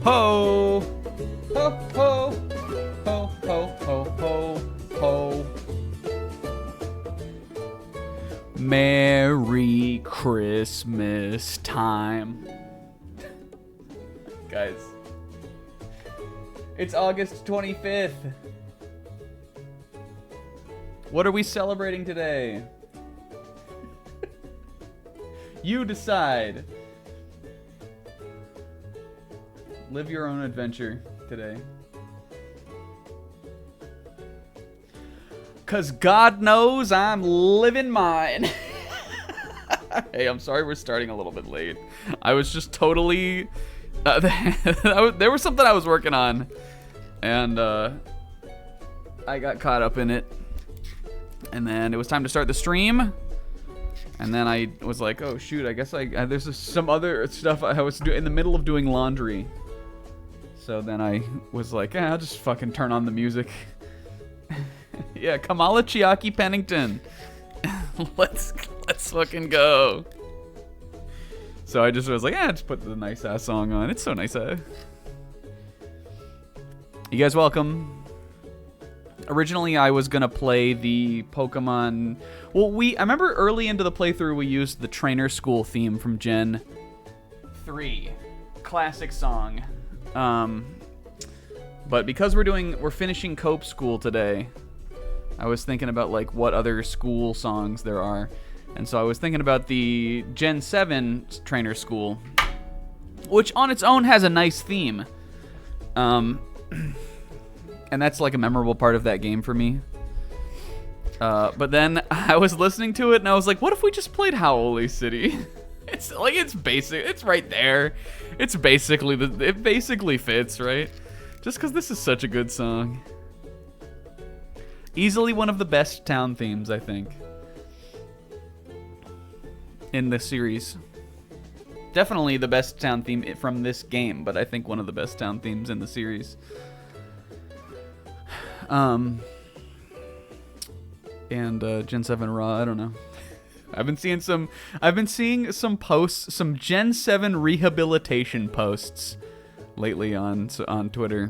Ho! Ho, ho! Ho, ho, ho, ho, ho. Merry Christmas time. Guys, it's August 25th. What are we celebrating today? You decide. Live your own adventure today. 'Cause God knows I'm living mine. Hey, I'm sorry we're starting a little bit late. I was just totally... there was something I was working on, and I got caught up in it. And then it was time to start the stream. And then I was like, oh shoot, I guess there's some other stuff I was in the middle of doing laundry. So then I was like, I'll just fucking turn on the music. Yeah, Kamala Chiaki Pennington. Let's fucking go. So I just was like, just put the nice ass song on. It's so nice. You guys welcome. Originally, I was gonna play the Pokemon. Well, I remember early into the playthrough we used the Trainer School theme from Gen 3, classic song. But because we're finishing Cope School today, I was thinking about like what other school songs there are, and so I was thinking about the Gen 7 Trainer School, which on its own has a nice theme. And that's like a memorable part of that game for me. But then I was listening to it and I was like, what if we just played Howley City? It's basic. It's right there. It basically fits, right? Just because this is such a good song. Easily one of the best town themes, I think, in the series. Definitely the best town theme from this game, but I think one of the best town themes in the series. And Gen 7 Raw, I don't know. I've been seeing some posts, some Gen 7 rehabilitation posts lately on Twitter.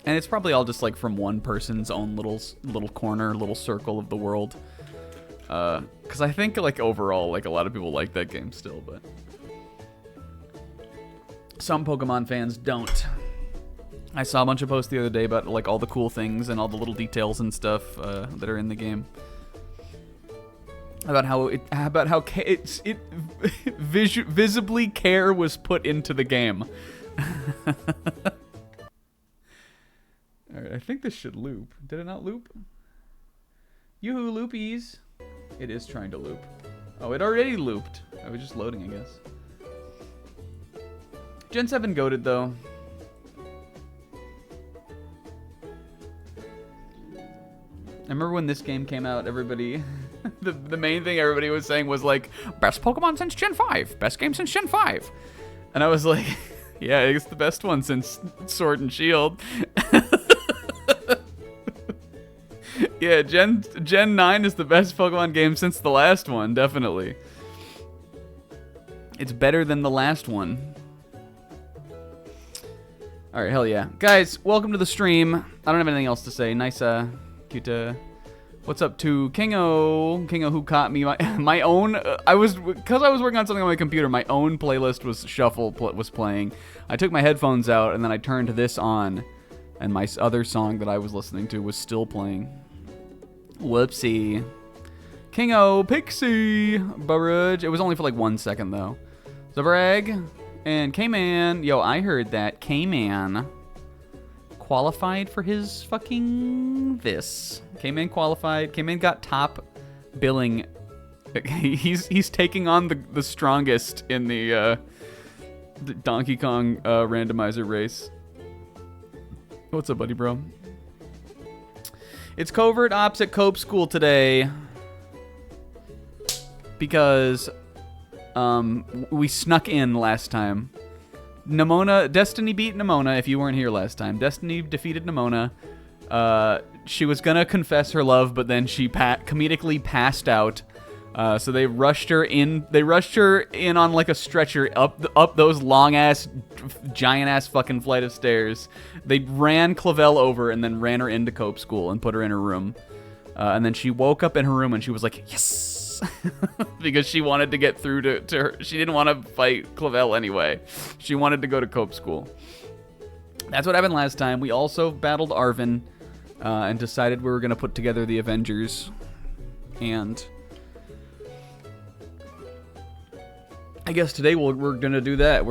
And it's probably all just like from one person's own little corner, little circle of the world. Cuz I think like overall like a lot of people like that game still, but some Pokemon fans don't. I saw a bunch of posts the other day about like all the cool things and all the little details and stuff that are in the game. About how visibly care was put into the game. All right, I think this should loop. Did it not loop? Yoo-hoo, loopies. It is trying to loop. Oh, it already looped. I was just loading, I guess. Gen 7 goated though. I remember when this game came out, everybody, the main thing everybody was saying was like, best Pokemon since Gen 5, best game since Gen 5. And I was like, yeah, it's the best one since Sword and Shield. Yeah, Gen 9 is the best Pokemon game since the last one, definitely. It's better than the last one. All right, hell yeah. Guys, welcome to the stream. I don't have anything else to say. Nice, cute, what's up to Kingo who caught me my own, because I was working on something on my computer, my own playlist was was playing. I took my headphones out and then I turned this on and my other song that I was listening to was still playing. Whoopsie. Kingo, Pixie, Burridge. It was only for like 1 second though. Zabrag and K-Man. Yo, I heard that K-Man qualified for his fucking this. K-Man qualified. K-Man got top billing. He's taking on the strongest in the Donkey Kong randomizer race. What's up, buddy, bro? It's Covert Ops at Cope School today because we snuck in last time. Destiny beat Nimona, if you weren't here last time. Destiny defeated Nimona. She was gonna confess her love, but then she comedically passed out So they rushed her in. They rushed her in on like a stretcher up those long ass, giant ass fucking flight of stairs. They ran Clavel over and then ran her into Cope School and put her in her room. And then she woke up in her room and she was like, yes, because she wanted to get through to her. She didn't want to fight Clavel anyway. She wanted to go to Cope School. That's what happened last time. We also battled Arvin and decided we were gonna put together the Avengers. And I guess today we're gonna do that.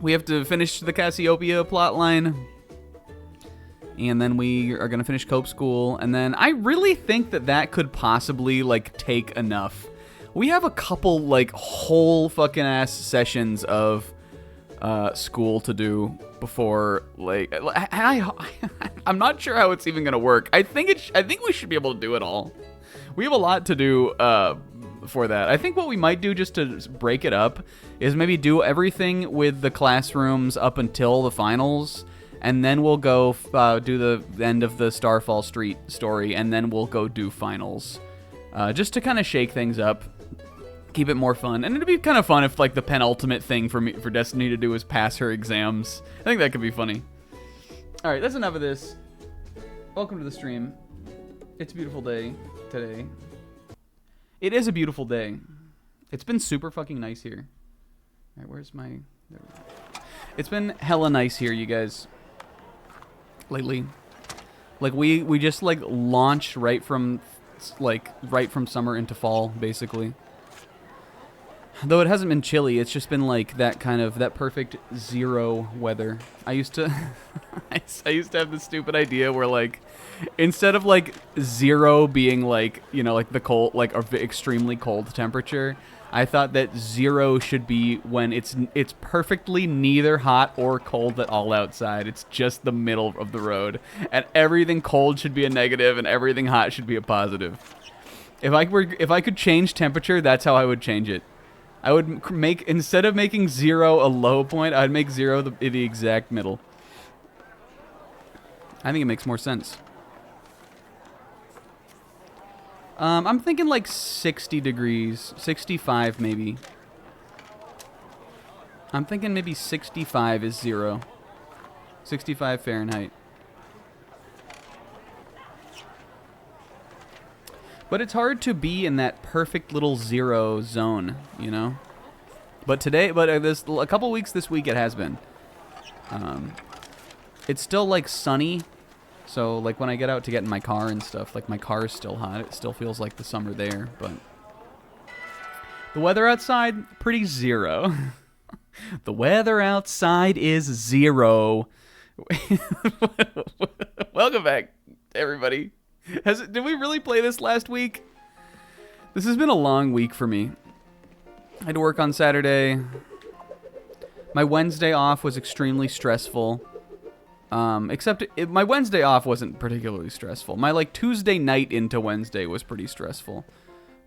We have to finish the Cassiopeia plotline, and then we are gonna finish Cope School, and then I really think that could possibly like take enough. We have a couple like whole fucking ass sessions of school to do before like I'm not sure how it's even gonna work. I think we should be able to do it all. We have a lot to do for that. I think what we might do just to break it up is maybe do everything with the classrooms up until the finals, and then we'll go do the end of the Starfall Street story, and then we'll go do finals. Just to kind of shake things up, keep it more fun. And it'd be kind of fun if like the penultimate thing for Destiny to do is pass her exams. I think that could be funny. All right, that's enough of this. Welcome to the stream. It's a beautiful day today. It is a beautiful day. It's been super fucking nice here. All right, where's my... There we go. It's been hella nice here, you guys. Lately. Like, we just, like, launched right from summer into fall, basically. Though it hasn't been chilly, it's just been, like, that perfect zero weather. I used to... I used to have this stupid idea where, like... Instead of like zero being like, you know, like the cold, like a extremely cold temperature, I thought that zero should be when it's perfectly neither hot or cold at all outside. It's just the middle of the road, and everything cold should be a negative and everything hot should be a positive. If I could change temperature, that's how I would change it. I would make, instead of making zero a low point, I'd make zero the exact middle. I think it makes more sense. I'm thinking like 60 degrees, 65 maybe. I'm thinking maybe 65 is zero. 65 Fahrenheit. But it's hard to be in that perfect little zero zone, you know? But today, a couple weeks this week it has been. It's still like sunny. So, like, when I get out to get in my car and stuff, like, my car is still hot. It still feels like the summer there, but... The weather outside, pretty zero. The weather outside is zero. Welcome back, everybody. Did we really play this last week? This has been a long week for me. I had to work on Saturday. My Wednesday off was extremely stressful. Except my Wednesday off wasn't particularly stressful. My like Tuesday night into Wednesday was pretty stressful.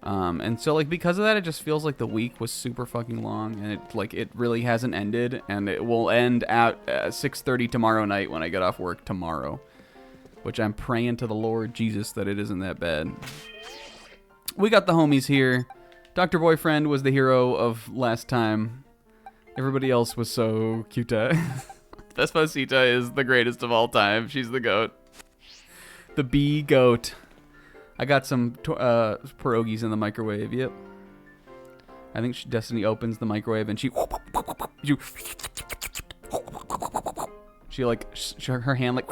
And so like because of that, it just feels like the week was super fucking long, and it really hasn't ended, and it will end at 6:30 tomorrow night when I get off work tomorrow, which I'm praying to the Lord Jesus that it isn't that bad. We got the homies here. Dr. Boyfriend was the hero of last time. Everybody else was so cute. Despacita is the greatest of all time. She's the goat. The bee goat. I got some pierogies in the microwave. Yep. I think Destiny opens the microwave and she like her hand like,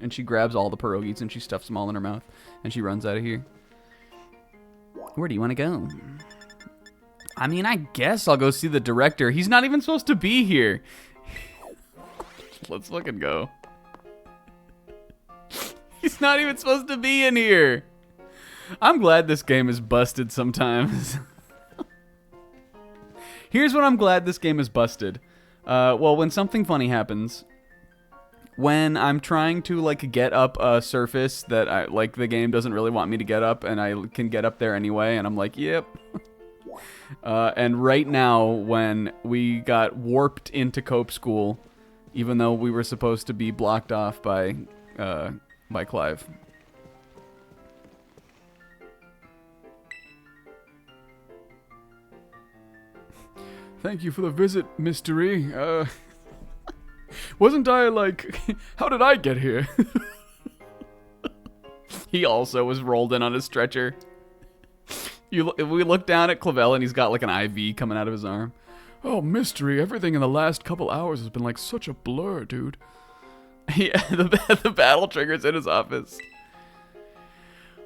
and she grabs all the pierogies and she stuffs them all in her mouth and she runs out of here. Where do you want to go? I mean, I guess I'll go see the director. He's not even supposed to be here. Let's fucking go. He's not even supposed to be in here. I'm glad this game is busted sometimes. Here's what I'm glad this game is busted. Well, when something funny happens, when I'm trying to like get up a surface that I like the game doesn't really want me to get up, and I can get up there anyway, and I'm like, yep. And right now, when we got warped into Cope School, even though we were supposed to be blocked off by Clive. Thank you for the visit, Mystery. Wasn't I like... How did I get here? He also was rolled in on a stretcher. If we look down at Clavel and he's got like an IV coming out of his arm. Oh, Mystery, everything in the last couple hours has been like such a blur, dude. Yeah, the battle trigger's in his office.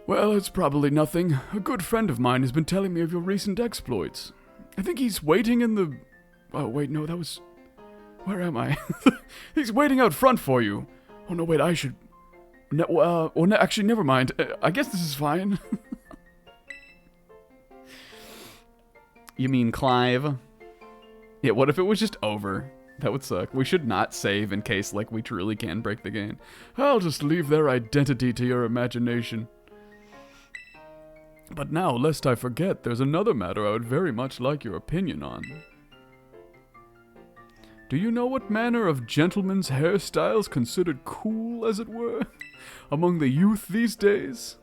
Well, it's probably nothing. A good friend of mine has been telling me of your recent exploits. I think he's waiting in the... Oh, wait, no, that was... Where am I? He's waiting out front for you. Oh, no, wait, I should... actually, never mind. I guess this is fine. You mean Clive? Yeah, what if it was just over? That would suck. We should not save in case, like, we truly can break the game. I'll just leave their identity to your imagination. But now, lest I forget, there's another matter I would very much like your opinion on. Do you know what manner of gentlemen's hairstyles considered cool, as it were, among the youth these days?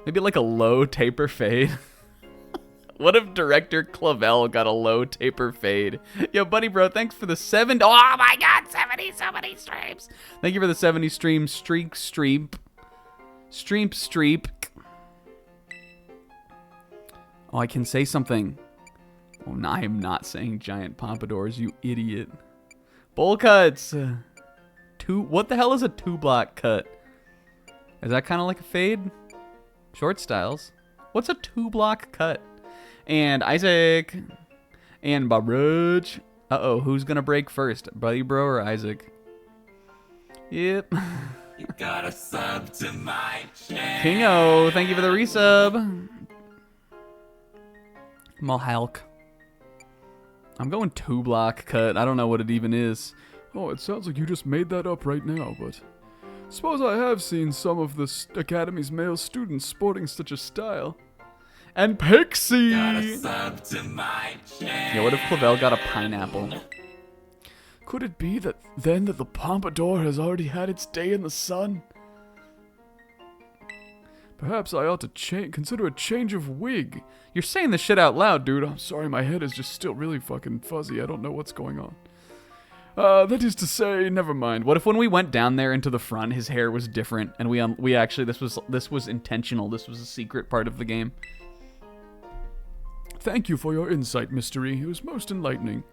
Maybe like a low taper fade. What if Director Clavel got a low taper fade? Yo, buddy bro, thanks for the 70... Oh my god, 70 streams. Thank you for the 70 stream streep. Oh, I can say something. Oh, no, I am not saying giant pompadours, you idiot. Bowl cuts. What the hell is a 2-block cut? Is that kind of like a fade? Short styles. What's a 2-block cut? And Isaac. And Baruch. Uh-oh, who's gonna break first? Buddy Bro or Isaac? Yep. You got a sub to my channel. Kingo, thank you for the resub. Mulhalk. I'm going 2-block cut. I don't know what it even is. Oh, it sounds like you just made that up right now, but... Suppose I have seen some of the Academy's male students sporting such a style. And Pixie! Got a sub to my channel. Yeah, what if Clavel got a pineapple? Could it be that then that the pompadour has already had its day in the sun? Perhaps I ought to consider a change of wig. You're saying this shit out loud, dude. I'm sorry, my head is just still really fucking fuzzy. I don't know what's going on. That is to say, never mind. What if when we went down there into the front, his hair was different, and we actually this was intentional. This was a secret part of the game. Thank you for your insight, Mystery. It was most enlightening.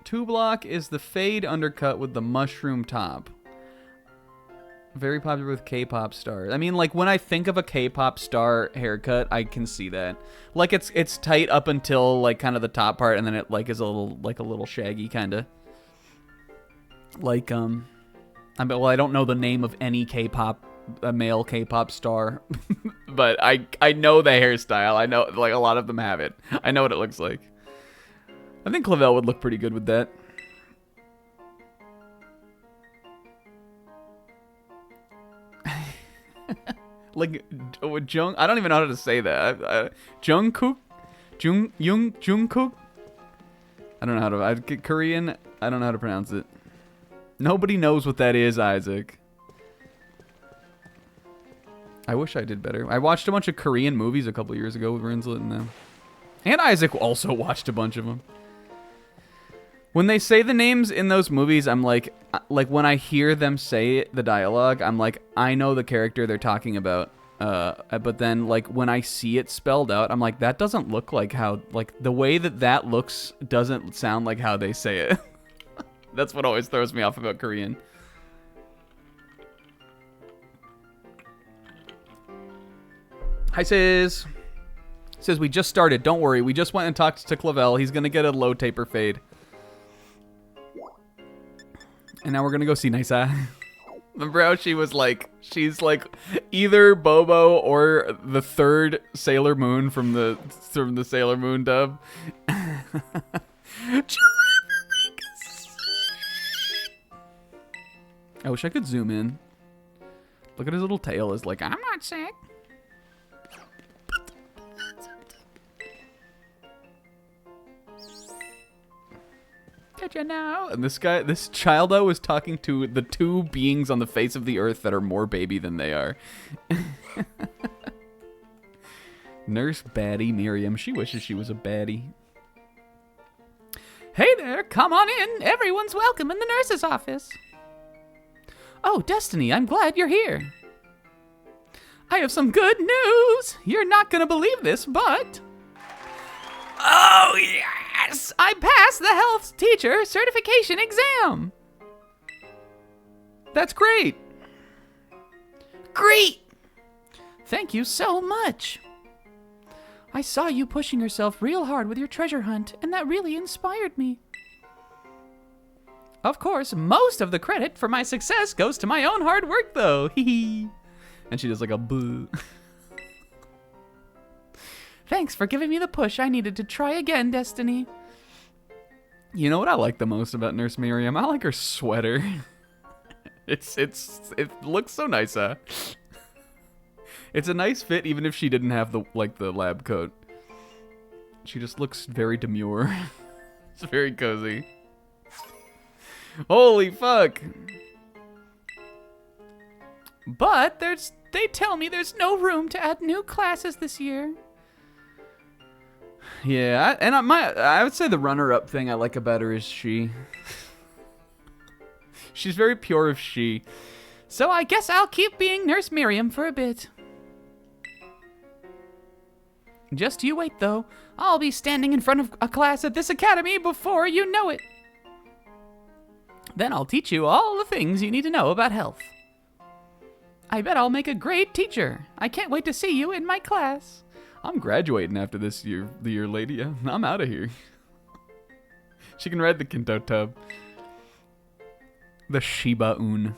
2-block is the fade undercut with the mushroom top. Very popular with K-pop stars. I mean, like, when I think of a K-pop star haircut, I can see that. Like, it's tight up until, like, kind of the top part, and then it, like, is a little shaggy, kind of. Like, well, I don't know the name of any a male K-pop star, but I know the hairstyle. I know, like, a lot of them have it. I know what it looks like. I think Clavel would look pretty good with that. Like, Jung, I don't even know how to say that. Jungkook? Jungkook? I don't know how to, Korean, I don't know how to pronounce it. Nobody knows what that is, Isaac. I wish I did better. I watched a bunch of Korean movies a couple years ago with Rinslet and them. And Isaac also watched a bunch of them. When they say the names in those movies, I'm like when I hear them say the dialogue, I'm like, I know the character they're talking about. But then, like, when I see it spelled out, I'm like, that doesn't look like how, like, the way that looks doesn't sound like how they say it. That's what always throws me off about Korean. Hi, Sis. Says, we just started. Don't worry. We just went and talked to Clavel. He's going to get a low taper fade. And now we're going to go see Nisa. Remember how she's like either Bobo or the third Sailor Moon from the Sailor Moon dub. I wish I could zoom in. Look at his little tail. Is like, I'm not sick. Did you know? And this childo is talking to the two beings on the face of the earth that are more baby than they are. Nurse baddie Miriam. She wishes she was a baddie. Hey there, come on in. Everyone's welcome in the nurse's office. Oh, Destiny, I'm glad you're here. I have some good news. You're not going to believe this, but... Oh, yes! I passed the health teacher certification exam. That's great. Great! Thank you so much. I saw you pushing yourself real hard with your treasure hunt, and that really inspired me. Of course, most of the credit for my success goes to my own hard work, though. Hee. And she does like a boo. Thanks for giving me the push I needed to try again, Destiny. You know what I like the most about Nurse Miriam? I like her sweater. It looks so nice, huh? It's a nice fit, even if she didn't have the lab coat. She just looks very demure. It's very cozy. Holy fuck! But they tell me there's no room to add new classes this year. Yeah, I would say the runner-up thing I like about her is she. She's very pure of she. So I guess I'll keep being Nurse Miriam for a bit. Just you wait, though. I'll be standing in front of a class at this academy before you know it. Then I'll teach you all the things you need to know about health. I bet I'll make a great teacher. I can't wait to see you in my class. I'm graduating after the year, lady. Yeah, I'm out of here. She can ride the Kinto tub. The Shiba Un.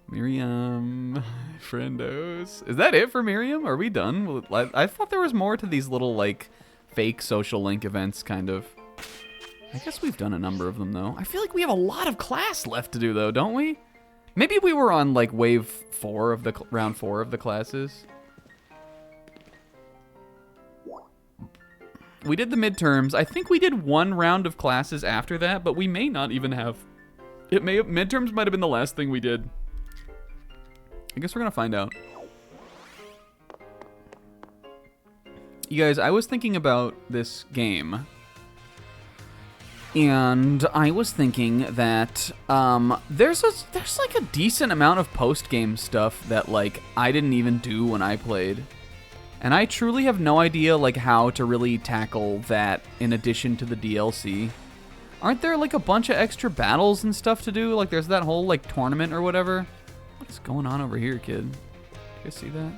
Miriam, friendos. Is that it for Miriam? Are we done? I thought there was more to these little, like, fake social link events, kind of. I guess we've done a number of them, though. I feel like we have a lot of class left to do, though, don't we? Maybe we were on, like, round 4 of the classes. We did the midterms. I think we did 1 round of classes after that, but we may not even have... midterms might have been the last thing we did. I guess we're gonna find out. You guys, I was thinking about this game. And I was thinking that there's like a decent amount of post-game stuff that like I didn't even do when I played. And I truly have no idea like how to really tackle that in addition to the DLC. Aren't there like a bunch of extra battles and stuff to do? Like there's that whole like tournament or whatever. What's going on over here, kid? You guys see that?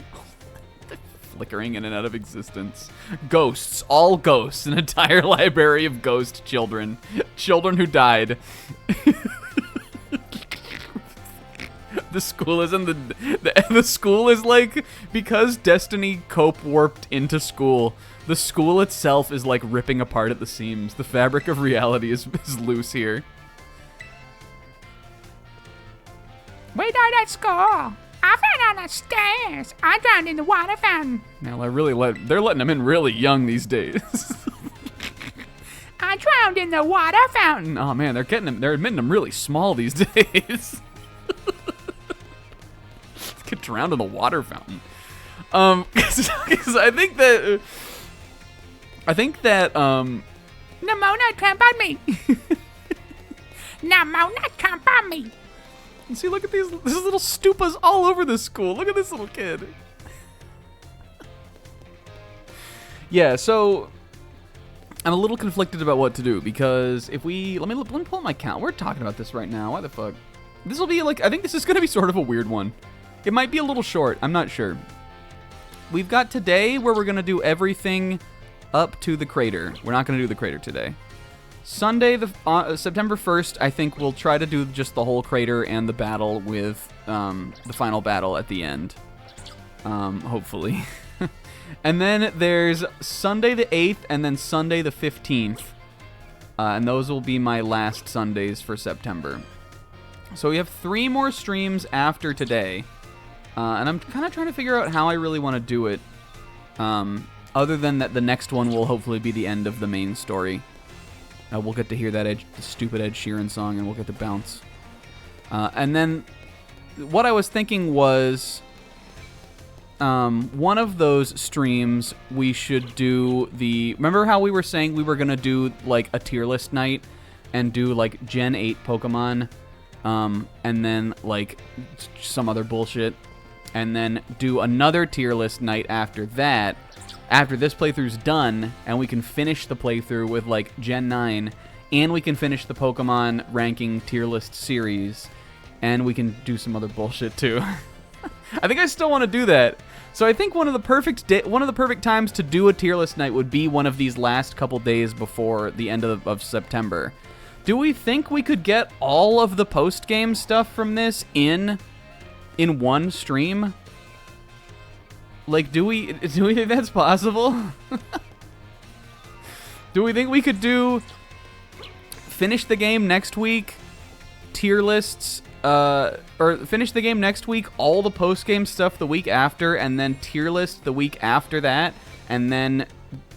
Flickering in and out of existence. Ghosts. All ghosts. An entire library of ghost children. Children who died. The school is in the school is like, because Destiny cope warped into school, the school itself is like ripping apart at the seams. The fabric of reality is loose here. We died at school. I fell down the stairs. I drowned in the water fountain. Now they're letting them in really young these days. I drowned in the water fountain. Oh man, they're admitting them really small these days. Get drowned in the water fountain. 'Cause I think that Nimona tramp on me. Nimona tramp on me. see, look at these little stupas all over this school. Look at this little kid. Yeah, so I'm a little conflicted about what to do because if we let me pull up my count. We're talking about this right now. Why the fuck? This will be like, I think this is gonna be sort of a weird one. It might be a little short. I'm not sure. We've got today where we're gonna do everything up to the crater. We're not gonna do the crater today. Sunday, September 1st, I think we'll try to do just the whole crater and the battle with the final battle at the end. Hopefully. And then there's Sunday the 8th and then Sunday the 15th. And those will be my last Sundays for September. So we have 3 more streams after today. And I'm kind of trying to figure out how I really want to do it. Other than that, the next one will hopefully be the end of the main story. We'll get to hear that the stupid Ed Sheeran song, and we'll get to bounce. And then what I was thinking was one of those streams we should do remember how we were saying we were gonna do like a tier list night and do like Gen 8 Pokemon, and then like some other bullshit, and then do another tier list night after that, after this playthrough's done, and we can finish the playthrough with like Gen 9, and we can finish the Pokemon ranking tier list series, and we can do some other bullshit too. I think I still want to do that. So I think one of the perfect times to do a tier list night would be one of these last couple days before the end of September. Do we think we could get all of the post-game stuff from this in one stream? Like, do we think that's possible? Do we think we could finish the game next week, tier lists, or finish the game next week, all the post-game stuff the week after, and then tier list the week after that, and then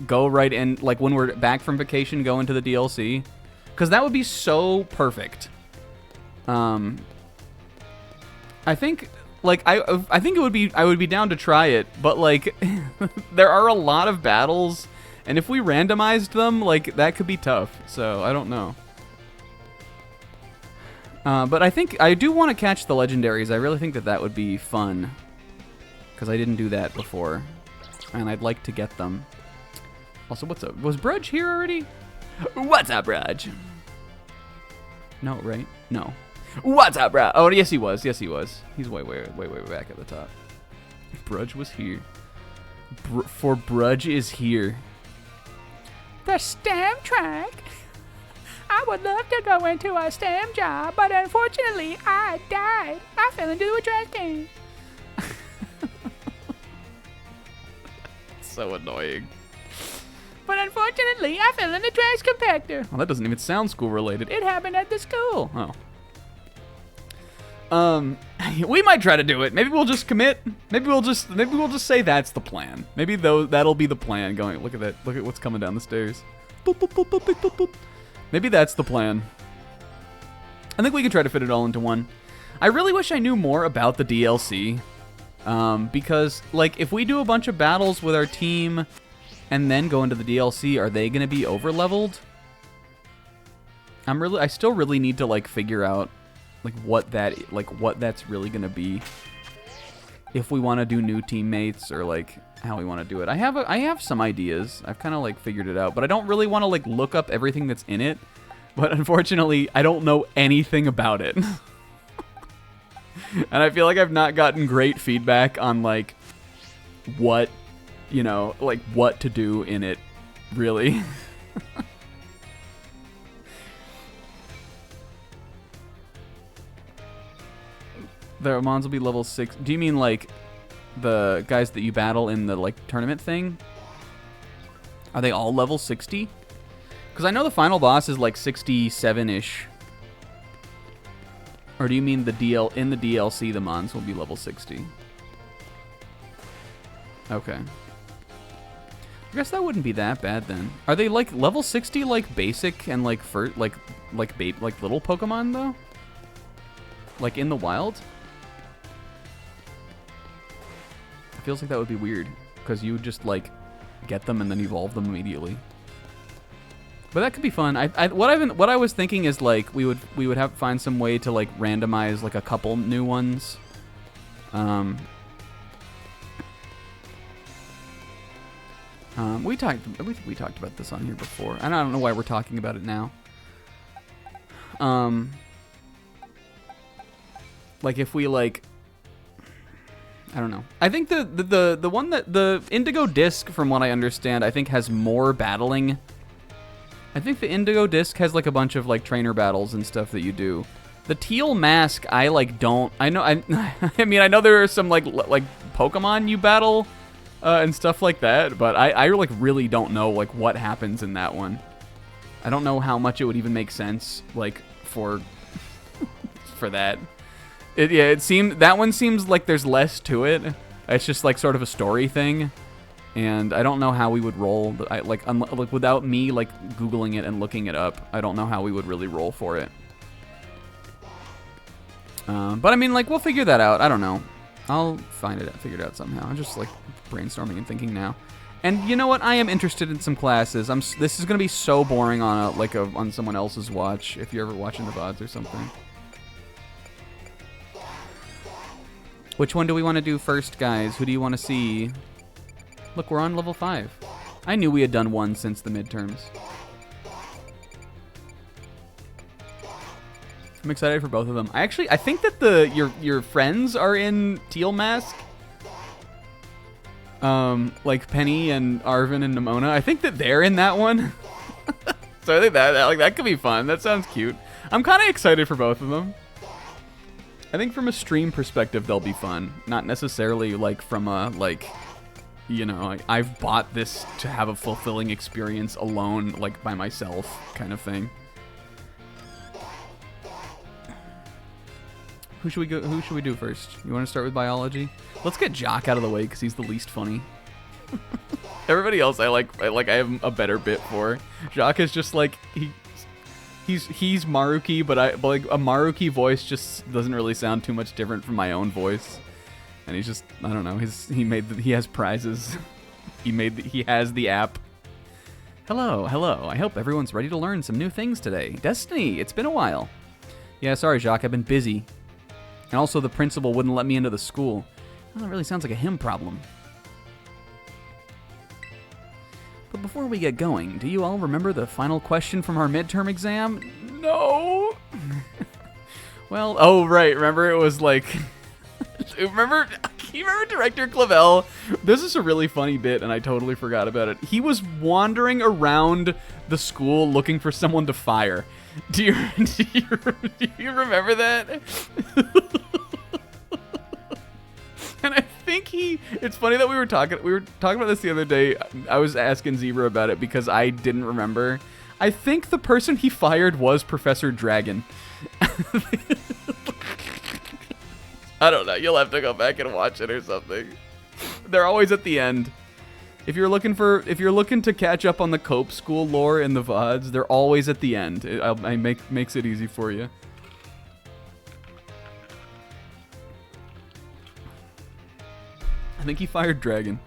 go right in, like, when we're back from vacation, go into the DLC? Because that would be so perfect. I think, like, I think I would be down to try it, but, like, there are a lot of battles, and if we randomized them, like, that could be tough, so I don't know. But I think I do want to catch the legendaries. I really think that would be fun, because I didn't do that before, and I'd like to get them. Also, what's up? Was Brudge here already? What's up, Brudge? No, right? No. What's up, Brudge? Oh, yes, he was. Yes, he was. He's way back at the top. Brudge was here. For Brudge is here. The STEM track? I would love to go into a STEM job, but unfortunately, I died. I fell into a trash can. So annoying. But unfortunately, I fell in the trash compactor. Well, that doesn't even sound school related. It happened at the school. Oh. We might try to do it. Maybe we'll just commit. Maybe we'll just say that's the plan. Maybe that'll be the plan. Going, look at that. Look at what's coming down the stairs. Boop, boop, boop, boop, boop, boop. Maybe that's the plan. I think we could try to fit it all into one. I really wish I knew more about the DLC. Because, like, if we do a bunch of battles with our team and then go into the DLC, are they going to be over-leveled? I still really need to, like, figure out, like, what that's really going to be. If we want to do new teammates, or, like, how we want to do it. I have some ideas. I've kind of, like, figured it out, but I don't really want to, like, look up everything that's in it. But unfortunately, I don't know anything about it. And I feel like I've not gotten great feedback on, like, what, you know, like, what to do in it, really. The Mons will be level 6. Do you mean, like, the guys that you battle in the, like, tournament thing? Are they all level 60? Because I know the final boss is, like, 67-ish. Or do you mean in the DLC, the Mons will be level 60? Okay. I guess that wouldn't be that bad then. Are they, like, level 60, like, basic and, like, like little Pokemon, though? Like, in the wild? It feels like that would be weird, because you would just, like, get them and then evolve them immediately. But that could be fun. What I was thinking is, like, we would have find some way to, like, randomize, like, a couple new ones. We talked about this on here before, and I don't know why we're talking about it now. Like, if we, like, I don't know. I think the one that the Indigo Disc, from what I understand, I think has more battling. I think the Indigo Disc has, like, a bunch of, like, trainer battles and stuff that you do. The Teal Mask, I, like, don't. I know. I mean, I know there are some, like Pokemon you battle and stuff like that, but I like really don't know, like, what happens in that one. I don't know how much it would even make sense, like, for that. It seemed that one seems like there's less to it. It's just, like, sort of a story thing. And I don't know how we would roll. Like, without me, like, Googling it and looking it up, I don't know how we would really roll for it. But I mean, like, we'll figure that out. I don't know. I'll figure it out somehow. I'm just like brainstorming and thinking now. And you know what? I am interested in some classes. This is gonna be so boring on someone else's watch if you're ever watching the VODs or something. Which one do we want to do first, guys? Who do you want to see? Look, we're on level 5. I knew we had done one since the midterms. I'm excited for both of them. I think that your friends are in Teal Mask. Like Penny and Arvin and Nimona. I think that they're in that one. So I think that could be fun. That sounds cute. I'm kind of excited for both of them. I think from a stream perspective, they'll be fun. Not necessarily like from a I've bought this to have a fulfilling experience alone, like by myself, kind of thing. Who should we do first? You want to start with biology? Let's get Jock out of the way because he's the least funny. Everybody else I have a better bit for. Jock is just like he's Maruki, but like a Maruki voice just doesn't really sound too much different from my own voice. And he's just, I don't know, he has prizes. He has the app. Hello. I hope everyone's ready to learn some new things today. Destiny, it's been a while. Yeah, sorry, Jacques, I've been busy. And also the principal wouldn't let me into the school. Well, that really sounds like a him problem. But before we get going, do you all remember the final question from our midterm exam? No. Well, oh right, remember it was like remember Director Clavel? This is a really funny bit and I totally forgot about it. He was wandering around the school looking for someone to fire. Do you remember that? And I think it's funny that we were talking about this the other day. I was asking Zebra about it because I didn't remember. I think the person he fired was Professor Dragon. I don't know. You'll have to go back and watch it or something. They're always at the end. If you're looking to catch up on the Cope School lore in the VODs, they're always at the end. Makes it easy for you. I think he fired Dragon.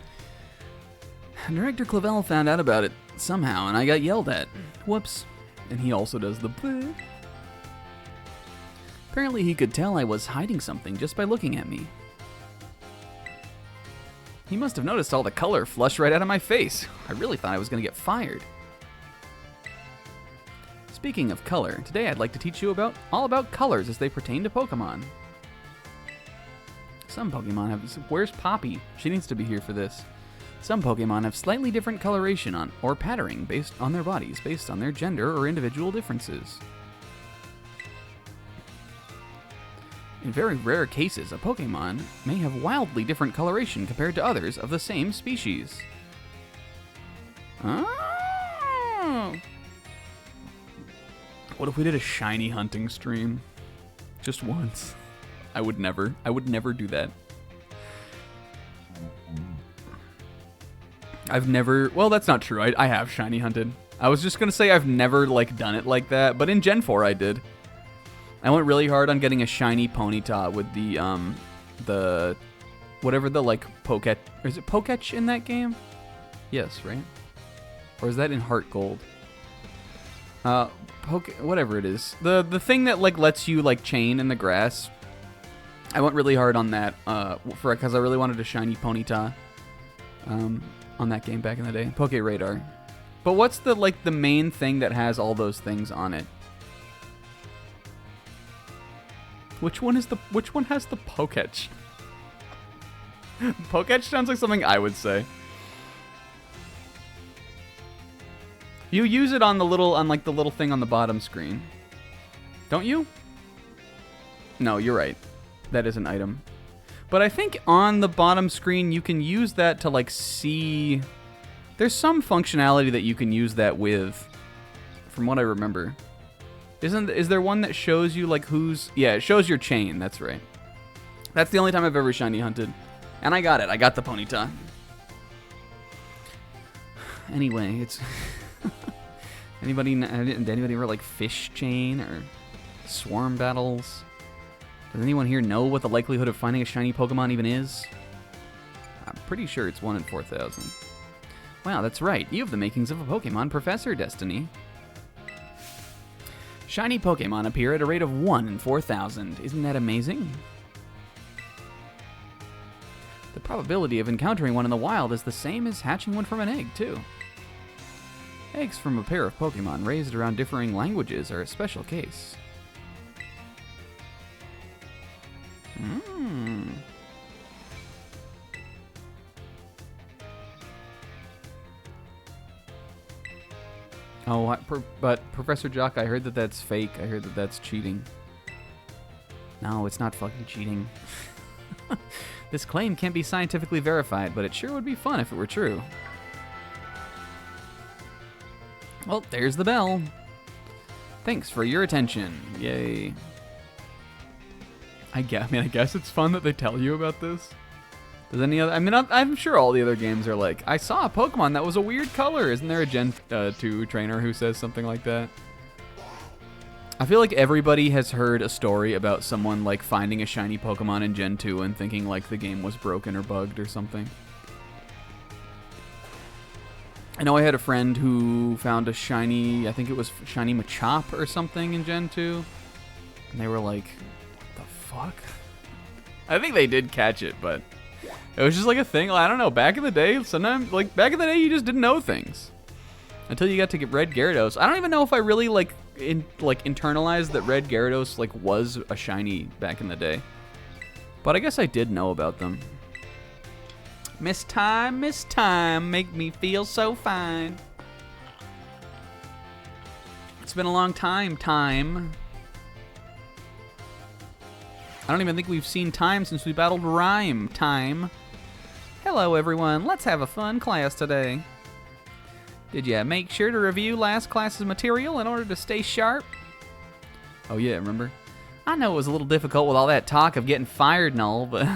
Director Clavel found out about it somehow, and I got yelled at. Whoops. And he also does the bleh. Apparently he could tell I was hiding something just by looking at me. He must have noticed all the color flushed right out of my face. I really thought I was going to get fired. Speaking of color, today I'd like to teach you all about colors as they pertain to Pokemon. Some Pokemon have... Where's Poppy? She needs to be here for this. Some Pokemon have slightly different coloration or patterning based on their bodies, based on their gender or individual differences. In very rare cases, a Pokemon may have wildly different coloration compared to others of the same species. Oh. What if we did a shiny hunting stream? Just once. I would never do that. Well, that's not true. I have shiny hunted. I was just going to say I've never done it like that, but in Gen 4 I did. I went really hard on getting a shiny Ponyta with the whatever the Poket, is it Poketch in that game? Yes, right? Or is that in Heart Gold? Whatever it is. The thing that lets you chain in the grass. I went really hard on that because I really wanted a shiny Ponyta on that game back in the day. Poke Radar. But what's the main thing that has all those things on it? Which one has the Poketch? Poketch sounds like something I would say. You use it on the little thing on the bottom screen. Don't you? No, you're right. That is an item. But I think on the bottom screen you can use that to see. There's some functionality that you can use that with, from what I remember. Is there one that shows you who's... Yeah, it shows your chain. That's right. That's the only time I've ever shiny hunted. And I got it. I got the Ponyta. Anyway, it's... Did anybody ever fish chain or swarm battles? Does anyone here know what the likelihood of finding a shiny Pokemon even is? I'm pretty sure it's 1 in 4,000. Wow, that's right. You have the makings of a Pokemon professor, Destiny. Shiny Pokemon appear at a rate of 1 in 4,000. Isn't that amazing? The probability of encountering one in the wild is the same as hatching one from an egg, too. Eggs from a pair of Pokemon raised around differing languages are a special case. Oh, but Professor Jock, I heard that that's fake. I heard that that's cheating. No, it's not fucking cheating. This claim can't be scientifically verified, but it sure would be fun if it were true. Well, there's the bell. Thanks for your attention. Yay. I guess it's fun that they tell you about this. Does any other... I mean, I'm sure all the other games are like, I saw a Pokemon that was a weird color. Isn't there a Gen 2 trainer who says something like that? I feel like everybody has heard a story about someone like finding a shiny Pokemon in Gen 2 and thinking like the game was broken or bugged or something. I know I had a friend who found a shiny, I think it was shiny Machop or something in Gen 2. And they were like, what the fuck? I think they did catch it, but it was just like a thing. I don't know, back in the day, sometimes, like, back in the day, you just didn't know things. Until you got to get Red Gyarados. I don't even know if I really, internalized that Red Gyarados, was a shiny back in the day. But I guess I did know about them. Miss Time, make me feel so fine. It's been a long time. I don't even think we've seen Time since we battled Rhyme. Time. Hello, everyone. Let's have a fun class today. Did you make sure to review last class's material in order to stay sharp? Oh, yeah, remember? I know it was a little difficult with all that talk of getting fired and all, but...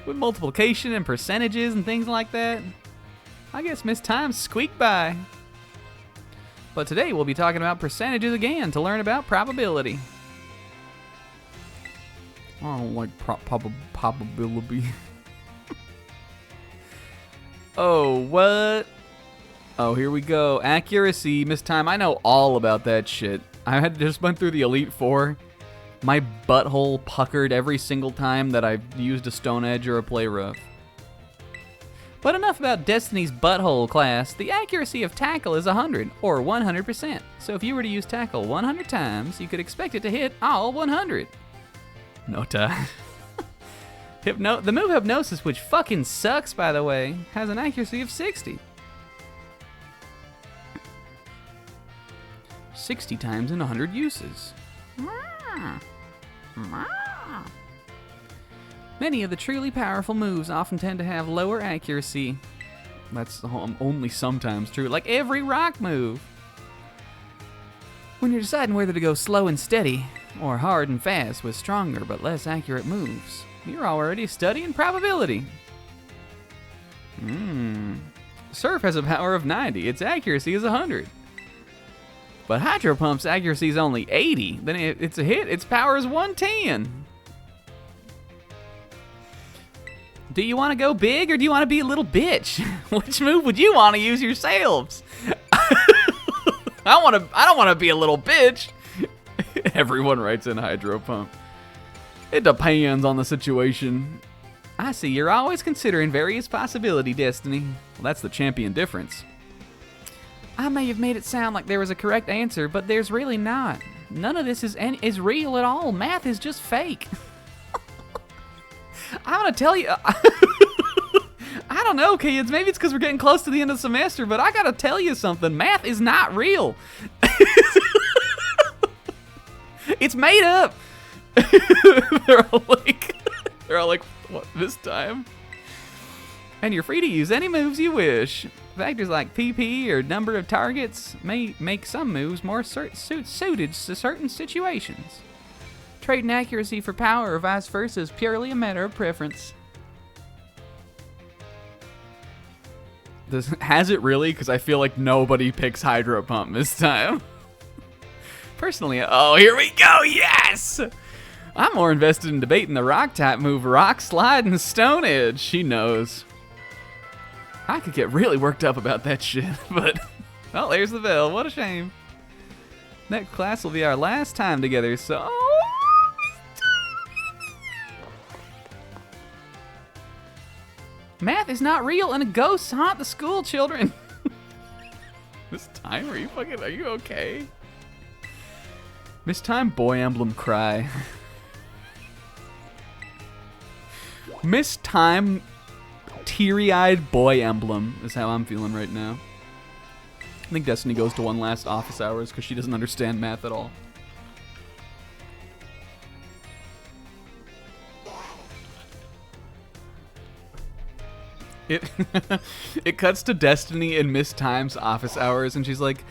with multiplication and percentages and things like that, I guess Miss Time squeaked by. But today we'll be talking about percentages again to learn about probability. I don't like probability. Oh, what? Oh, here we go. Accuracy, Miss Time. I know all about that shit. I had just went through the Elite Four. My butthole puckered every single time that I used a Stone Edge or a Play Rough. But enough about Destiny's butthole class. The accuracy of Tackle is 100, or 100%. So if you were to use Tackle 100 times, you could expect it to hit all 100. Nota. The move Hypnosis, which fucking sucks, by the way, has an accuracy of 60. 60 times in 100 uses. Many of the truly powerful moves often tend to have lower accuracy. That's only sometimes true, like every rock move. When you're deciding whether to go slow and steady, or hard and fast with stronger but less accurate moves, you're already studying probability. Surf has a power of 90, its accuracy is 100. But Hydro Pump's accuracy is only 80, then it's a hit, its power is 110. Do you want to go big or do you want to be a little bitch? Which move would you want to use yourselves? I don't want to be a little bitch. Everyone writes in Hydro Pump. It depends on the situation. I see you're always considering various possibility, Destiny. Well, that's the champion difference. I may have made it sound like there was a correct answer, but there's really not. None of this is real at all. Math is just fake. I'm gonna tell you. I don't know, kids. Maybe it's because we're getting close to the end of the semester, but I gotta tell you something. Math is not real. It's made up. They're all like, what, this time? And you're free to use any moves you wish. Factors like PP or number of targets may make some moves more suited to certain situations. Trading accuracy for power or vice versa is purely a matter of preference. Has it really? Because I feel like nobody picks Hydro Pump this time. Personally, oh, here we go, yes! I'm more invested in debating the rock type move, rock slide and stone edge. She knows. I could get really worked up about that shit, but well, there's the bell. What a shame. Next class will be our last time together, so math is not real and ghosts haunt the school children. Miss Time, are you okay? Miss Time, boy emblem cry. Miss Time, teary-eyed boy emblem is how I'm feeling right now. I think Destiny goes to one last office hours because she doesn't understand math at all. It cuts to Destiny in Miss Time's office hours, and she's like,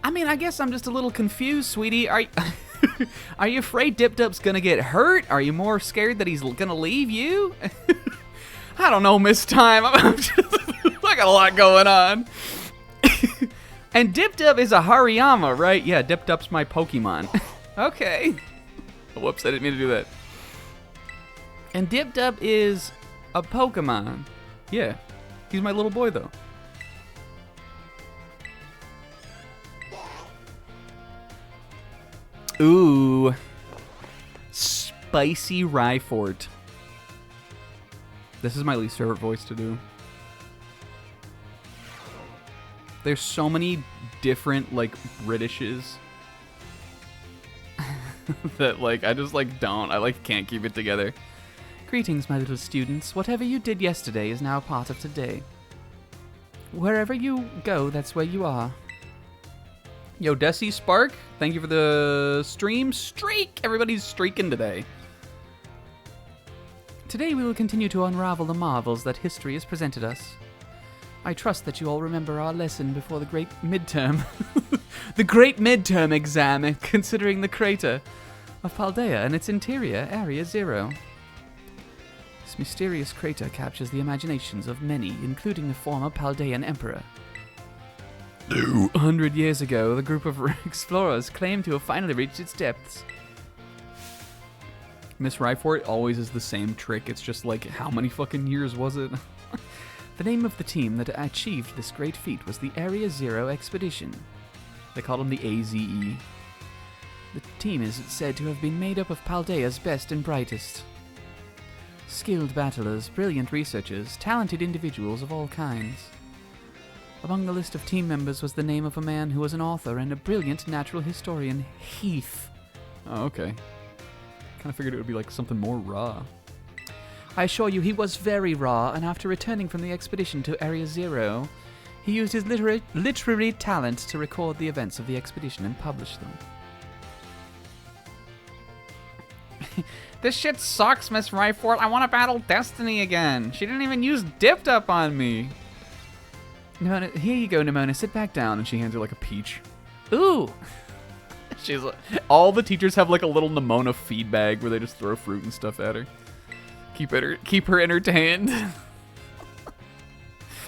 I mean, I guess I'm just a little confused, sweetie. Are you afraid Dip Dup's gonna get hurt? Are you more scared that he's gonna leave you? I don't know, Miss Time. I got a lot going on. And Dip Dup is a Hariyama, right? Yeah, Dip Dup's my Pokemon. Okay. Whoops, I didn't mean to do that. And Dip Dup is a Pokemon. Yeah, he's my little boy, though. Ooh. Spicy Rhyfort. This is my least favorite voice to do. There's so many different, like, Britishes that, like, I just, like, don't. I, like, can't keep it together. Greetings, my little students. Whatever you did yesterday is now part of today. Wherever you go, that's where you are. Yo, Desi Spark, thank you for the stream. Streak! Everybody's streaking today. Today we will continue to unravel the marvels that history has presented us. I trust that you all remember our lesson before the great midterm. The great midterm exam considering the crater of Paldea and its interior, Area Zero. This mysterious crater captures the imaginations of many, including the former Paldean emperor. 100 years ago, the group of explorers claimed to have finally reached its depths. Miss Rhyfort always is the same trick. It's just like, how many fucking years was it? The name of the team that achieved this great feat was the Area Zero Expedition. They called them the AZE. The team is said to have been made up of Paldea's best and brightest. Skilled battlers, brilliant researchers, talented individuals of all kinds. Among the list of team members was the name of a man who was an author and a brilliant natural historian, Heath. Oh, okay. Kind of figured it would be like something more raw. I assure you he was very raw, and after returning from the expedition to Area Zero, he used his literary talent to record the events of the expedition and publish them. This shit sucks, Miss Rhyfort. I want to battle Destiny again. She didn't even use Dipped Up on me. Nimona, here you go, Nimona. Sit back down. And she hands her like a peach. Ooh. She's like, all the teachers have like a little Nimona feed bag where they just throw fruit and stuff at her. Keep her entertained.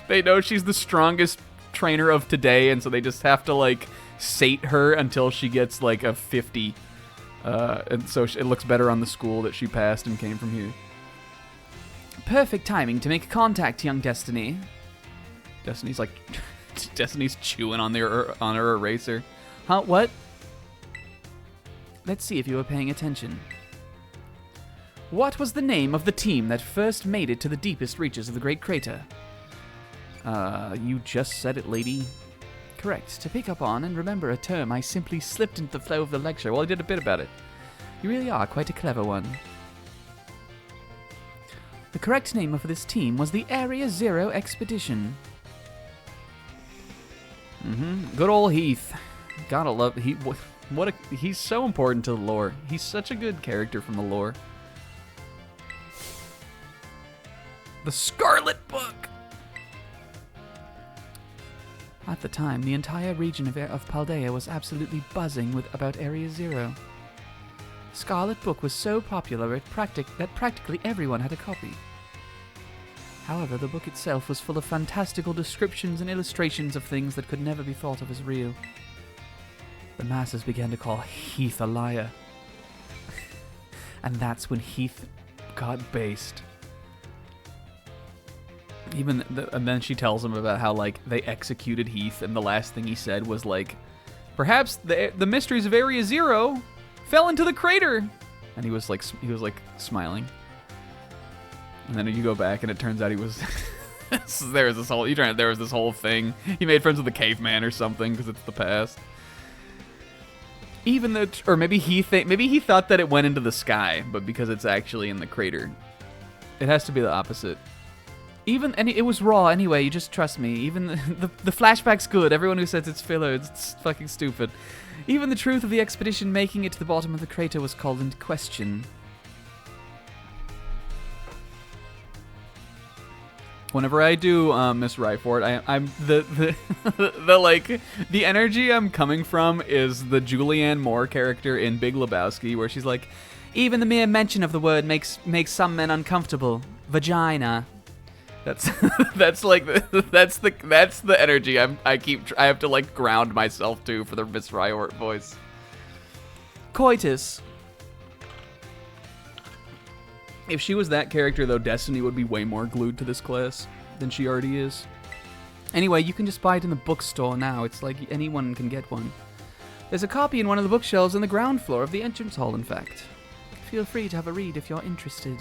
They know she's the strongest trainer of today, and so they just have to like sate her until she gets like a 50. And so it looks better on the school that she passed and came from here. Perfect timing to make contact, young Destiny. Destiny's like, Destiny's chewing on her eraser. Huh? What? Let's see if you were paying attention. What was the name of the team that first made it to the deepest reaches of the Great Crater? You just said it, lady. Correct. To pick up on and remember a term, I simply slipped into the flow of the lecture. Well, I did a bit about it. You really are quite a clever one. The correct name of this team was the Area Zero Expedition. Good old Heath. Gotta love he's so important to the lore. He's such a good character from the lore. The Scarlet Book. At the time, the entire region of Paldea was absolutely buzzing about Area Zero. Scarlet Book was so popular that practically everyone had a copy. However, the book itself was full of fantastical descriptions and illustrations of things that could never be thought of as real. The masses began to call Heath a liar. And that's when Heath got based. And then she tells him about how, like, they executed Heath, and the last thing he said was, like, perhaps the mysteries of Area Zero fell into the crater. And he was smiling. And then you go back, and it turns out he was... there was this whole thing. He made friends with the caveman or something, because it's the past. Or maybe he thought that it went into the sky, but because it's actually in the crater. It has to be the opposite. It was raw anyway, you just trust me. Even the flashback's good. Everyone who says it's filler, it's fucking stupid. Even the truth of the expedition making it to the bottom of the crater was called into question. Whenever I do Miss Ryford, I'm the energy I'm coming from is the Julianne Moore character in Big Lebowski, where she's like, even the mere mention of the word makes some men uncomfortable. Vagina. That's the energy I have to like ground myself to for the Miss Ryford voice. Coitus. If she was that character, though, Destiny would be way more glued to this class than she already is. Anyway, you can just buy it in the bookstore now. It's like anyone can get one. There's a copy in one of the bookshelves on the ground floor of the entrance hall, in fact. Feel free to have a read if you're interested.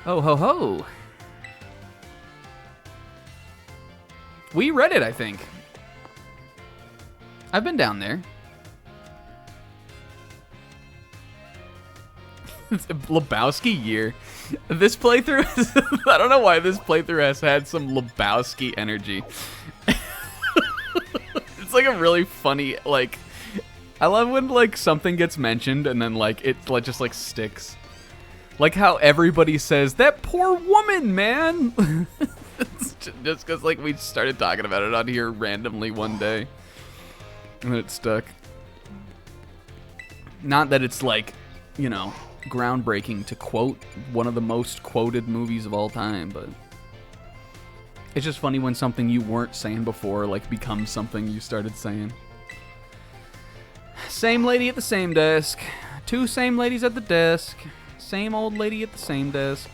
Oh, ho, ho. We read it, I think. I've been down there. It's a Lebowski year. This playthrough, I don't know why this playthrough has had some Lebowski energy. It's like a really funny, like, I love when like something gets mentioned and then like it like just like sticks. Like how everybody says, that poor woman, man. Just because like we started talking about it on here randomly one day. And then it stuck. Not that it's like, you know, groundbreaking to quote one of the most quoted movies of all time, but it's just funny when something you weren't saying before like becomes something you started saying. Same lady at the same desk. Two same ladies at the desk. Same old lady at the same desk.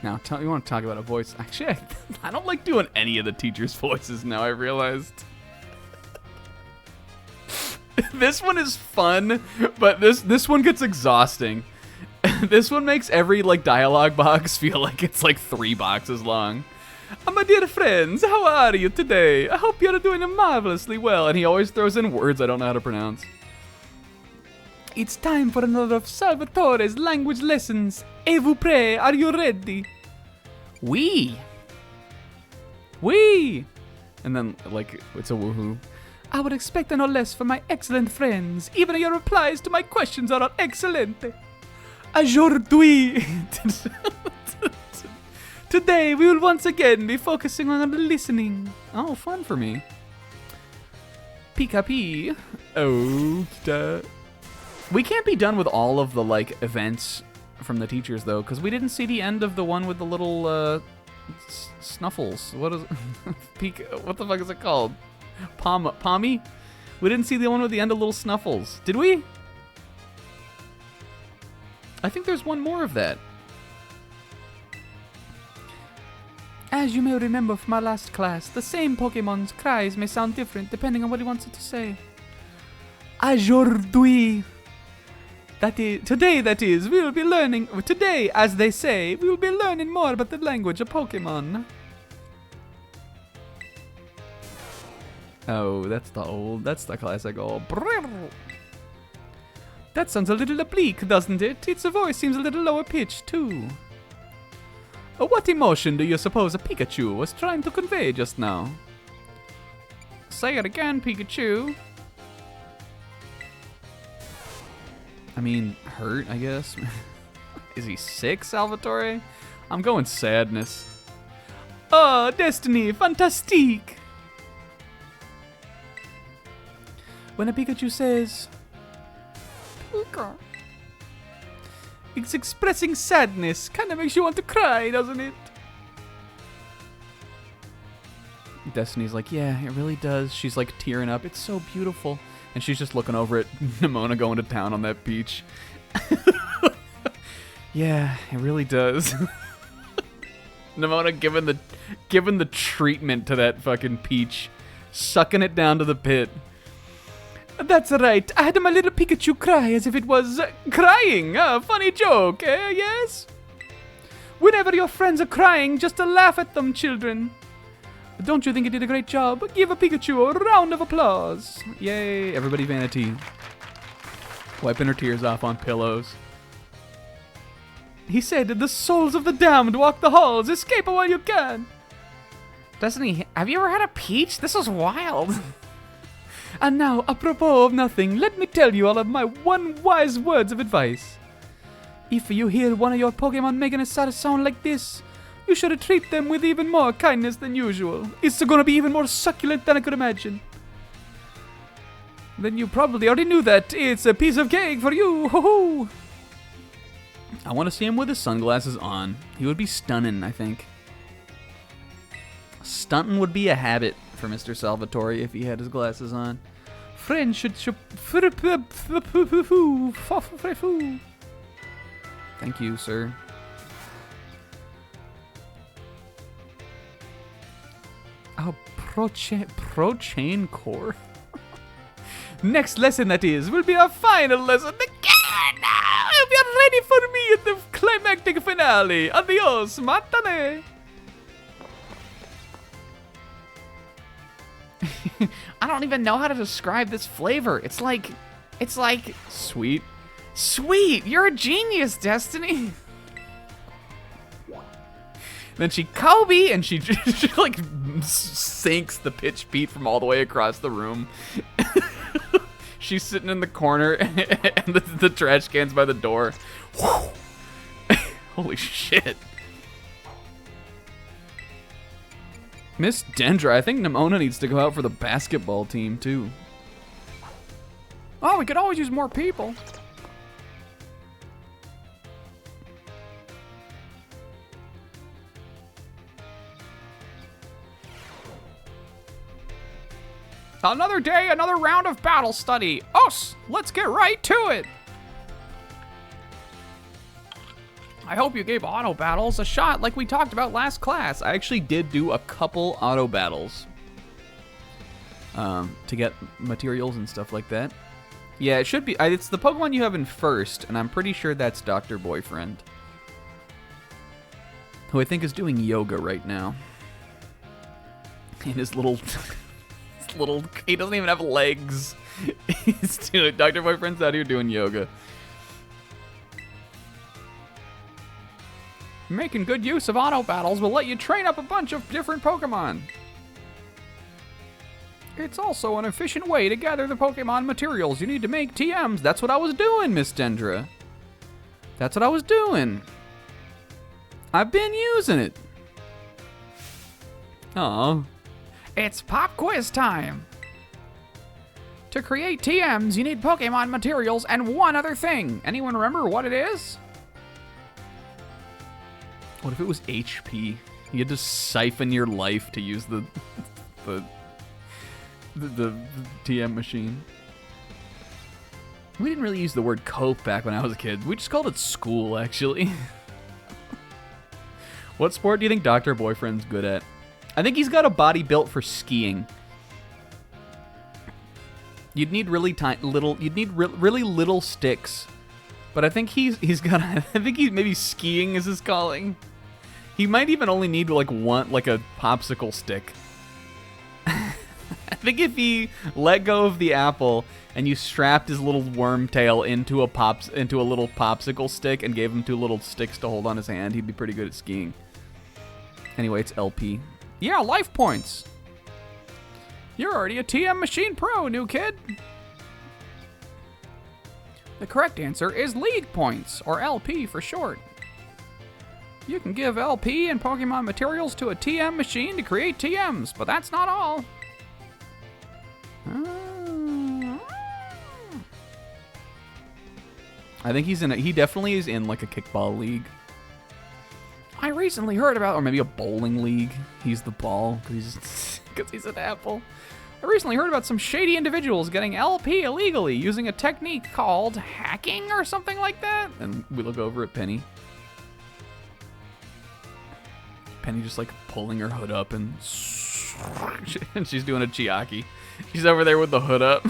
Now, you want to talk about a voice? Actually, I don't like doing any of the teachers' voices now, I realized. This one is fun, but this one gets exhausting. This one makes every, like, dialogue box feel like it's, like, 3 boxes long. My dear friends, how are you today? I hope you're doing marvelously well. And he always throws in words I don't know how to pronounce. It's time for another of Salvatore's language lessons. Et vous prêt? Are you ready? Oui. Oui. And then, like, it's a woohoo. I would expect no less from my excellent friends. Even your replies to my questions are excellent. Aujourd'hui. Today, we will once again be focusing on the listening. Oh, fun for me. Pika-pee. Oh, we can't be done with all of the, like, events from the teachers, though, because we didn't see the end of the one with the little, snuffles. What is it? What the fuck is it called? Pommy? We didn't see the one with the end of little snuffles. Did we? I think there's one more of that. As you may remember from our last class, the same Pokemon's cries may sound different depending on what he wants it to say. Aujourd'hui. Today, we will be learning... Today, as they say, we will be learning more about the language of Pokemon. Oh, that's the classic old... That sounds a little oblique, doesn't it? Its voice seems a little lower pitched, too. What emotion do you suppose a Pikachu was trying to convey just now? Say it again, Pikachu. I mean, hurt, I guess. Is he sick, Salvatore? I'm going sadness. Oh, Destiny, fantastique! When a Pikachu says... Pika. It's expressing sadness. Kinda makes you want to cry, doesn't it? Destiny's like, yeah, it really does. She's like tearing up. It's so beautiful. And she's just looking over at Nimona going to town on that peach. Yeah, it really does. Nimona giving the treatment to that fucking peach. Sucking it down to the pit. That's right. I had my little Pikachu cry as if it was crying. Funny joke, eh? Yes? Whenever your friends are crying, just to laugh at them, children. Don't you think you did a great job? Give a Pikachu a round of applause. Yay, everybody vanity. Wiping her tears off on pillows. He said, the souls of the damned walk the halls. Escape while you can. Destiny, have you ever had a peach? This was wild. And now, apropos of nothing, let me tell you all of my one wise words of advice. If you hear one of your Pokemon making a sad sound like this, you should treat them with even more kindness than usual. It's gonna be even more succulent than I could imagine. Then you probably already knew that. It's a piece of cake for you. Ho-ho! I want to see him with his sunglasses on. He would be stunning, I think. Stunting would be a habit for Mr. Salvatore if he had his glasses on. Friends should... Thank you, sir. Oh, pro-chain core. Next lesson, that is, will be our final lesson. Again! If you're ready for me at the climactic finale. Adios, matane. I don't even know how to describe this flavor. It's like Sweet. sweet. You're a genius, Destiny. Then she Kobe, and she like sinks the pitch Pete from all the way across the room. She's sitting in the corner, and the trash can's by the door. Holy shit. Miss Dendra, I think Nimona needs to go out for the basketball team, too. Oh, we could always use more people. Another day, another round of battle study. Us, let's get right to it. I hope you gave auto battles a shot like we talked about last class. I actually did do a couple auto battles to get materials and stuff like that. Yeah, it should be. It's the Pokemon you have in first, and I'm pretty sure that's Dr. Boyfriend, who I think is doing yoga right now. In his little... he doesn't even have legs. He's doing... Dr. Boyfriend's out here doing yoga. Making good use of auto battles will let you train up a bunch of different Pokemon. It's also an efficient way to gather the Pokemon materials you need to make TMs. That's what I was doing, Miss Dendra. That's what I was doing. I've been using it. Aw. It's pop quiz time. To create TMs, you need Pokemon materials and one other thing. Anyone remember what it is? What if it was HP? You had to siphon your life to use the TM machine. We didn't really use the word cope back when I was a kid. We just called it school, actually. What sport do you think Dr. Boyfriend's good at? I think he's got a body built for skiing. You'd need really really little sticks. But I think he's got I think maybe skiing is his calling. He might even only need like a popsicle stick. I think if he let go of the apple and you strapped his little worm tail into a little popsicle stick and gave him 2 little sticks to hold on his hand, he'd be pretty good at skiing. Anyway, it's LP. Yeah, life points. You're already a TM Machine Pro, new kid. The correct answer is League Points, or LP for short. You can give LP and Pokemon materials to a TM machine to create TMs, but that's not all. I think he definitely is in like a kickball league. I recently heard about, Or maybe a bowling league. He's the ball. Because he's an apple. I recently heard about some shady individuals getting LP illegally using a technique called hacking or something like that. And we look over at Penny. Penny just like pulling her hood up and she's doing a Chiaki. She's over there with the hood up.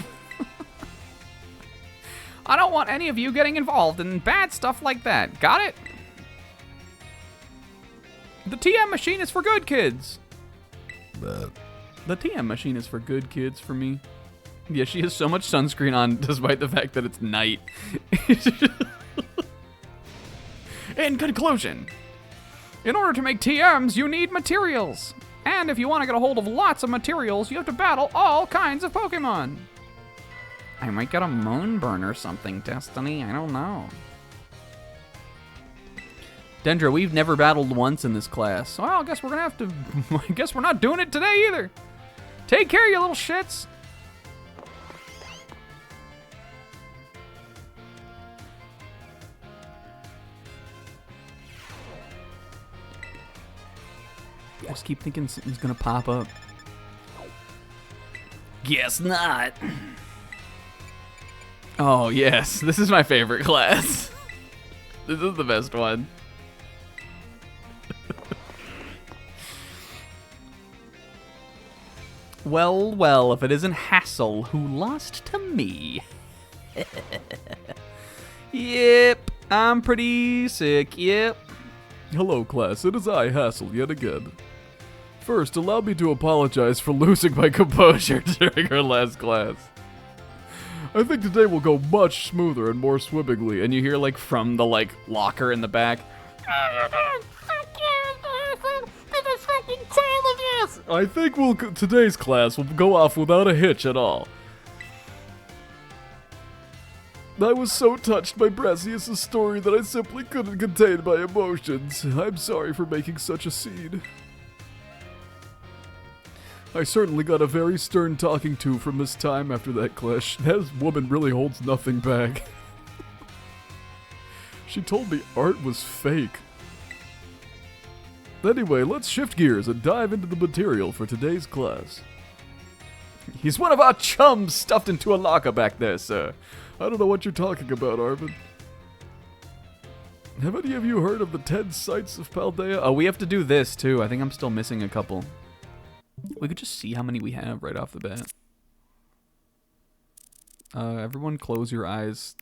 I don't want any of you getting involved in bad stuff like that. Got it? The TM machine is for good kids. The TM machine is for good kids for me. Yeah, she has so much sunscreen on despite the fact that it's night. In conclusion, in order to make TMs, you need materials. And if you want to get a hold of lots of materials, you have to battle all kinds of Pokemon. I might get a Moonburn or something, Destiny. I don't know. Dendra, we've never battled once in this class. Well, I guess we're gonna have to. I guess we're not doing it today either. Take care, you little shits. I just keep thinking something's gonna pop up. Guess not. Oh, yes. This is my favorite class. This is the best one. Well, well, if it isn't Hassel who lost to me. Yep, I'm pretty sick, yep. Hello, class. It is I, Hassel, yet again. First, allow me to apologize for losing my composure during our last class. I think today will go much smoother and more swimmingly. And you hear, like, from the, like, locker in the back. I think today's class will go off without a hitch at all. I was so touched by Brassius' story that I simply couldn't contain my emotions. I'm sorry for making such a scene. I certainly got a very stern talking to from Miss Time after that clash. That woman really holds nothing back. She told me art was fake. Anyway, let's shift gears and dive into the material for today's class. He's one of our chums stuffed into a locker back there, sir. I don't know what you're talking about, Arvin. Have any of you heard of the 10 sites of Paldea? Oh, we have to do this, too. I think I'm still missing a couple. We could just see how many we have right off the bat. Everyone close your eyes.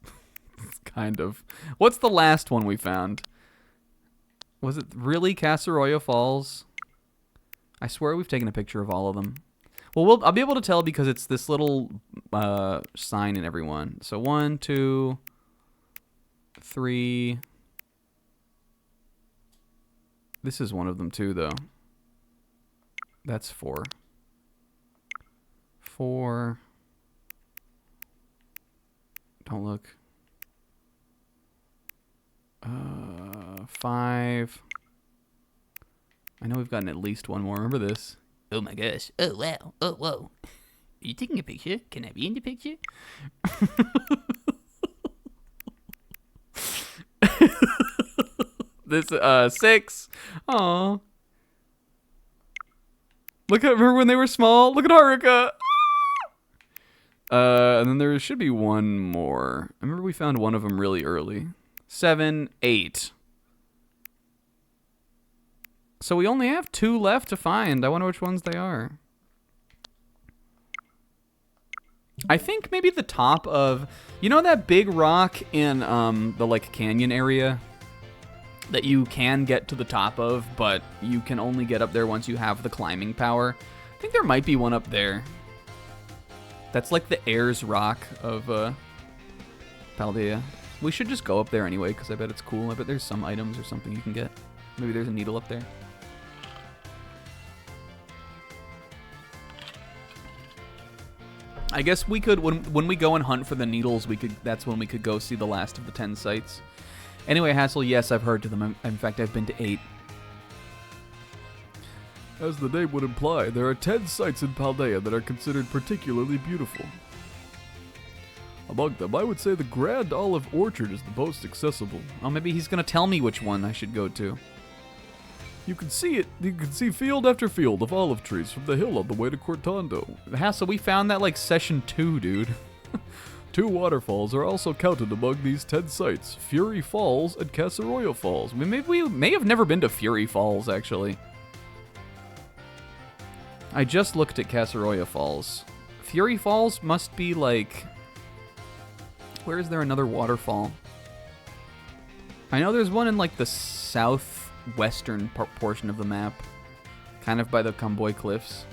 Kind of. What's the last one we found? Was it really Casseroya Falls? I swear we've taken a picture of all of them. Well, I'll be able to tell because it's this little sign in every one. So 1, 2, 3. This is one of them too, though. That's 4. 4. Don't look. 5. I know we've gotten at least one more. Remember this? Oh my gosh. Oh wow. Oh whoa. Are you taking a picture? Can I be in the picture? This 6. Aw. Look at, remember when they were small? Look at Haruka. And then there should be one more. I remember we found one of them really early. 7, 8. So we only have 2 left to find. I wonder which ones they are. I think maybe the top of, you know, that big rock in the like canyon area that you can get to the top of, but you can only get up there once you have the climbing power. I think there might be one up there. That's like the Ayers Rock of Paldea. We should just go up there anyway, because I bet it's cool. I bet there's some items or something you can get. Maybe there's a needle up there. I guess we could, when we go and hunt for the needles, that's when we could go see the last of the 10 sites. Anyway, Hassel, yes, I've heard to them. In fact, I've been to 8. As the name would imply, there are 10 sites in Paldea that are considered particularly beautiful. Among them, I would say the Grand Olive Orchard is the most accessible. Oh, maybe he's going to tell me which one I should go to. You can see it. You can see field after field of olive trees from the hill on the way to Cortando. Hassel, we found that like session 2, dude. 2 waterfalls are also counted among these 10 sites: Fury Falls and Casaroya Falls. Maybe we may have never been to Fury Falls, actually. I just looked at Casaroya Falls. Fury Falls must be like... Where is there another waterfall? I know there's one in like the southwestern portion of the map. Kind of by the Comboy Cliffs.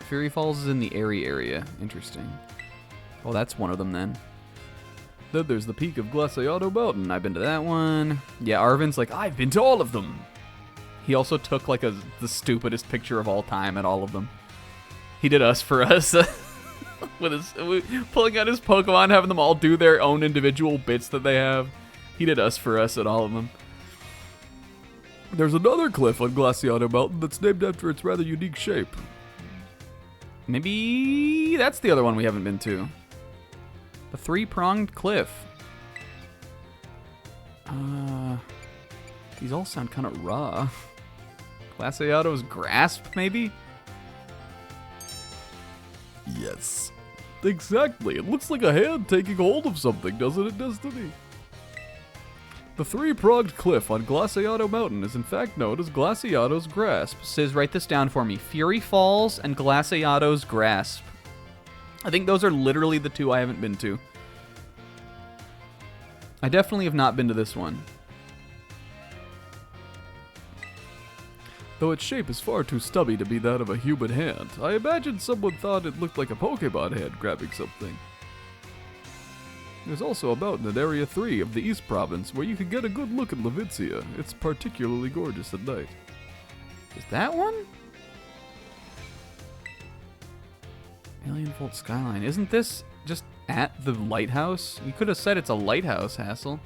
Fury Falls is in the Airy area. Interesting. Oh, that's one of them then. Then there's the peak of Glaciado Mountain. I've been to that one. Yeah, Arvin's like, I've been to all of them. He also took like the stupidest picture of all time at all of them. He did us for us. With his pulling out his Pokemon, having them all do their own individual bits that they have. He did us for us at all of them. There's another cliff on Glaciado Mountain that's named after its rather unique shape. Maybe that's the other one we haven't been to. The 3-pronged cliff. These all sound kind of raw. Glaciado's Grasp, maybe? Yes. Exactly. It looks like a hand taking hold of something, doesn't it, Destiny? The 3-pronged cliff on Glaciado Mountain is in fact known as Glaciado's Grasp. Sis, write this down for me. Fury Falls and Glaciado's Grasp. I think those are literally the 2 I haven't been to. I definitely have not been to this one. Though its shape is far too stubby to be that of a human hand, I imagine someone thought it looked like a Pokemon hand grabbing something. There's also a mountain in Area 3 of the East Province where you can get a good look at Levincia. It's particularly gorgeous at night. Is that one? Alien Volt Skyline. Isn't this just at the lighthouse? You could have said it's a lighthouse, Hassel.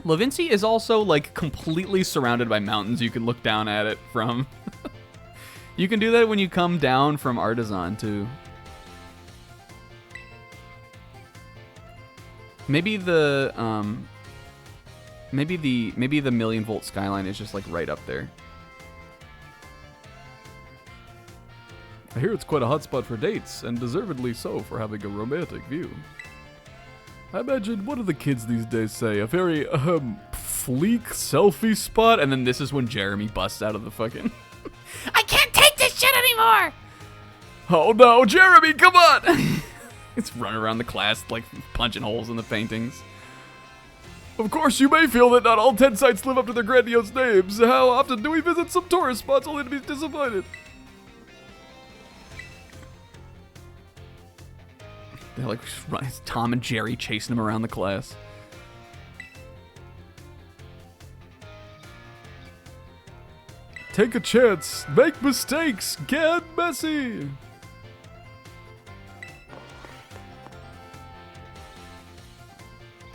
Levincia is also, like, completely surrounded by mountains. You can look down at it from... You can do that when you come down from Artisan, too. Maybe the, Maybe the Million Volt Skyline is just, like, right up there. I hear it's quite a hotspot for dates, and deservedly so for having a romantic view. I imagine, what do the kids these days say? A very, fleek selfie spot? And then this is when Jeremy busts out of the fucking... I can't take this shit anymore! Oh no, Jeremy, come on! It's running around the class, like, punching holes in the paintings. Of course, you may feel that not all 10 sites live up to their grandiose names. How often do we visit some tourist spots only to be disappointed? They're like, it's Tom and Jerry chasing him around the class. Take a chance, make mistakes, get messy. What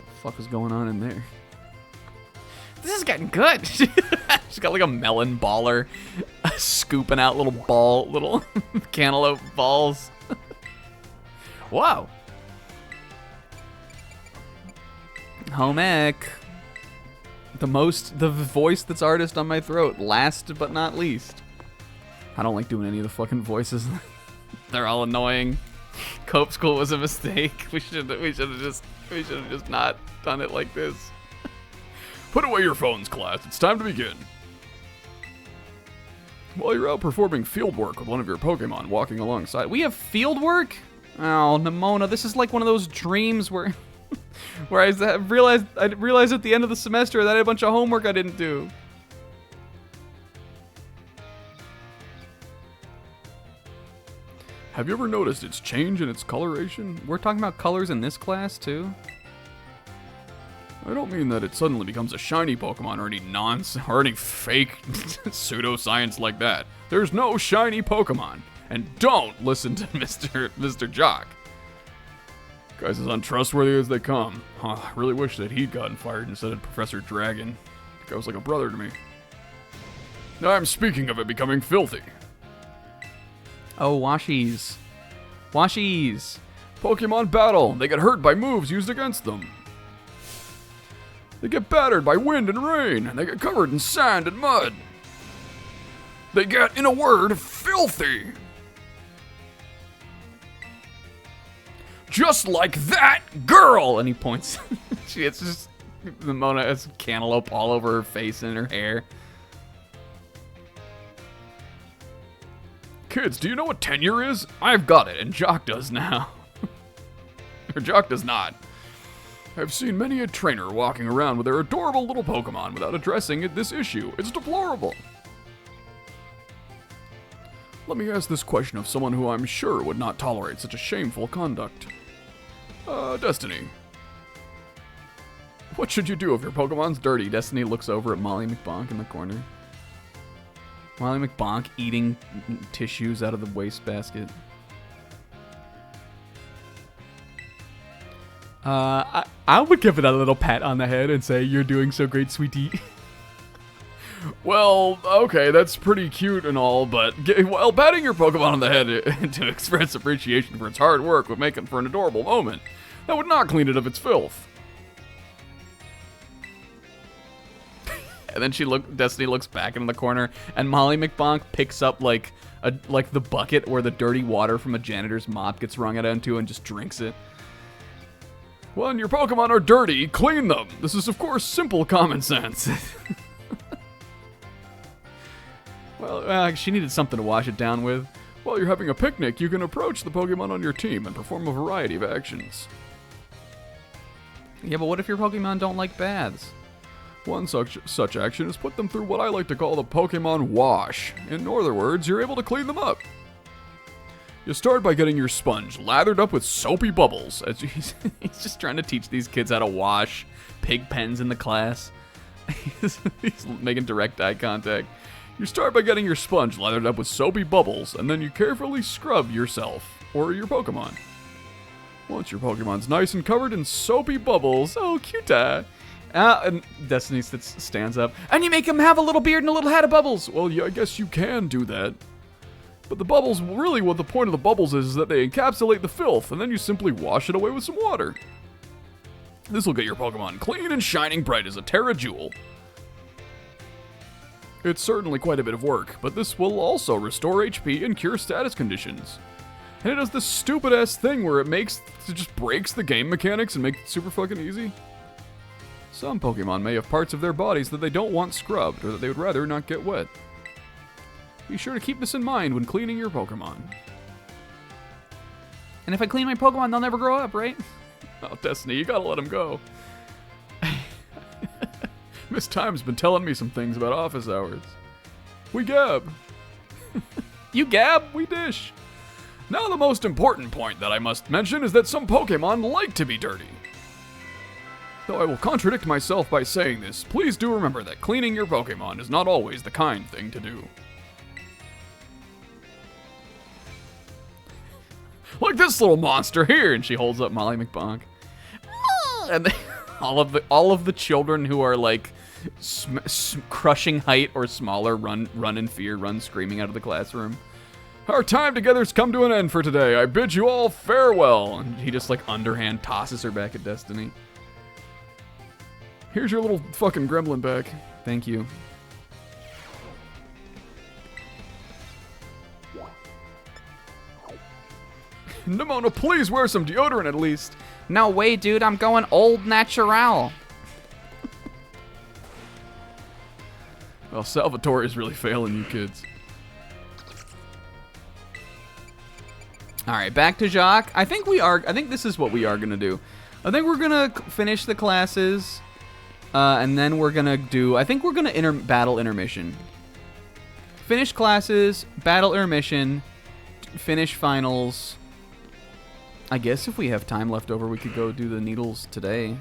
the fuck is going on in there? This is getting good. She's got like a melon baller scooping out little cantaloupe balls. Wow. Home ec. The voice that's artist on my throat. Last but not least. I don't like doing any of the fucking voices. They're all annoying. Cope School was a mistake. We should have just not done it like this. Put away your phones, class. It's time to begin. While you're out performing field work with one of your Pokemon walking alongside... We have field work? Oh, Nimona, this is like one of those dreams where where I realized at the end of the semester that I had a bunch of homework I didn't do. Have you ever noticed its change in its coloration? We're talking about colors in this class, too? I don't mean that it suddenly becomes a shiny Pokemon or any fake pseudoscience like that. There's no shiny Pokemon. And don't listen to Mr. Jock. Guy's as untrustworthy as they come. Huh, I really wish that he'd gotten fired instead of Professor Dragon. The guy was like a brother to me. I'm speaking of it becoming filthy. Oh, Washies. Washies. Pokemon battle. They get hurt by moves used against them. They get battered by wind and rain, and they get covered in sand and mud. They get, in a word, filthy. Just like that girl! And he points. It's just Mona has cantaloupe all over her face and her hair. Kids, do you know what tenure is? I've got it, and Jock does now. Or Jock does not. I've seen many a trainer walking around with their adorable little Pokemon without addressing this issue. It's deplorable. Let me ask this question of someone who I'm sure would not tolerate such a shameful conduct. Destiny. What should you do if your Pokemon's dirty? Destiny looks over at Molly McBonk in the corner. Molly McBonk eating tissues out of the wastebasket. I would give it a little pat on the head and say, "You're doing so great, sweetie." Well, okay, that's pretty cute and all, but patting your Pokemon on the head to express appreciation for its hard work would make it for an adorable moment. That would not clean it of its filth. And then Destiny looks back into the corner, and Molly McBonk picks up like the bucket where the dirty water from a janitor's mop gets wrung out into and just drinks it. When your Pokemon are dirty, clean them. This is, of course, simple common sense. Well, she needed something to wash it down with. While you're having a picnic, you can approach the Pokemon on your team and perform a variety of actions. Yeah, but what if your Pokemon don't like baths? One such action is put them through what I like to call the Pokemon wash. In other words, you're able to clean them up. You start by getting your sponge lathered up with soapy bubbles. As he's just trying to teach these kids how to wash pig pens in the class. He's making direct eye contact. You start by getting your sponge lathered up with soapy bubbles, and then you carefully scrub yourself, or your Pokemon. Once your Pokemon's nice and covered in soapy bubbles, oh, cute. And Destiny stands up. And you make him have a little beard and a little hat of bubbles. Well, yeah, I guess you can do that. But the bubbles, really what the point of the bubbles is that they encapsulate the filth, and then you simply wash it away with some water. This will get your Pokemon clean and shining bright as a Terra Jewel. It's certainly quite a bit of work, but this will also restore HP and cure status conditions. And it does this stupid-ass thing where it just breaks the game mechanics and makes it super fucking easy. Some Pokemon may have parts of their bodies that they don't want scrubbed, or that they would rather not get wet. Be sure to keep this in mind when cleaning your Pokemon. And if I clean my Pokemon, they'll never grow up, right? Oh, Destiny, you gotta let them go. Miss Time's been telling me some things about office hours. We gab. You gab? We dish. Now the most important point that I must mention is that some Pokemon like to be dirty. Though I will contradict myself by saying this, please do remember that cleaning your Pokemon is not always the kind thing to do. Like this little monster here, And she holds up Molly McBonk. And they, all of the children who are like crushing height or smaller run in fear, run screaming out of the classroom. Our time together's come to an end for today. I bid you all farewell. And he just like underhand tosses her back at Destiny. Here's your little fucking gremlin back. Thank you. Nimona, please wear some deodorant at least. No way, dude. I'm going old natural. Well, Salvatore is really failing you kids. All right, back to Jacques. I think this is what we are gonna do. I think we're gonna finish the classes, and then we're gonna do. I think we're gonna battle intermission. Finish classes, battle intermission, finish finals. I guess if we have time left over, we could go do the needles today.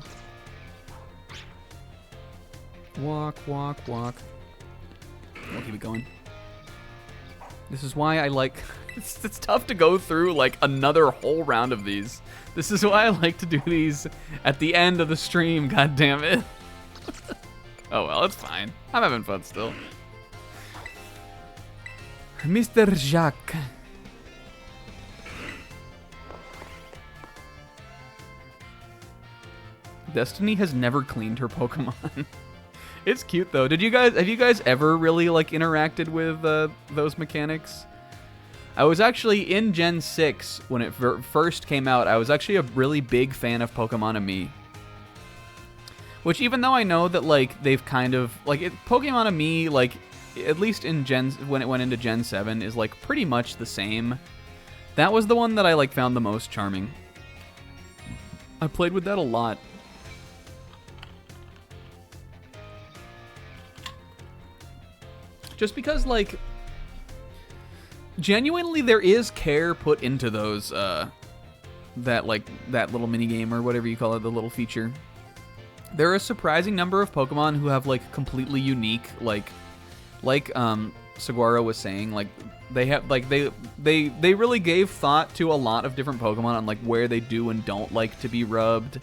Walk, walk, walk. We'll keep it going. This is why I like... It's tough to go through, like, another whole round of these. This is why I like to do these at the end of the stream, god damn it. Oh well, it's fine. I'm having fun still. Mr. Jacques. Destiny has never cleaned her Pokemon. It's cute though. Have you guys ever really like interacted with those mechanics? I was actually in Gen 6 when it first came out. I was actually a really big fan of Pokemon which, even though I know that like they've kind of like Pokemon like at least in when it went into Gen 7 is like pretty much the same. That was the one that I like found the most charming. I played with that a lot. Just because, like, genuinely there is care put into those, that little mini-game or whatever you call it, the little feature. There are a surprising number of Pokemon who have, like, completely unique, like Saguaro was saying, like, they have, like, they really gave thought to a lot of different Pokemon on, like, where they do and don't like to be rubbed.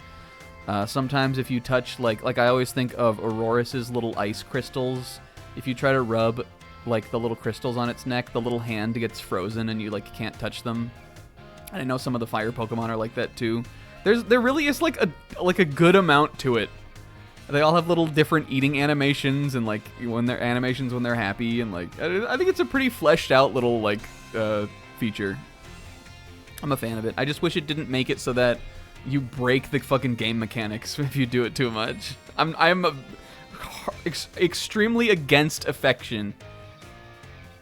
Sometimes if you touch, like I always think of Aurorus's little ice crystals. If you try to rub, like, the little crystals on its neck, the little hand gets frozen and you, like, can't touch them. And I know some of the fire Pokemon are like that, too. There really is, like a good amount to it. They all have little different eating animations and, like, when they're happy. And, like, I think it's a pretty fleshed out little, like, feature. I'm a fan of it. I just wish it didn't make it so that you break the fucking game mechanics if you do it too much. I'm extremely against affection,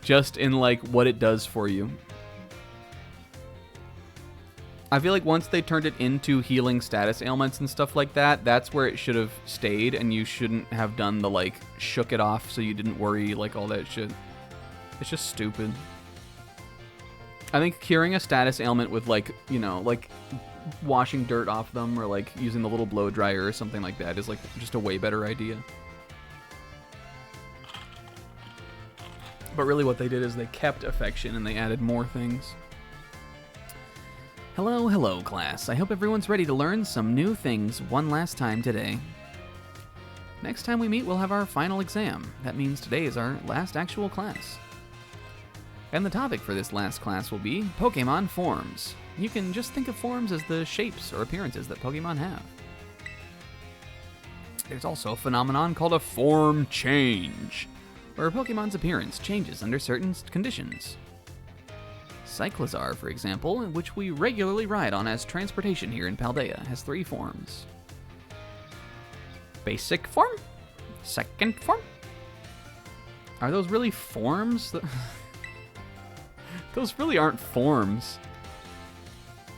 just in like what it does for you. I feel like once they turned it into healing status ailments and stuff like that, that's where it should have stayed, and you shouldn't have done the like shook it off so you didn't worry, like all that shit. It's just stupid. I think curing a status ailment with like, you know, like washing dirt off them or like using the little blow dryer or something like that is like just a way better idea. But really what they did is they kept affection and they added more things. Hello, class. I hope everyone's ready to learn some new things one last time today. Next time we meet, we'll have our final exam. That means today is our last actual class. And the topic for this last class will be Pokemon forms. You can just think of forms as the shapes or appearances that Pokemon have. There's also a phenomenon called a form change, where a Pokemon's appearance changes under certain conditions. Cyclizar, for example, which we regularly ride on as transportation here in Paldea, has 3 forms. Basic form? Second form? Are those really forms? Those really aren't forms.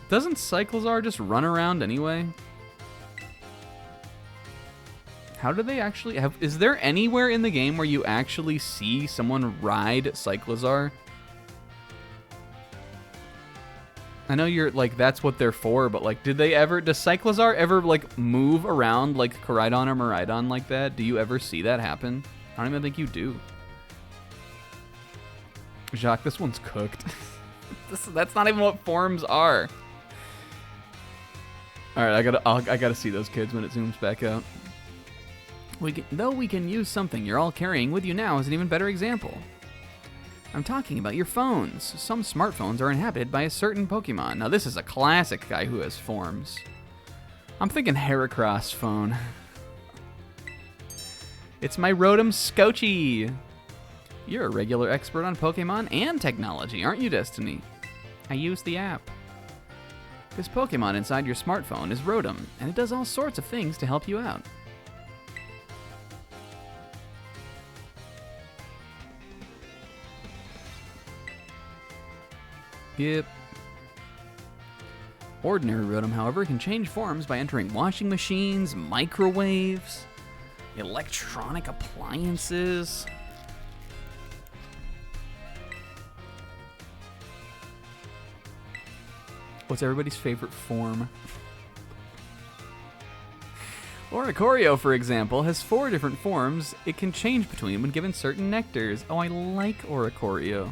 Doesn't Cyclizar just run around anyway? How do they actually have... Is there anywhere in the game where you actually see someone ride Cyclizar? I know you're, like, that's what they're for, but, like, does Cyclizar ever, like, move around like Koraidon or Miraidon like that? Do you ever see that happen? I don't even think you do. Jacques, this one's cooked. That's not even what forms are. Alright, I gotta see those kids when it zooms back out. Though we can use something you're all carrying with you now as an even better example. I'm talking about your phones. Some smartphones are inhabited by a certain Pokemon. Now this is a classic guy who has forms. I'm thinking Heracross phone. It's my Rotom Scotchy. You're a regular expert on Pokemon and technology, aren't you, Destiny? I use the app. This Pokemon inside your smartphone is Rotom, and it does all sorts of things to help you out. Yep. Ordinary Rotom, however, can change forms by entering washing machines, microwaves, electronic appliances. What's everybody's favorite form? Oricorio, for example, has 4 different forms it can change between when given certain nectars. Oh, I like Oricorio.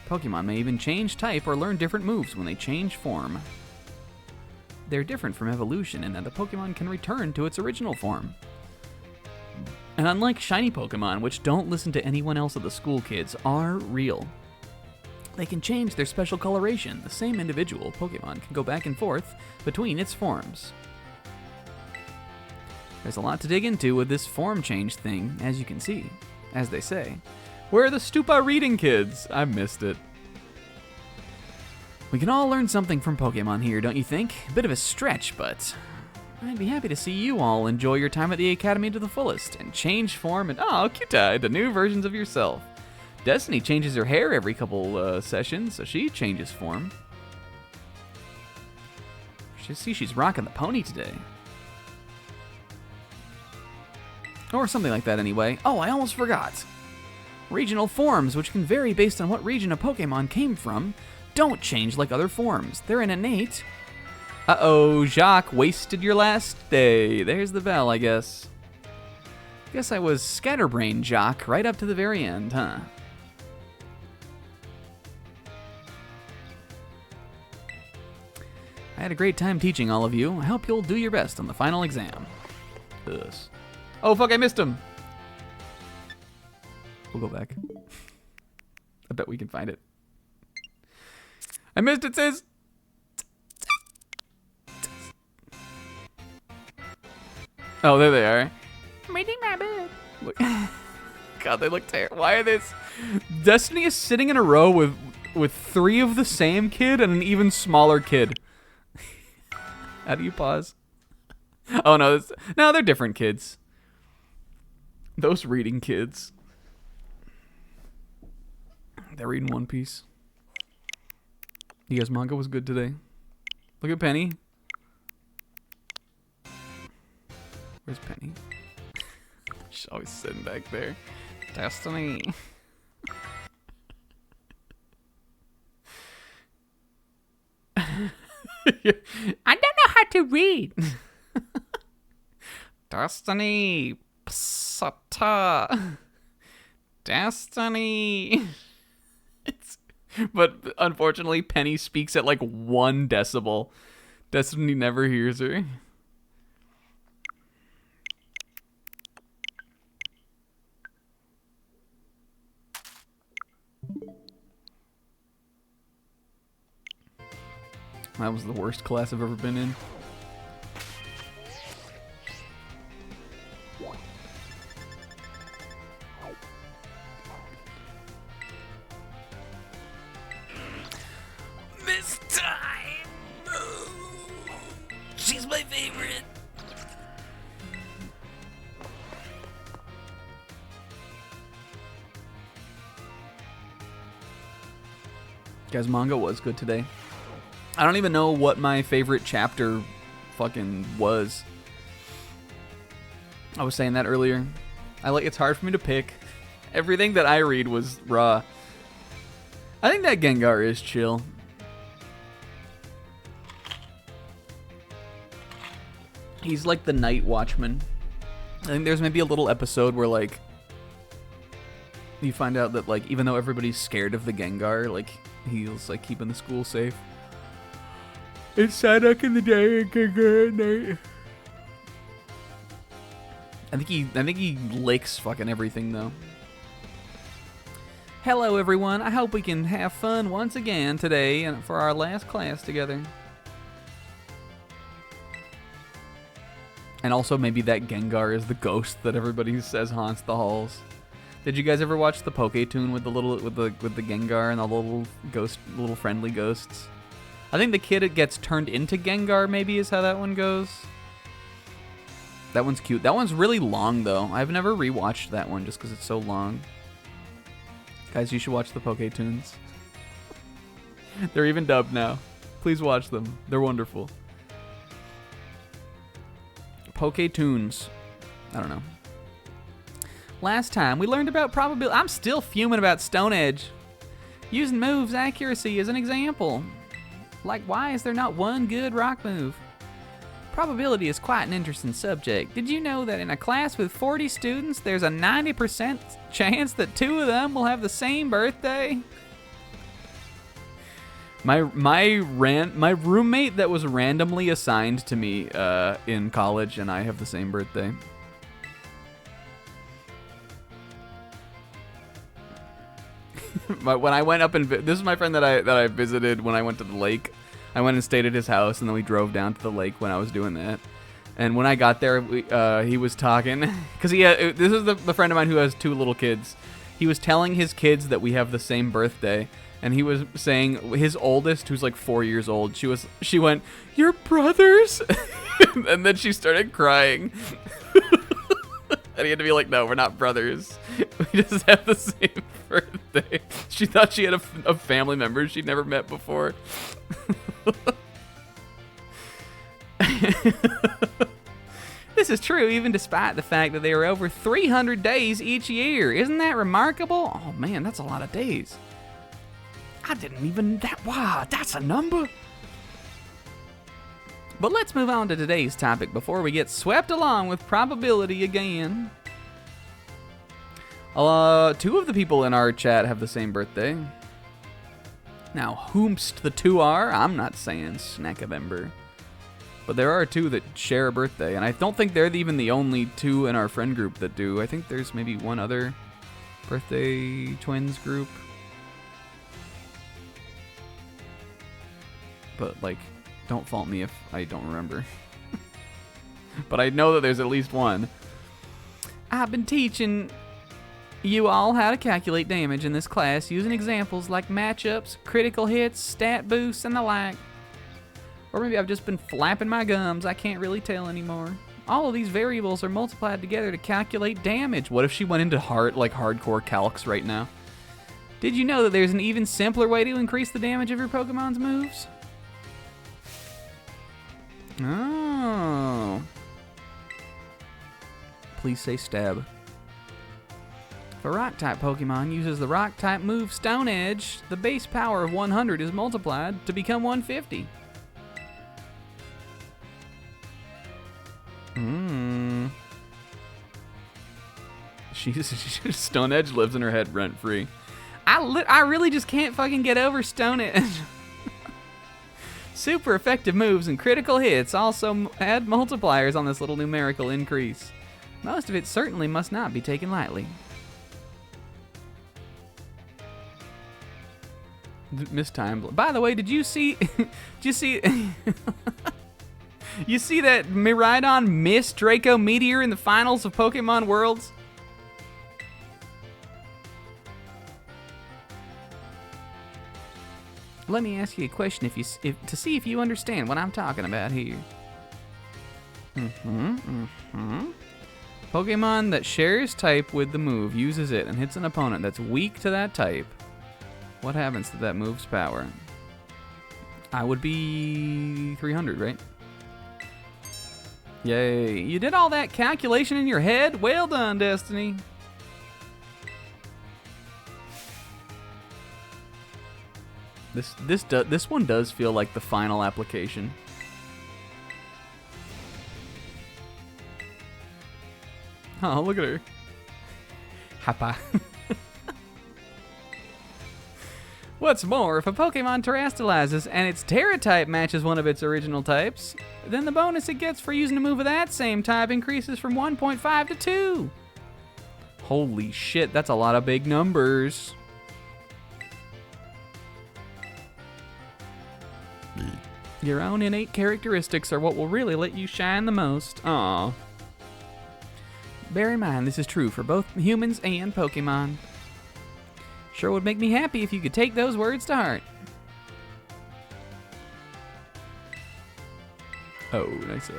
Pokemon may even change type or learn different moves when they change form. They're different from evolution in that the Pokemon can return to its original form. And unlike shiny Pokemon, which don't listen to anyone else at the school kids, are real. They can change their special coloration. The same individual Pokemon can go back and forth between its forms. There's a lot to dig into with this form change thing, as you can see. As they say. Where are the Stupa reading kids? I missed it. We can all learn something from Pokemon here, don't you think? A bit of a stretch, but I'd be happy to see you all enjoy your time at the Academy to the fullest and change form and, oh, cute, into new versions of yourself. Destiny changes her hair every couple sessions, so she changes form. She's rocking the pony today. Or something like that anyway. Oh, I almost forgot. Regional forms, which can vary based on what region a Pokemon came from, don't change like other forms. They're an innate. Uh-oh, Jacques wasted your last day. There's the bell, I guess. Guess I was scatterbrained, Jacques, right up to the very end, huh? I had a great time teaching all of you. I hope you'll do your best on the final exam. Yes. Oh, fuck, I missed him. We'll go back. I bet we can find it. I missed it, sis. Oh, there they are. I'm eating my bed. Look. God, they look terrible. Why are this? Destiny is sitting in a row with 3 of the same kid and an even smaller kid. How do you pause? Oh, no. No, they're different kids. Those reading kids. They're reading One Piece. You guys, manga was good today. Look at Penny. Where's Penny? She's always sitting back there. Destiny. I don't know how to read. Destiny. Psata. Destiny. But unfortunately, Penny speaks at like 1 decibel. Destiny never hears her. That was the worst class I've ever been in. This time. She's my favorite. Guys, manga was good today. I don't even know what my favorite chapter fucking was. I was saying that earlier. It's hard for me to pick. Everything that I read was raw. I think that Gengar is chill. He's like the night watchman. I think there's maybe a little episode where like you find out that like even though everybody's scared of the Gengar, like he's like keeping the school safe. It's Psyduck in the day and Gengar at night. I think he licks fucking everything though. Hello everyone. I hope we can have fun once again today and for our last class together. And also maybe that Gengar is the ghost that everybody says haunts the halls. Did you guys ever watch the Poke-Tune with the Gengar and the little friendly ghosts? I think the kid gets turned into Gengar maybe is how that one goes. That one's cute. That one's really long though. I've never rewatched that one just because it's so long. Guys, you should watch the Poke-Tunes. They're even dubbed now. Please watch them. They're wonderful. Poke-Tunes. I don't know. Last time, we learned about probability. I'm still fuming about Stone Edge. Using moves accuracy as an example. Like, why is there not one good rock move? Probability is quite an interesting subject. Did you know that in a class with 40 students, there's a 90% chance that 2 of them will have the same birthday? My roommate that was randomly assigned to me in college, and I have the same birthday. When I went up and this is my friend that I visited when I went to the lake. I went and stayed at his house, and then we drove down to the lake when I was doing that. And when I got there, he was talking because this is the friend of mine who has 2 little kids. He was telling his kids that we have the same birthday, and he was saying his oldest, who's like 4 years old, she went, "You're brothers," and then she started crying. And he had to be like, "No, we're not brothers. We just have the same birthday." She thought she had a family member she'd never met before. This is true even despite the fact that they are over 300 days each year. Isn't that remarkable? Oh man, that's a lot of days. I didn't even, wow, that's a number. But let's move on to today's topic before we get swept along with probability again. 2 of the people in our chat have the same birthday. Now, whomst the 2 are, I'm not saying. Snackavember. But there are 2 that share a birthday, and I don't think they're even the only 2 in our friend group that do. I think there's maybe one other birthday twins group. But, like, don't fault me if I don't remember. But I know that there's at least one. I've been teaching you all how to calculate damage in this class using examples like matchups, critical hits, stat boosts, and the like. Or maybe I've just been flapping my gums. I can't really tell anymore. All of these variables are multiplied together to calculate damage. What if she went into hardcore calcs right now? Did you know that there's an even simpler way to increase the damage of your Pokemon's moves? Oh. Please say stab. If a Rock-type Pokemon uses the Rock-type move Stone Edge, the base power of 100 is multiplied to become 150. Stone Edge lives in her head rent-free. I really just can't fucking get over Stone Edge. Super effective moves and critical hits also add multipliers on this little numerical increase. Most of it certainly must not be taken lightly. Mistimed. By the way, did you see... You see that Miraidon missed Draco Meteor in the finals of Pokemon Worlds? Let me ask you a question to see if you understand what I'm talking about here. Pokemon that shares type with the move uses it and hits an opponent that's weak to that type. What happens to that move's power? I would be 300, right? Yay. You did all that calculation in your head? Well done, Destiny. This one does feel like the final application. Oh, look at her. Happa. What's more, if a Pokemon terastallizes and its Terra type matches one of its original types, then the bonus it gets for using a move of that same type increases from 1.5 to 2. Holy shit, that's a lot of big numbers. Your own innate characteristics are what will really let you shine the most. Aww. Bear in mind, this is true for both humans and Pokemon. Sure would make me happy if you could take those words to heart. Oh, nice.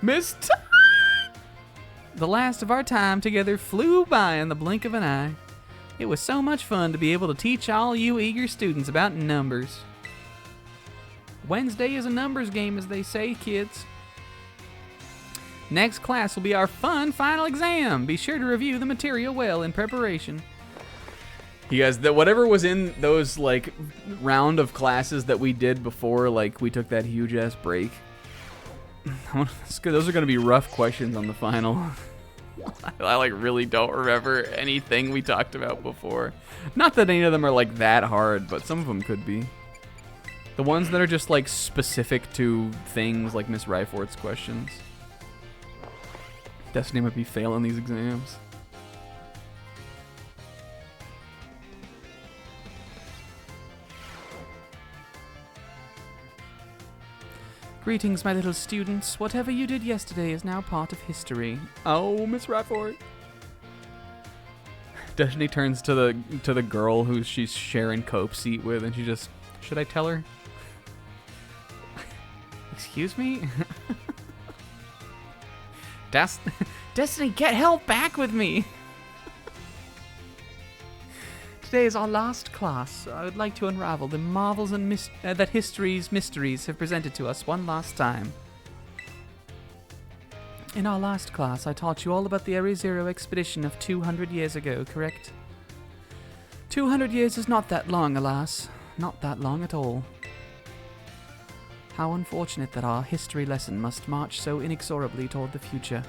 Missed. The last of our time together flew by in the blink of an eye. It was so much fun to be able to teach all you eager students about numbers. Wednesday is a numbers game, as they say, kids. Next class will be our fun final exam. Be sure to review the material well in preparation. You guys, whatever was in those, like, round of classes that we did before, like, we took that huge-ass break. Those are going to be rough questions on the final. I, like, really don't remember anything we talked about before. Not that any of them are, like, that hard, but some of them could be. The ones that are just, like, specific to things, like Miss Ryfort's questions. Destiny might be failing these exams. Greetings, my little students. Whatever you did yesterday is now part of history. Oh, Miss Rafford. Destiny turns to the girl who she's sharing Cope seat with, and she just, should I tell her? Excuse me? Destiny, get hell back with me! Today is our last class. I would like to unravel the marvels and that history's mysteries have presented to us one last time. In our last class, I taught you all about the Area Zero expedition of 200 years ago, correct? 200 years is not that long, alas. Not that long at all. How unfortunate that our history lesson must march so inexorably toward the future.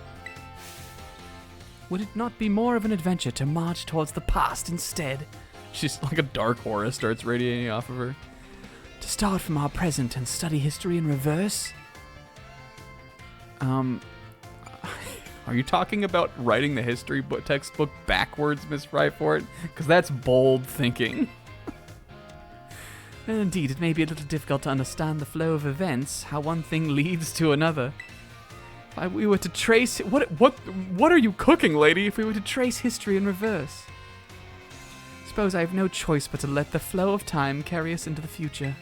Would it not be more of an adventure to march towards the past instead? She's like a dark aura starts radiating off of her. To start from our present and study history in reverse? Are you talking about writing the history textbook backwards, Miss Ryford? Because that's bold thinking. Indeed, it may be a little difficult to understand the flow of events, how one thing leads to another. If we were to trace... What are you cooking, lady? If we were to trace history in reverse. Suppose I have no choice but to let the flow of time carry us into the future.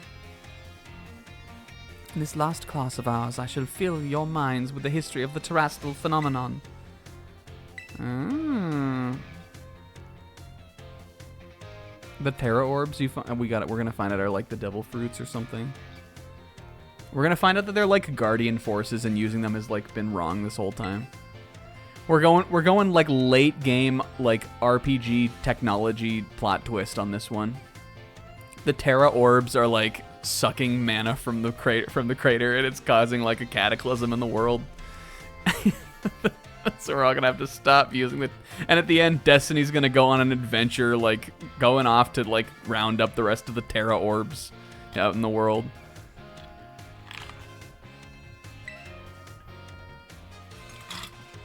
In this last class of ours, I shall fill your minds with the history of the terrestrial phenomenon. The Terra orbs we're gonna find out are like the devil fruits or something. We're gonna find out that they're like guardian forces, and using them has like been wrong this whole time. We're going like late game like RPG technology plot twist on this one. The Terra orbs are like sucking mana from the crater, and it's causing like a cataclysm in the world. So we're all gonna have to stop using it. And at the end, Destiny's gonna go on an adventure, like going off to like round up the rest of the Terra orbs out in the world.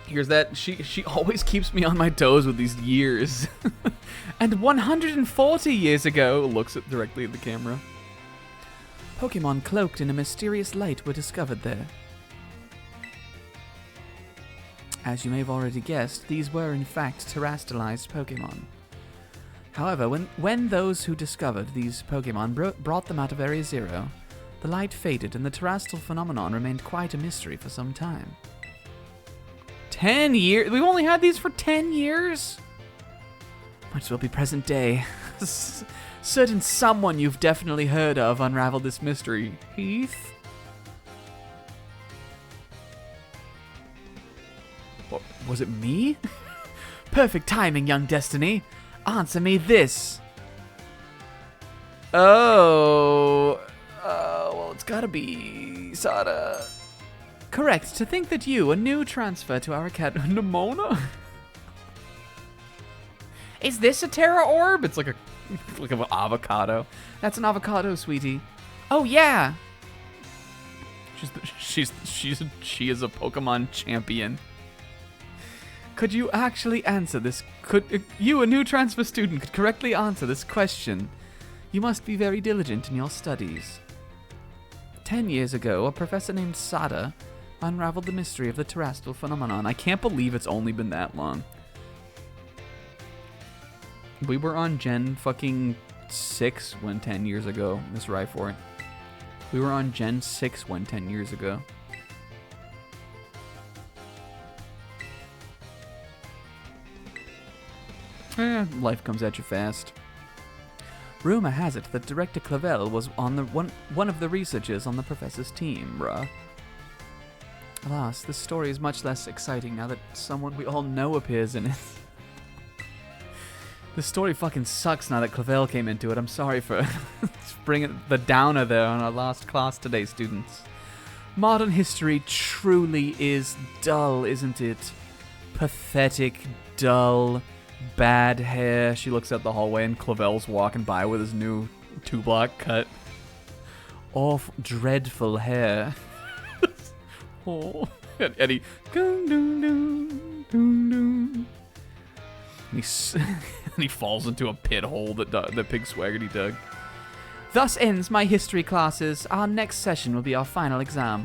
Here's that. She always keeps me on my toes with these years. And 140 years ago, looks directly at the camera. Pokemon cloaked in a mysterious light were discovered there. As you may have already guessed, these were in fact terrestrialized Pokemon. However, when those who discovered these Pokemon brought them out of Area Zero, the light faded and the terrestrial phenomenon remained quite a mystery for some time. 10 years? We've only had these for 10 years? Might as well be present day. Certain someone you've definitely heard of unraveled this mystery. Heath? What, was it me? Perfect timing, young Destiny. Answer me this. Oh, well, it's gotta be Sada. Correct. To think that you, a new transfer to our academy, Nimona? Is this a Terra orb? It's like an avocado. That's an avocado, sweetie. Oh yeah. She is a Pokemon champion. Could you actually answer this? Could you, a new transfer student, could correctly answer this question? You must be very diligent in your studies. 10 years ago, a professor named Sada unraveled the mystery of the terrestrial phenomenon. I can't believe it's only been that long. We were on Gen fucking 6 when 10 years ago, Miss Ryford. We were on Gen 6 when 10 years ago. Life comes at you fast. Rumor has it that Director Clavel was on one of the researchers on the professor's team, bruh. Alas, this story is much less exciting now that someone we all know appears in it. This story fucking sucks now that Clavel came into it. I'm sorry for bringing the downer there on our last class today, students. Modern history truly is dull, isn't it? Pathetic, dull, bad hair. She looks out the hallway and Clavel's walking by with his new 2-block cut. Awful, dreadful hair. Oh. And Eddie. And he falls into a pit hole that Pig Swaggerty dug. Thus ends my history classes. Our next session will be our final exam.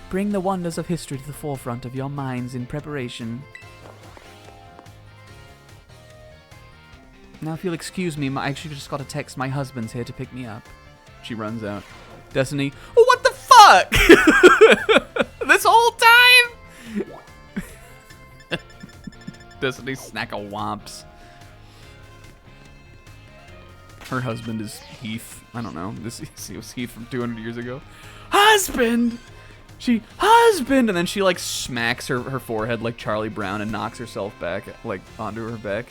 Bring the wonders of history to the forefront of your minds in preparation. Now, if you'll excuse me, I actually just got a text. My husband's here to pick me up. She runs out. Destiny. Oh, what the fuck? This whole time? Destiny snack of womps. Her husband is Heath. I don't know. This was Heath from 200 years ago. Husband! Husband! And then she, like, smacks her forehead like Charlie Brown and knocks herself back, like, onto her back.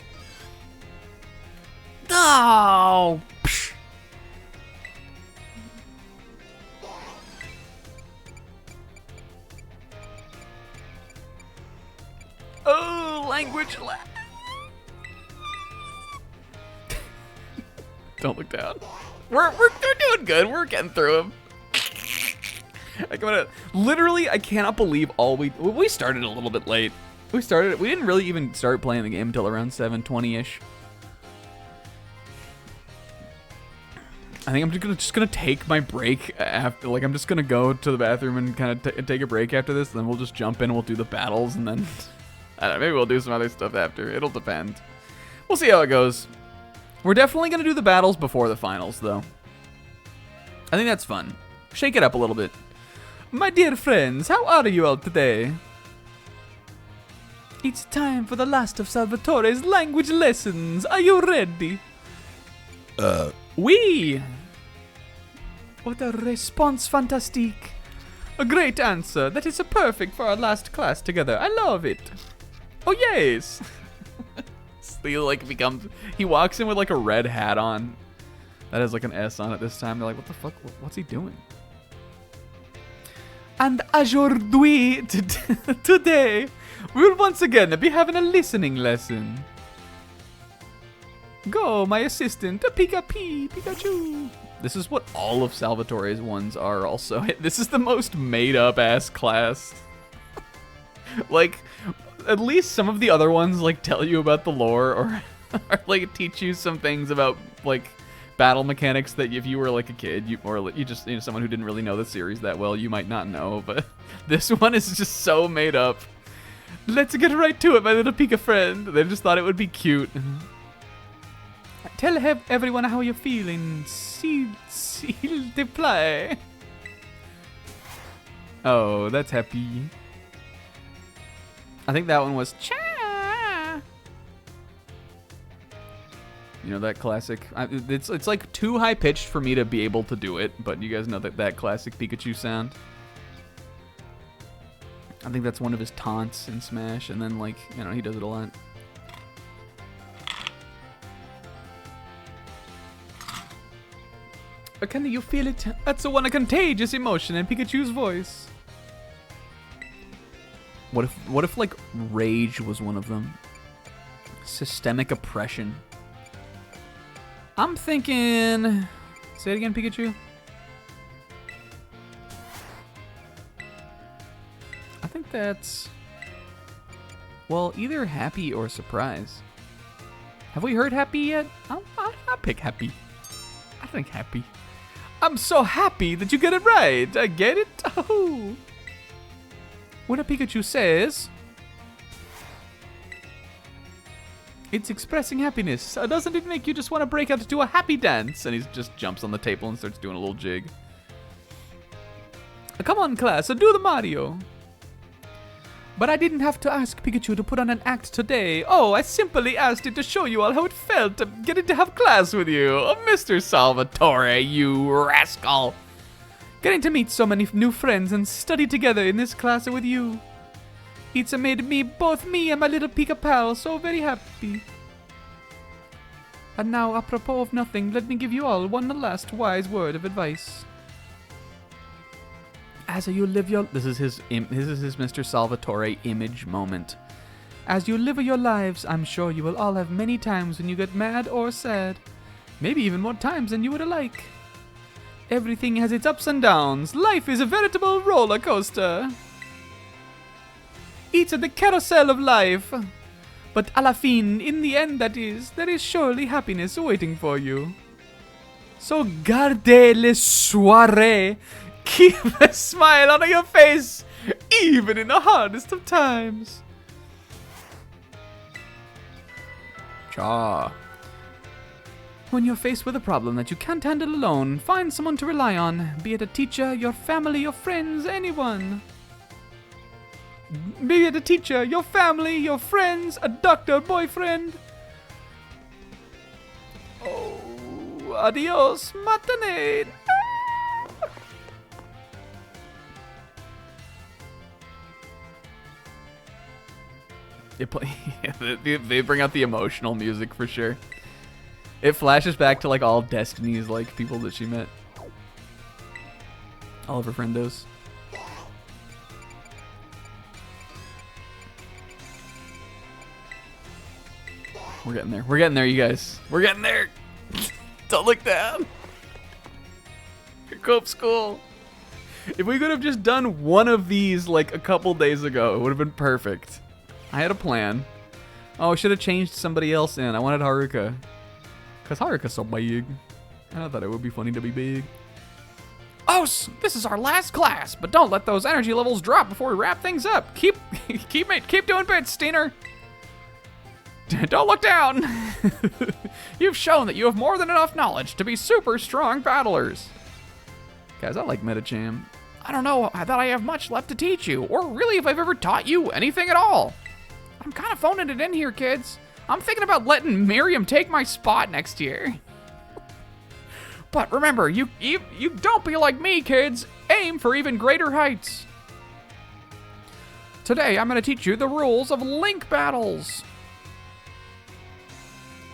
Oh! Psh. Oh, language. Don't look down. We're doing good. We're getting through them. Literally, I cannot believe we started a little bit late. We didn't really even start playing the game until around 7:20ish. I think I'm just gonna take my break after. Like, I'm just gonna go to the bathroom and kind of take a break after this. Then we'll just jump in and we'll do the battles, and then I don't know, maybe we'll do some other stuff after. It'll depend. We'll see how it goes. We're definitely gonna do the battles before the finals, though. I think that's fun. Shake it up a little bit. My dear friends, how are you all today? It's time for the last of Salvatore's language lessons. Are you ready? Oui! What a response fantastique. A great answer. That is perfect for our last class together. I love it. Oh, yes! He walks in with like a red hat on. That has like an S on it this time. They're like, what the fuck? What's he doing? And aujourd'hui, today, we'll once again be having a listening lesson. Go, my assistant, Pikachu. This is what all of Salvatore's ones are also. This is the most made-up ass class. Like, at least some of the other ones, like, tell you about the lore or like, teach you some things about, like, battle mechanics that if you were, like, a kid, or you just, someone who didn't really know the series that well, you might not know, but this one is just so made up. Let's get right to it, my little Pika friend. They just thought it would be cute. Tell everyone how you're feeling. S'il te plaît. Oh, that's happy. I think that one was cha. You know that classic. It's like too high pitched for me to be able to do it, but you guys know that classic Pikachu sound. I think that's one of his taunts in Smash, and then like he does it a lot. Can you feel it? That's a contagious emotion in Pikachu's voice. What if like rage was one of them? Systemic oppression. I'm thinking. Say it again, Pikachu. I think that's. Well, either happy or surprise. Have we heard happy yet? I'll pick happy. I think happy. I'm so happy that you get it right. I get it. Oh. When a Pikachu says, it's expressing happiness, doesn't it make you just want to break out into a happy dance? And he just jumps on the table and starts doing a little jig. Come on, class, do the Mario. But I didn't have to ask Pikachu to put on an act today. Oh, I simply asked it to show you all how it felt to getting to have class with you. Oh, Mr. Salvatore, you rascal. Getting to meet so many new friends and study together in this class with you. It's made both me and my little Pika pal so very happy. And now, apropos of nothing, let me give you all one last wise word of advice. As you live your... This is his Mr. Salvatore image moment. As you live your lives, I'm sure you will all have many times when you get mad or sad. Maybe even more times than you would like. Everything has its ups and downs. Life is a veritable roller coaster. It's the carousel of life. But à la fin, in the end that is, there is surely happiness waiting for you. So garde le soirée. Keep a smile on your face, even in the hardest of times. Cha. When you're faced with a problem that you can't handle alone, find someone to rely on, be it a teacher, your family, your friends, anyone. Be it a teacher, your family, your friends, a doctor, boyfriend. Oh, adios, matinee. They bring out the emotional music for sure. It flashes back to like all of Destiny's like people that she met. All of her friendos. We're getting there. We're getting there, you guys. We're getting there. Don't look down. Here comes school. If we could have just done one of these like a couple days ago, it would have been perfect. I had a plan. Oh, I should have changed somebody else in. I wanted Haruka. Because Haruka's so big. I thought it would be funny to be big. Oh, this is our last class, but don't let those energy levels drop before we wrap things up. Keep doing bits, Steiner. Don't look down. You've shown that you have more than enough knowledge to be super strong battlers. Guys, I like Metacham. I don't know that I have much left to teach you, or really if I've ever taught you anything at all. I'm kind of phoning it in here, kids. I'm thinking about letting Miriam take my spot next year. But remember, you don't be like me, kids. Aim for even greater heights. Today, I'm going to teach you the rules of link battles.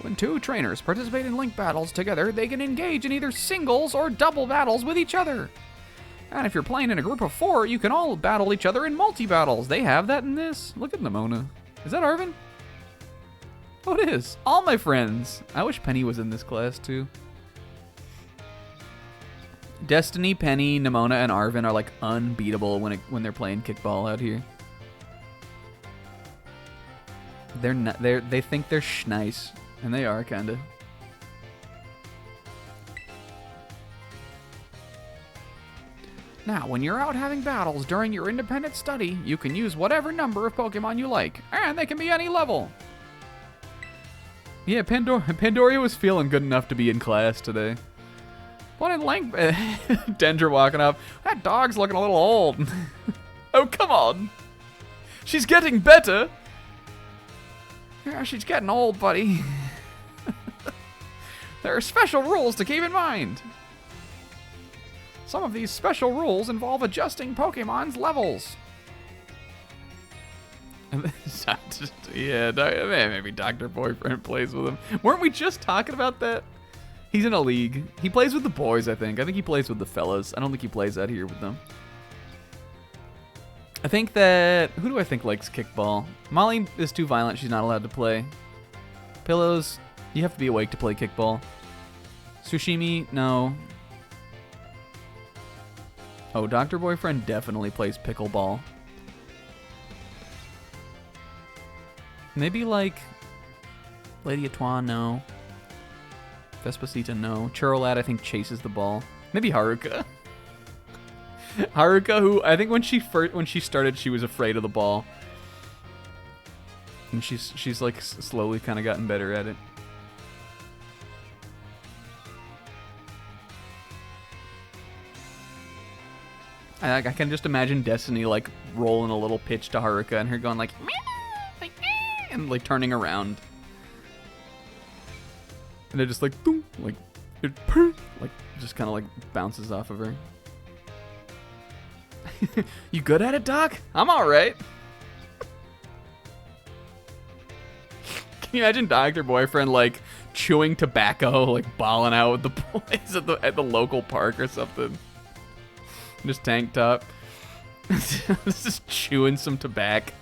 When two trainers participate in link battles together, they can engage in either singles or double battles with each other. And if you're playing in a group of 4, you can all battle each other in multi-battles. They have that in this. Look at Nimona. Is that Arvin? Oh, it is. All my friends. I wish Penny was in this class, too. Destiny, Penny, Nimona, and Arvin are, like, unbeatable when they're playing kickball out here. They think they're schnice. And they are, kinda. Now, when you're out having battles during your independent study, you can use whatever number of Pokemon you like, and they can be any level. Yeah, Pandoria was feeling good enough to be in class today. What in link? Dendra walking up. That dog's looking a little old. Oh, come on. She's getting better. Yeah, she's getting old, buddy. There are special rules to keep in mind. Some of these special rules involve adjusting Pokemon's levels. Yeah, maybe Dr. Boyfriend plays with him. Weren't we just talking about that? He's in a league. He plays with the boys, I think. I think he plays with the fellas. I don't think he plays out here with them. I think that... Who do I think likes kickball? Molly is too violent. She's not allowed to play. Pillows, you have to be awake to play kickball. Sushimi, no. Oh, Dr. Boyfriend definitely plays pickleball. Maybe like Lady Atoine, no. Vespacita, no. Churrolat, I think, chases the ball. Maybe Haruka. Haruka, who I think when she started, she was afraid of the ball, and she's like slowly kind of gotten better at it. I can just imagine Destiny like rolling a little pitch to Haruka and her going like, and like turning around, and it just like boom, like it like just kind of like bounces off of her. You good at it, Doc? I'm all right. Can you imagine Dr. Boyfriend like chewing tobacco, like balling out with the boys at the local park or something? Just tank top. Just chewing some tobacco.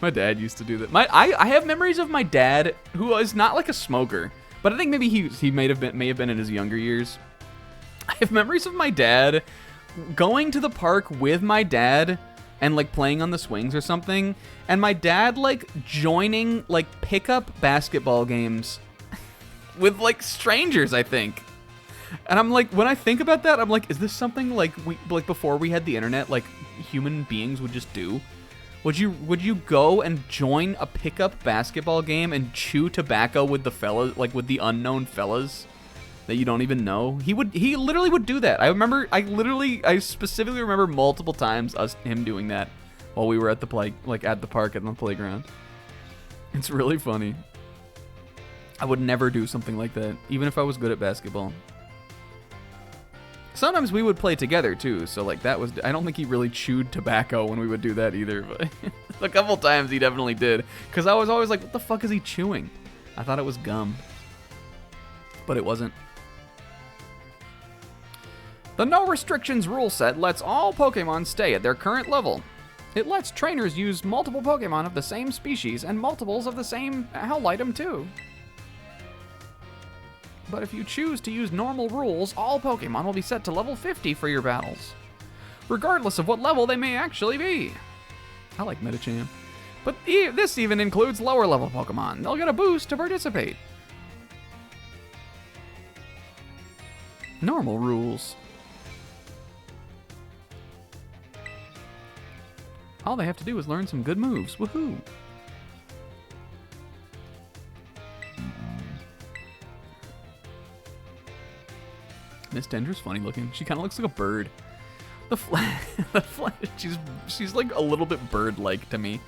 My dad used to do that. I have memories of my dad, who is not like a smoker, but I think maybe he may have been in his younger years. I have memories of my dad going to the park with my dad and like playing on the swings or something, and my dad like joining like pickup basketball games with like strangers, I think. And I'm like, when I think about that, I'm like, is this something like before we had the internet, like human beings would just do? Would you go and join a pickup basketball game and chew tobacco with the fellas, like with the unknown fellas that you don't even know? He literally would do that. I specifically remember multiple times him doing that while we were at the at the park at the playground. It's really funny. I would never do something like that, even if I was good at basketball. Sometimes we would play together too, so like that was, I don't think he really chewed tobacco when we would do that either, but a couple times he definitely did, because I was always like, what the fuck is he chewing? I thought it was gum, but it wasn't. The no restrictions rule set lets all Pokemon stay at their current level. It lets trainers use multiple Pokemon of the same species and multiples of the same hell item too. But if you choose to use normal rules, all Pokemon will be set to level 50 for your battles, regardless of what level they may actually be. I like Medicham. But this even includes lower level Pokemon. They'll get a boost to participate. Normal rules. All they have to do is learn some good moves. Woohoo! Miss Dendra's funny looking. She kind of looks like a bird. The flat, she's like a little bit bird-like to me.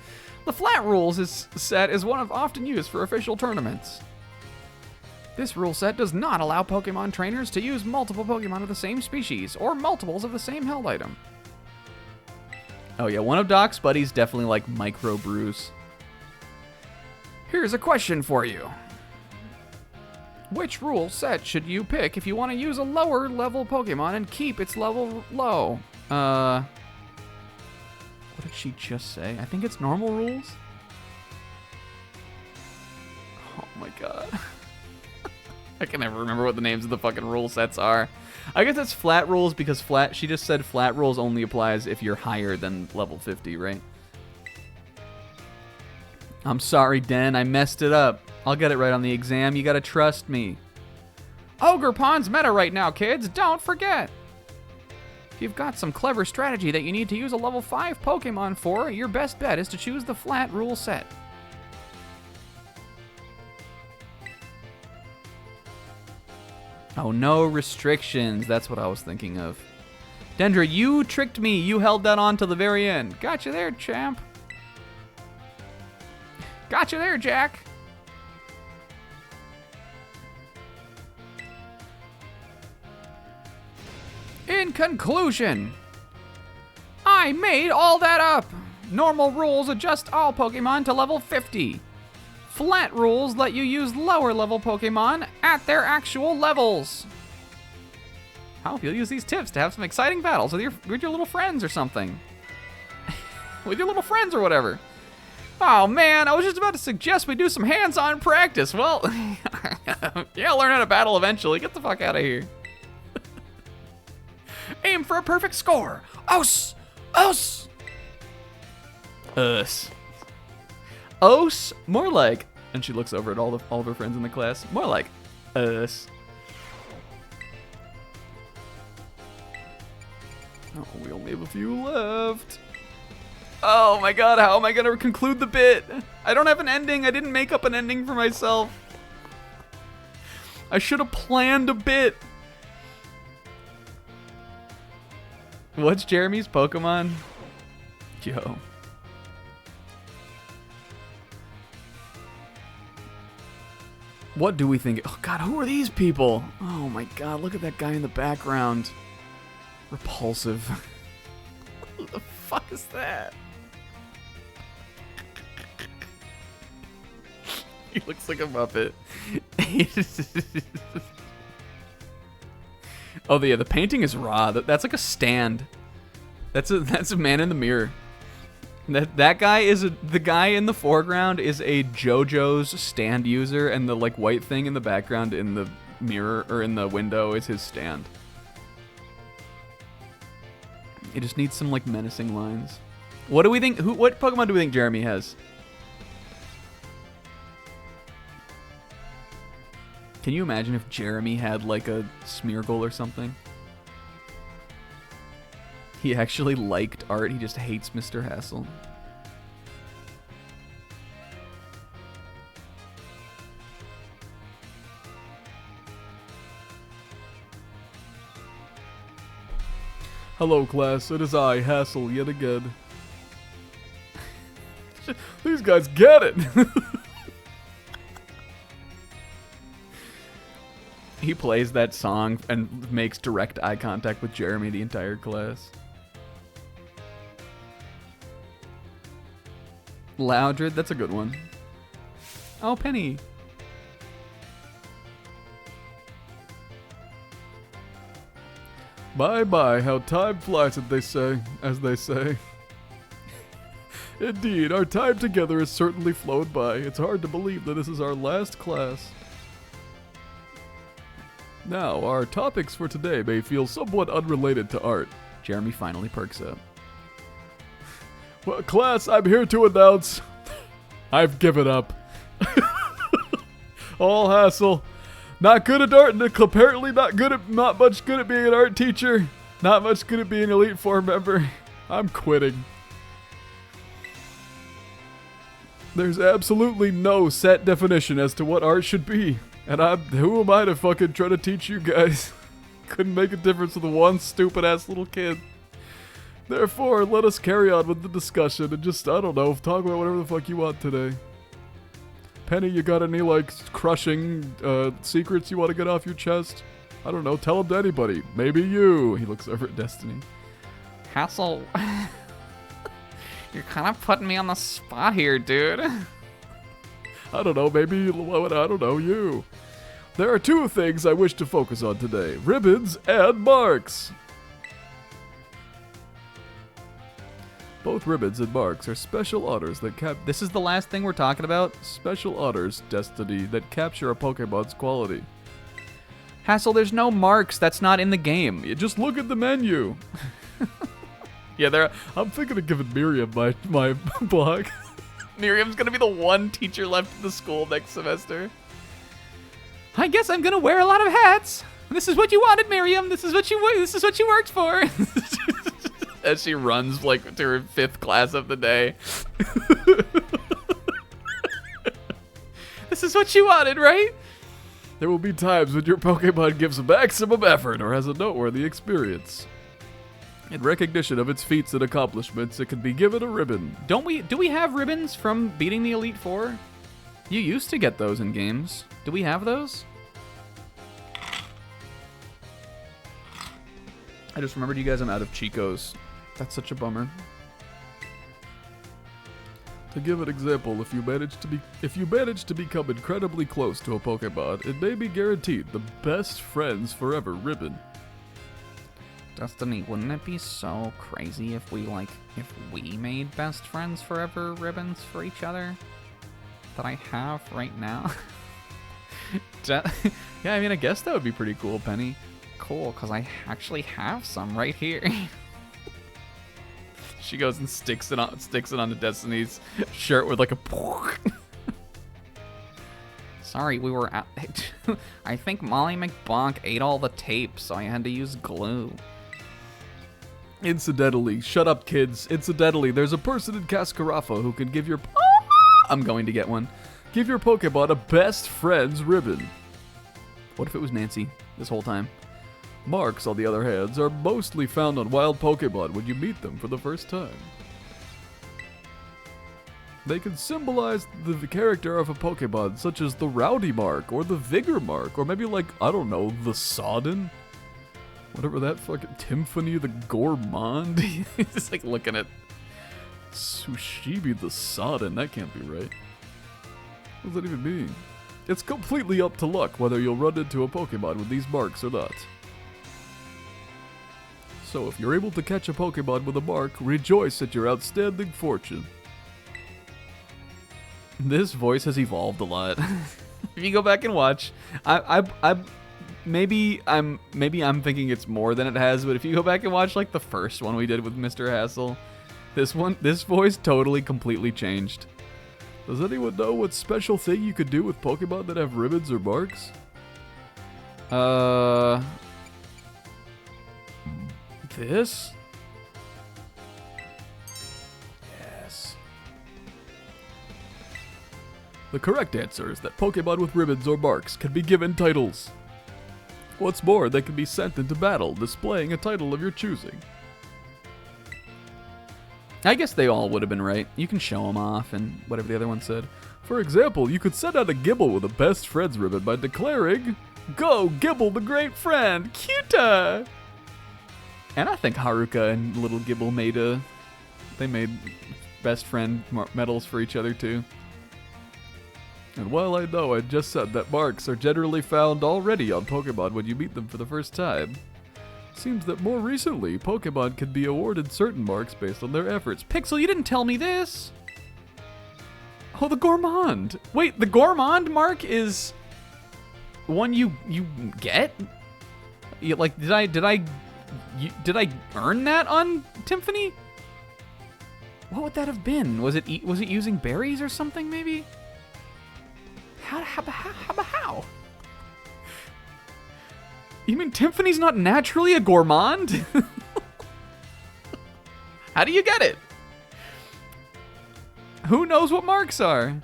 The flat rules set is one of often used for official tournaments. This rule set does not allow Pokemon trainers to use multiple Pokemon of the same species or multiples of the same held item. Oh yeah, one of Doc's buddies definitely like Micro Brews. Here's a question for you. Which rule set should you pick if you want to use a lower level Pokemon and keep its level low? What did she just say? I think it's normal rules. Oh my god. I can never remember what the names of the fucking rule sets are. I guess it's flat rules because she just said flat rules only applies if you're higher than level 50, right? I'm sorry, Den. I messed it up. I'll get it right on the exam. You gotta trust me. Ogre Pond's meta right now, kids. Don't forget. If you've got some clever strategy that you need to use a level 5 Pokemon for, your best bet is to choose the flat rule set. Oh, no restrictions. That's what I was thinking of. Dendra, you tricked me. You held that on to the very end. Gotcha there, champ. Gotcha there, Jack. In conclusion, I made all that up. Normal rules adjust all Pokemon to level 50. Flat rules let you use lower level Pokemon at their actual levels. I hope you'll use these tips to have some exciting battles with your little friends or something. With your little friends or whatever. Oh man, I was just about to suggest we do some hands-on practice. Well, yeah, I'll learn how to battle eventually. Get the fuck out of here. Aim for a perfect score. Os! Os! Us. Os? More like, and she looks over at all of her friends in the class, more like us. Oh, we only have a few left. Oh my god, how am I gonna conclude the bit? I don't have an ending. I didn't make up an ending for myself. I should have planned a bit. What's Jeremy's Pokemon? Yo. What do we think? Oh god, who are these people? Oh my god, look at that guy in the background. Repulsive. What the fuck is that? He looks like a Muppet. Oh, yeah, the painting is raw. That's like a stand. That's a man in the mirror. That guy is the guy in the foreground is a JoJo's stand user, and the like white thing in the background in the mirror or in the window is his stand. It just needs some like menacing lines. What do we think? What Pokemon do we think Jeremy has? Can you imagine if Jeremy had like a Smeargle or something? He actually liked art, he just hates Mr. Hassel. Hello, class. It is I, Hassel, yet again. These guys get it! He plays that song and makes direct eye contact with Jeremy the entire class. Loudred, that's a good one. Oh, Penny. Bye-bye, how time flies, as they say. Indeed, our time together has certainly flown by. It's hard to believe that this is our last class. Now, our topics for today may feel somewhat unrelated to art. Jeremy finally perks up. Well, class, I'm here to announce I've given up. All Hassel. Not good at art, and apparently not much good at being an art teacher. Not much good at being an Elite Four member. I'm quitting. There's absolutely no set definition as to what art should be. And who am I to fucking try to teach you guys? Couldn't make a difference with one stupid ass little kid. Therefore, let us carry on with the discussion and just, I don't know, talk about whatever the fuck you want today. Penny, you got any, like, crushing secrets you want to get off your chest? I don't know, tell them to anybody. Maybe you. He looks over at Destiny. Hassel, you're kind of putting me on the spot here, dude. I don't know, maybe, I don't know, you. There are two things I wish to focus on today. Ribbons and marks. Both ribbons and marks are special honors that This is the last thing we're talking about? special honors, Destiny, that capture a Pokemon's quality. Hassel, there's no marks. That's not in the game. You just look at the menu. Yeah, I'm thinking of giving Miriam my blog. Miriam's gonna be the one teacher left in the school next semester. I guess I'm gonna wear a lot of hats. This is what you wanted, Miriam. This is what you worked for. As she runs like to her 5th class of the day. This is what you wanted, right? There will be times when your Pokemon gives maximum effort or has a noteworthy experience. In recognition of its feats and accomplishments, it can be given a ribbon. Do we have ribbons from beating the Elite Four? You used to get those in games. Do we have those? I just remembered, you guys, I'm out of Chico's. That's such a bummer. To give an example, if you manage to become incredibly close to a Pokemon, it may be guaranteed the best friends forever ribbon. Destiny, wouldn't it be so crazy if we made best friends forever ribbons for each other that I have right now? Yeah, I mean, I guess that would be pretty cool, Penny. Cool, because I actually have some right here. She goes and sticks it onto Destiny's shirt with like a. Sorry, we were at. I think Molly McBonk ate all the tape, so I had to use glue. Incidentally, shut up, kids. Incidentally, there's a person in Cascarafa who can give your. I'm going to get one. Give your Pokemon a best friends ribbon. What if it was Nancy this whole time? Marks, on the other hand, are mostly found on wild Pokemon when you meet them for the first time. They can symbolize the character of a Pokemon, such as the Rowdy mark, or the Vigor mark, or maybe like, I don't know, the Sodden? Whatever that fucking Tymphany the Gourmand? Just like looking at. Sushibi the Sodden, that can't be right. What does that even mean? It's completely up to luck whether you'll run into a Pokemon with these marks or not. So if you're able to catch a Pokemon with a mark, rejoice at your outstanding fortune. This voice has evolved a lot. If you go back and watch, maybe I'm thinking it's more than it has, but if you go back and watch like the first one we did with Mr. Hassel, this voice totally completely changed. Does anyone know what special thing you could do with Pokemon that have ribbons or marks? This? Yes. The correct answer is that Pokemon with ribbons or marks can be given titles. What's more, they can be sent into battle, displaying a title of your choosing. I guess they all would have been right. You can show them off and whatever the other one said. For example, you could send out a Gibble with a best friends ribbon by declaring, "Go Gibble the great friend, Cuta!" And I think Haruka and Little Gibble made best friend medals for each other too. And while I know I just said that marks are generally found already on Pokemon when you meet them for the first time, it seems that more recently, Pokemon can be awarded certain marks based on their efforts. Pixel, you didn't tell me this. Oh, the Gourmand. Wait, the Gourmand mark is one you get? Like, did I earn that on Timpani? What would that have been? Was it using berries or something maybe? How? You mean Timpani's not naturally a gourmand? How do you get it? Who knows what marks are?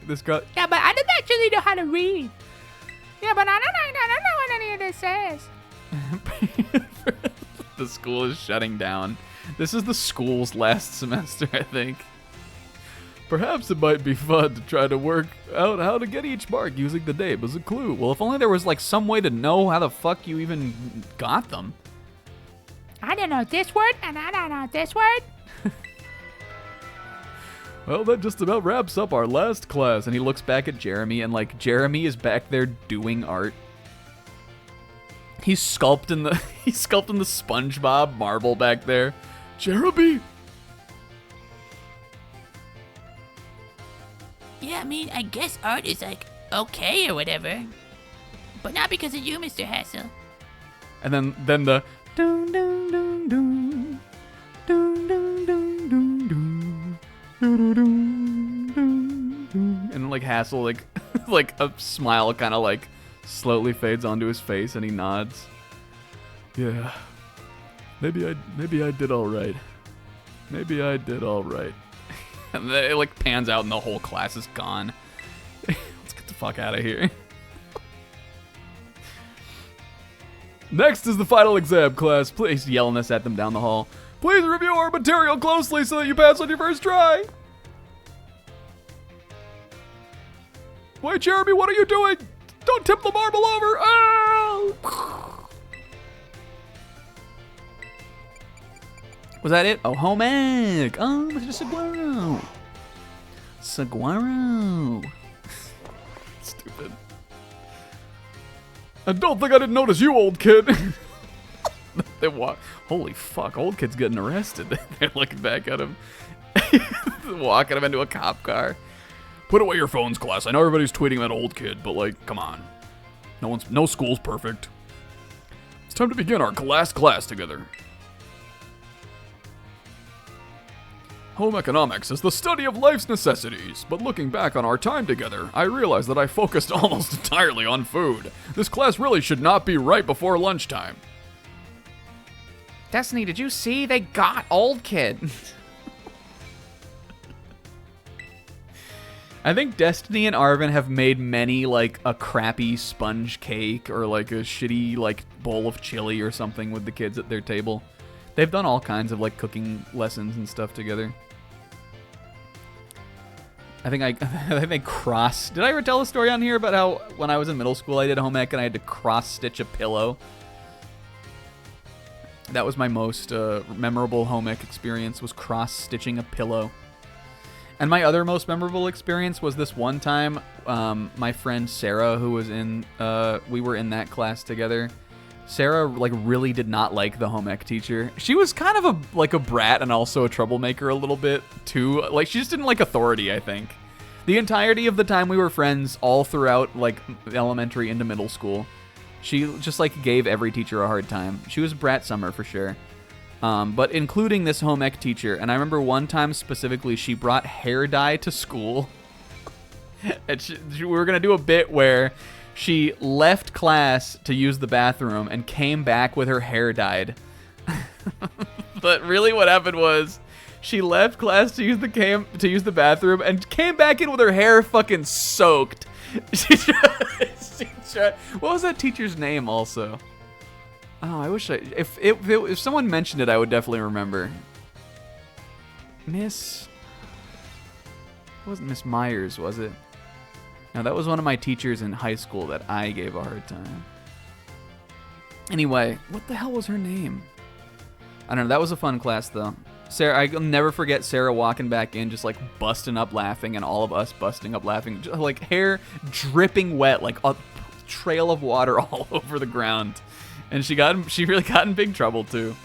This guy. Yeah, but I don't actually know how to read. Yeah, but I don't know what any of this says. The school is shutting down. This is the school's last semester, I think. Perhaps it might be fun to try to work out how to get each mark using the name as a clue. Well, if only there was like some way to know how the fuck you even got them. I don't know this word, and I don't know this word. Well, that just about wraps up our last class. And he looks back at Jeremy, and like Jeremy is back there doing art. He's sculpting the SpongeBob marble back there. Jeremy? Yeah, I mean, I guess art is like okay or whatever, but not because of you, Mr. Hassel. And then the dun dun dun dun dun dun dun dun dun dun dun dun, and like Hassel like like a smile kind of like slowly fades onto his face and he nods. Yeah. Maybe I did all right. Maybe I did all right. And then it like pans out and the whole class is gone. Let's get the fuck out of here. Next is the final exam class. He's yelling this at them down the hall. Please review our material closely so that you pass on your first try. Wait, Jeremy, what are you doing? Don't tip the marble over. Oh! Was that it? Oh, home ec. Oh, Mr. Saguaro. Saguaro. Stupid. And don't think I didn't notice you, old kid. They walk. Holy fuck, old kid's getting arrested. They're looking back at him. Walking him into a cop car. Put away your phones, class. I know everybody's tweeting that old kid, but like, come on. No school's perfect. It's time to begin our last class together. Home economics is the study of life's necessities, but looking back on our time together, I realized that I focused almost entirely on food. This class really should not be right before lunchtime. Destiny, did you see? They got old kid. I think Destiny and Arvin have made many, like, a crappy sponge cake or, like, a shitty, like, bowl of chili or something with the kids at their table. They've done all kinds of, like, cooking lessons and stuff together. I think they cross... Did I ever tell a story on here about how when I was in middle school I did home ec and I had to cross-stitch a pillow? That was my most memorable home ec experience, was cross-stitching a pillow. And my other most memorable experience was this one time, my friend Sarah, who was in... we were in that class together. Sarah, like, really did not like the home ec teacher. She was kind of a brat and also a troublemaker a little bit, too. Like, she just didn't like authority, I think. The entirety of the time we were friends, all throughout, like, elementary into middle school, she just, like, gave every teacher a hard time. She was brat summer, for sure. But including this home ec teacher. And I remember one time specifically, she brought hair dye to school. And we were going to do a bit where She left class to use the bathroom and came back with her hair dyed. But really what happened was she left class to use the bathroom and came back in with her hair fucking soaked. What was that teacher's name also? Oh, I wish if someone mentioned it, I would definitely remember. It wasn't Miss Myers, was it? No, that was one of my teachers in high school that I gave a hard time. Anyway, what the hell was her name? I don't know. That was a fun class, though. Sarah, I'll never forget Sarah walking back in, just like busting up laughing, and all of us busting up laughing, just, like hair dripping wet, like a trail of water all over the ground. And she really got in big trouble too.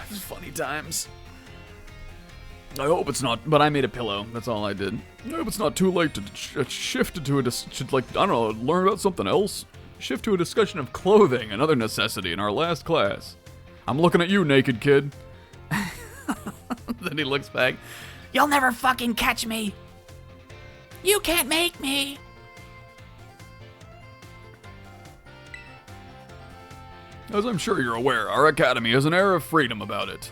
It was funny times. I hope it's not. But I made a pillow. That's all I did. I hope it's not too late to shift to like, I don't know, learn about something else. Shift to a discussion of clothing, another necessity in our last class. I'm looking at you, naked kid. Then he looks back. You'll never fucking catch me. You can't make me. As I'm sure you're aware, our academy has an air of freedom about it.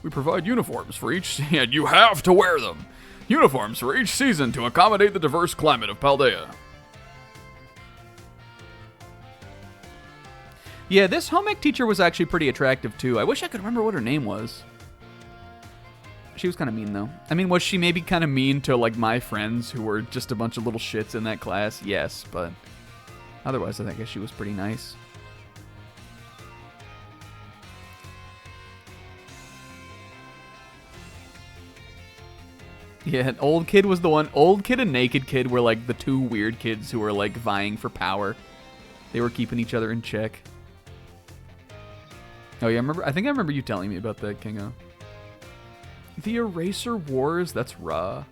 We provide uniforms for each, and you have to wear them. Uniforms for each season to accommodate the diverse climate of Paldea. Yeah, this home ec teacher was actually pretty attractive too. I wish I could remember what her name was. She was kind of mean though. I mean, was she maybe kind of mean to like my friends who were just a bunch of little shits in that class? Yes, but otherwise I guess she was pretty nice. Yeah, old kid was the one. Old kid and naked kid were like the two weird kids who were like vying for power. They were keeping each other in check. Oh yeah, I think I remember you telling me about that, Kingo. The Eraser Wars? That's raw.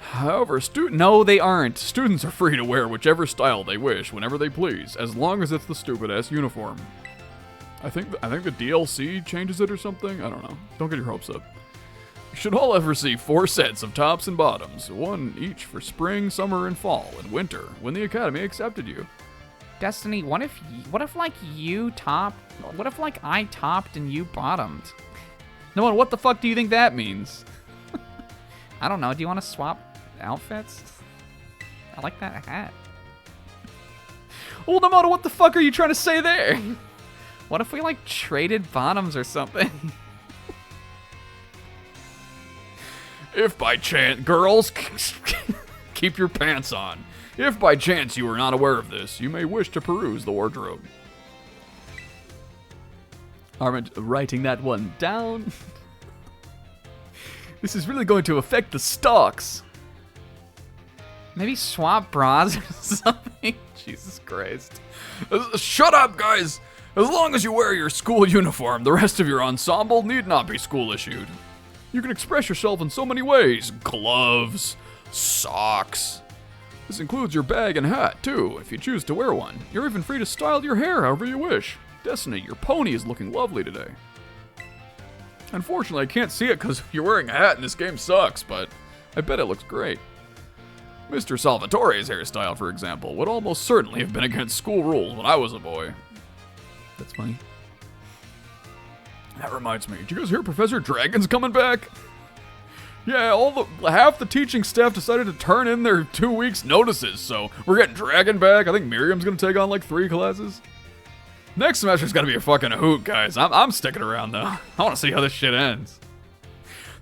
However, No, they aren't. students are free to wear whichever style they wish, whenever they please, as long as it's the stupid-ass uniform. I think the DLC changes it or something? I don't know. Don't get your hopes up. You should all ever see 4 sets of tops and bottoms, one each for spring, summer, and fall, and winter, when the Academy accepted you. Destiny, what if like you topped? What if like I topped and you bottomed? No one, what the fuck do you think that means? I don't know. Do you want to swap outfits? I like that hat. Well, no matter what the fuck are you trying to say there? What if we like traded bottoms or something? If by chance, girls, keep your pants on. If by chance you are not aware of this, you may wish to peruse the wardrobe. Armand writing that one down. This is really going to affect the stocks. Maybe swap bras or something. Jesus Christ. Shut up, guys! As long as you wear your school uniform, the rest of your ensemble need not be school issued. You can express yourself in so many ways. Gloves, socks. This includes your bag and hat, too, if you choose to wear one. You're even free to style your hair however you wish. Destiny, your pony is looking lovely today. Unfortunately, I can't see it because you're wearing a hat and this game sucks, but I bet it looks great. Mr. Salvatore's hairstyle, for example, would almost certainly have been against school rules when I was a boy. That's funny. That reminds me, did you guys hear Professor Dragon's coming back? Yeah, half the teaching staff decided to turn in their 2 weeks notices, so we're getting Dragon back. I think Miriam's gonna take on like 3 classes. Next semester's gonna be a fucking hoot, guys. I'm sticking around though. I wanna see how this shit ends.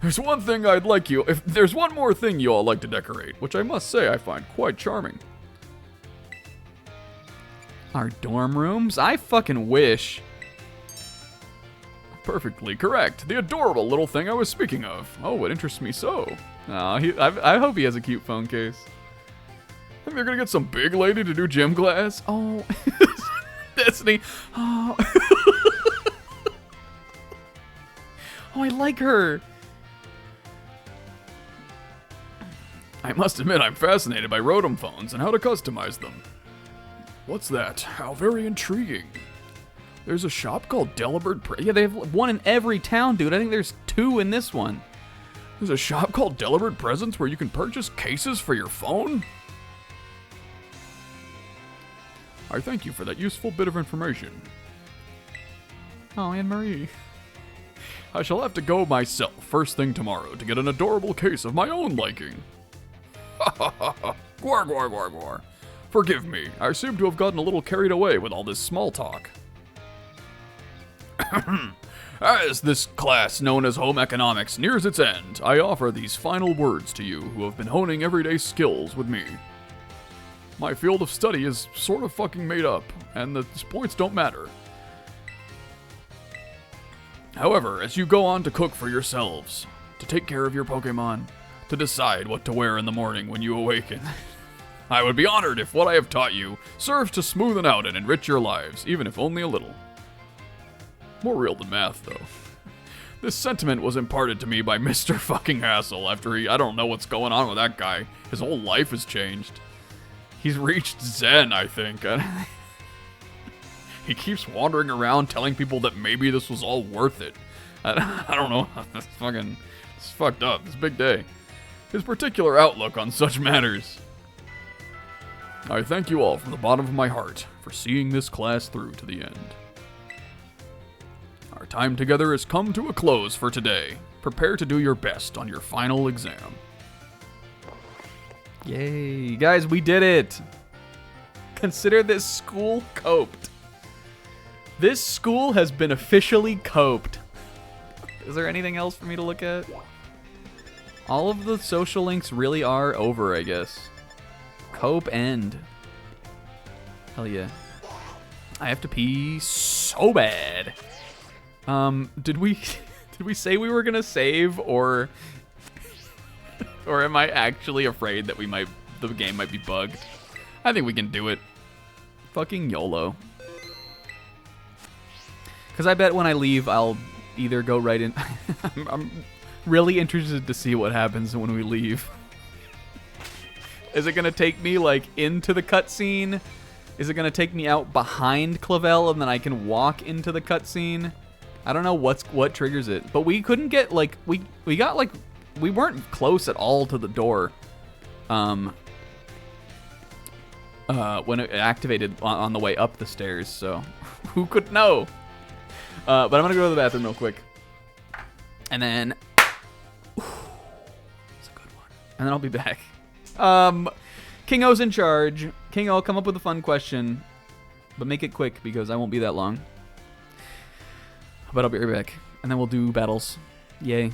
There's one thing if there's one more thing you all like to decorate, which I must say I find quite charming. Our dorm rooms? I fucking wish. Perfectly correct. The adorable little thing I was speaking of. Oh, it interests me so. I hope he has a cute phone case. Think they're gonna get some big lady to do gym class? Oh, Destiny. Oh. Oh, I like her. I must admit I'm fascinated by Rotom phones and how to customize them. What's that? How very intriguing. There's a shop called Delibird. Yeah, they have one in every town, dude. I think there's 2 in this one. There's a shop called Deliberate Presents where you can purchase cases for your phone? I thank you for that useful bit of information. Oh, Anne-Marie. I shall have to go myself first thing tomorrow to get an adorable case of my own liking. Ha ha ha ha. Gwar gwar gwar gwar. Forgive me, I seem to have gotten a little carried away with all this small talk. As this class known as Home Economics nears its end, I offer these final words to you who have been honing everyday skills with me. My field of study is sort of fucking made up, and the points don't matter. However, as you go on to cook for yourselves, to take care of your Pokemon, to decide what to wear in the morning when you awaken, I would be honored if what I have taught you serves to smoothen out and enrich your lives, even if only a little. More real than math, though. This sentiment was imparted to me by Mr. fucking Hassel after I don't know what's going on with that guy. His whole life has changed. He's reached Zen, I think. He keeps wandering around telling people that maybe this was all worth it. I don't know. It's fucked up. It's a big day. His particular outlook on such matters. I thank you all from the bottom of my heart for seeing this class through to the end. Our time together has come to a close for today. Prepare to do your best on your final exam. Yay. Guys, we did it. Consider this school coped. This school has been officially coped. Is there anything else for me to look at? All of the social links really are over, I guess. Cope end. Hell yeah. I have to pee so bad. Did we say we were gonna save, or am I actually afraid that the game might be bugged? I think we can do it. Fucking YOLO. Because I bet when I leave, I'll either go right in. I'm really interested to see what happens when we leave. Is it gonna take me like into the cutscene? Is it gonna take me out behind Clavel and then I can walk into the cutscene? I don't know what triggers it, but we couldn't get like we weren't close at all to the door. When it activated on the way up the stairs, so who could know? But I'm gonna go to the bathroom real quick, and then it's a good one. And then I'll be back. Kingo's in charge. Kingo, come up with a fun question, but make it quick because I won't be that long. But I'll be right back, and then we'll do battles. Yay.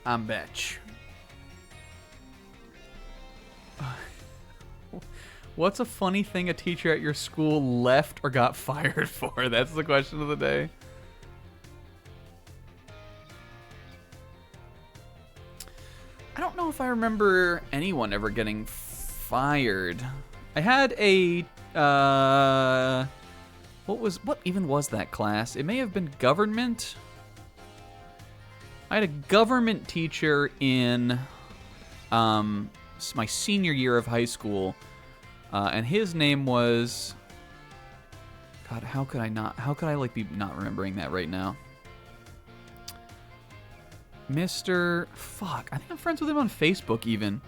I'm bitch. What's a funny thing a teacher at your school left or got fired for? That's the question of the day. I don't know if I remember anyone ever getting fired. I had a what even was that class? It may have been government. I had a government teacher in my senior year of high school, and his name was, God, how could I like be not remembering that right now? Mr. Fuck, I think I'm friends with him on Facebook even.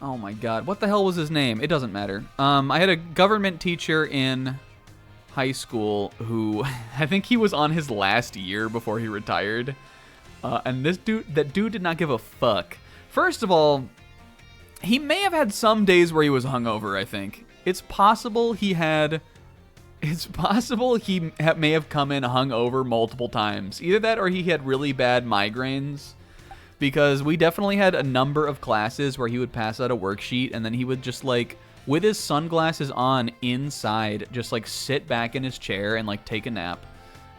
Oh my God, what the hell was his name? It doesn't matter. I had a government teacher in high school who, I think he was on his last year before he retired. And that dude did not give a fuck. First of all, he may have had some days where he was hungover, I think. It's possible he may have come in hungover multiple times. Either that or he had really bad migraines. Because we definitely had a number of classes where he would pass out a worksheet and then he would just like, with his sunglasses on inside, just like sit back in his chair and like take a nap.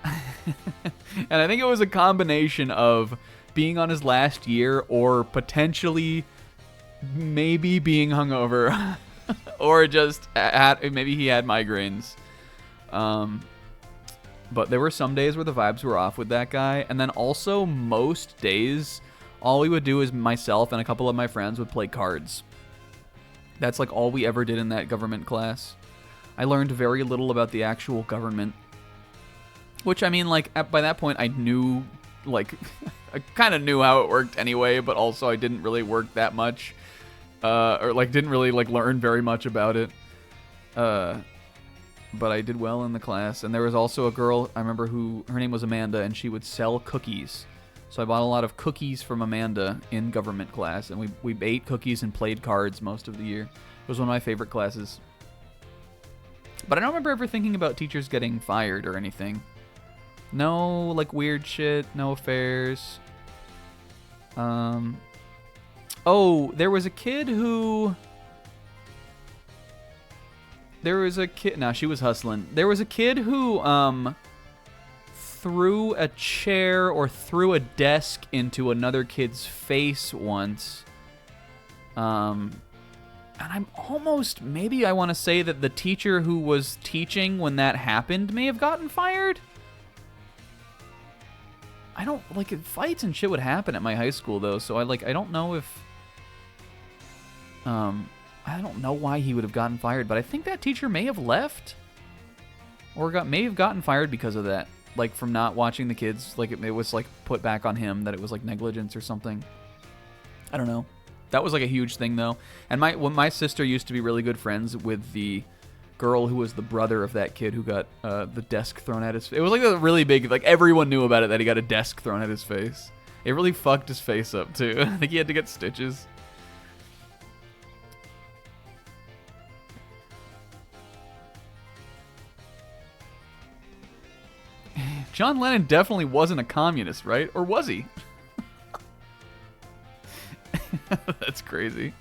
And I think it was a combination of being on his last year or potentially maybe being hungover or just maybe he had migraines. But there were some days where the vibes were off with that guy. And then also most days, all we would do is myself and a couple of my friends would play cards. That's like all we ever did in that government class. I learned very little about the actual government. Which, I mean, like, by that point, I knew, like, I kind of knew how it worked anyway, but also I didn't really work that much. Or, like, didn't really, like, learn very much about it. But I did well in the class. And there was also a girl, I remember, her name was Amanda, and she would sell cookies. So I bought a lot of cookies from Amanda in government class, and we ate cookies and played cards most of the year. It was one of my favorite classes. But I don't remember ever thinking about teachers getting fired or anything. No, like, weird shit, no affairs. Oh, there was a kid who... Nah, she was hustling. There was a kid who, threw a chair or threw a desk into another kid's face once. And I'm almost, maybe I want to say that the teacher who was teaching when that happened may have gotten fired. I don't, like, fights and shit would happen at my high school, though, so I don't know if, I don't know why he would have gotten fired, but I think that teacher may have left, or may have gotten fired because of that, like, from not watching the kids, like, it was, like, put back on him, that it was, like, negligence or something. I don't know. That was, like, a huge thing, though, and my sister used to be really good friends with the girl who was the brother of that kid who got the desk thrown at his face. It was like a really big, like, everyone knew about it that he got a desk thrown at his face. It really fucked his face up too. I think he had to get stitches. John Lennon definitely wasn't a communist, right? Or was he? That's crazy.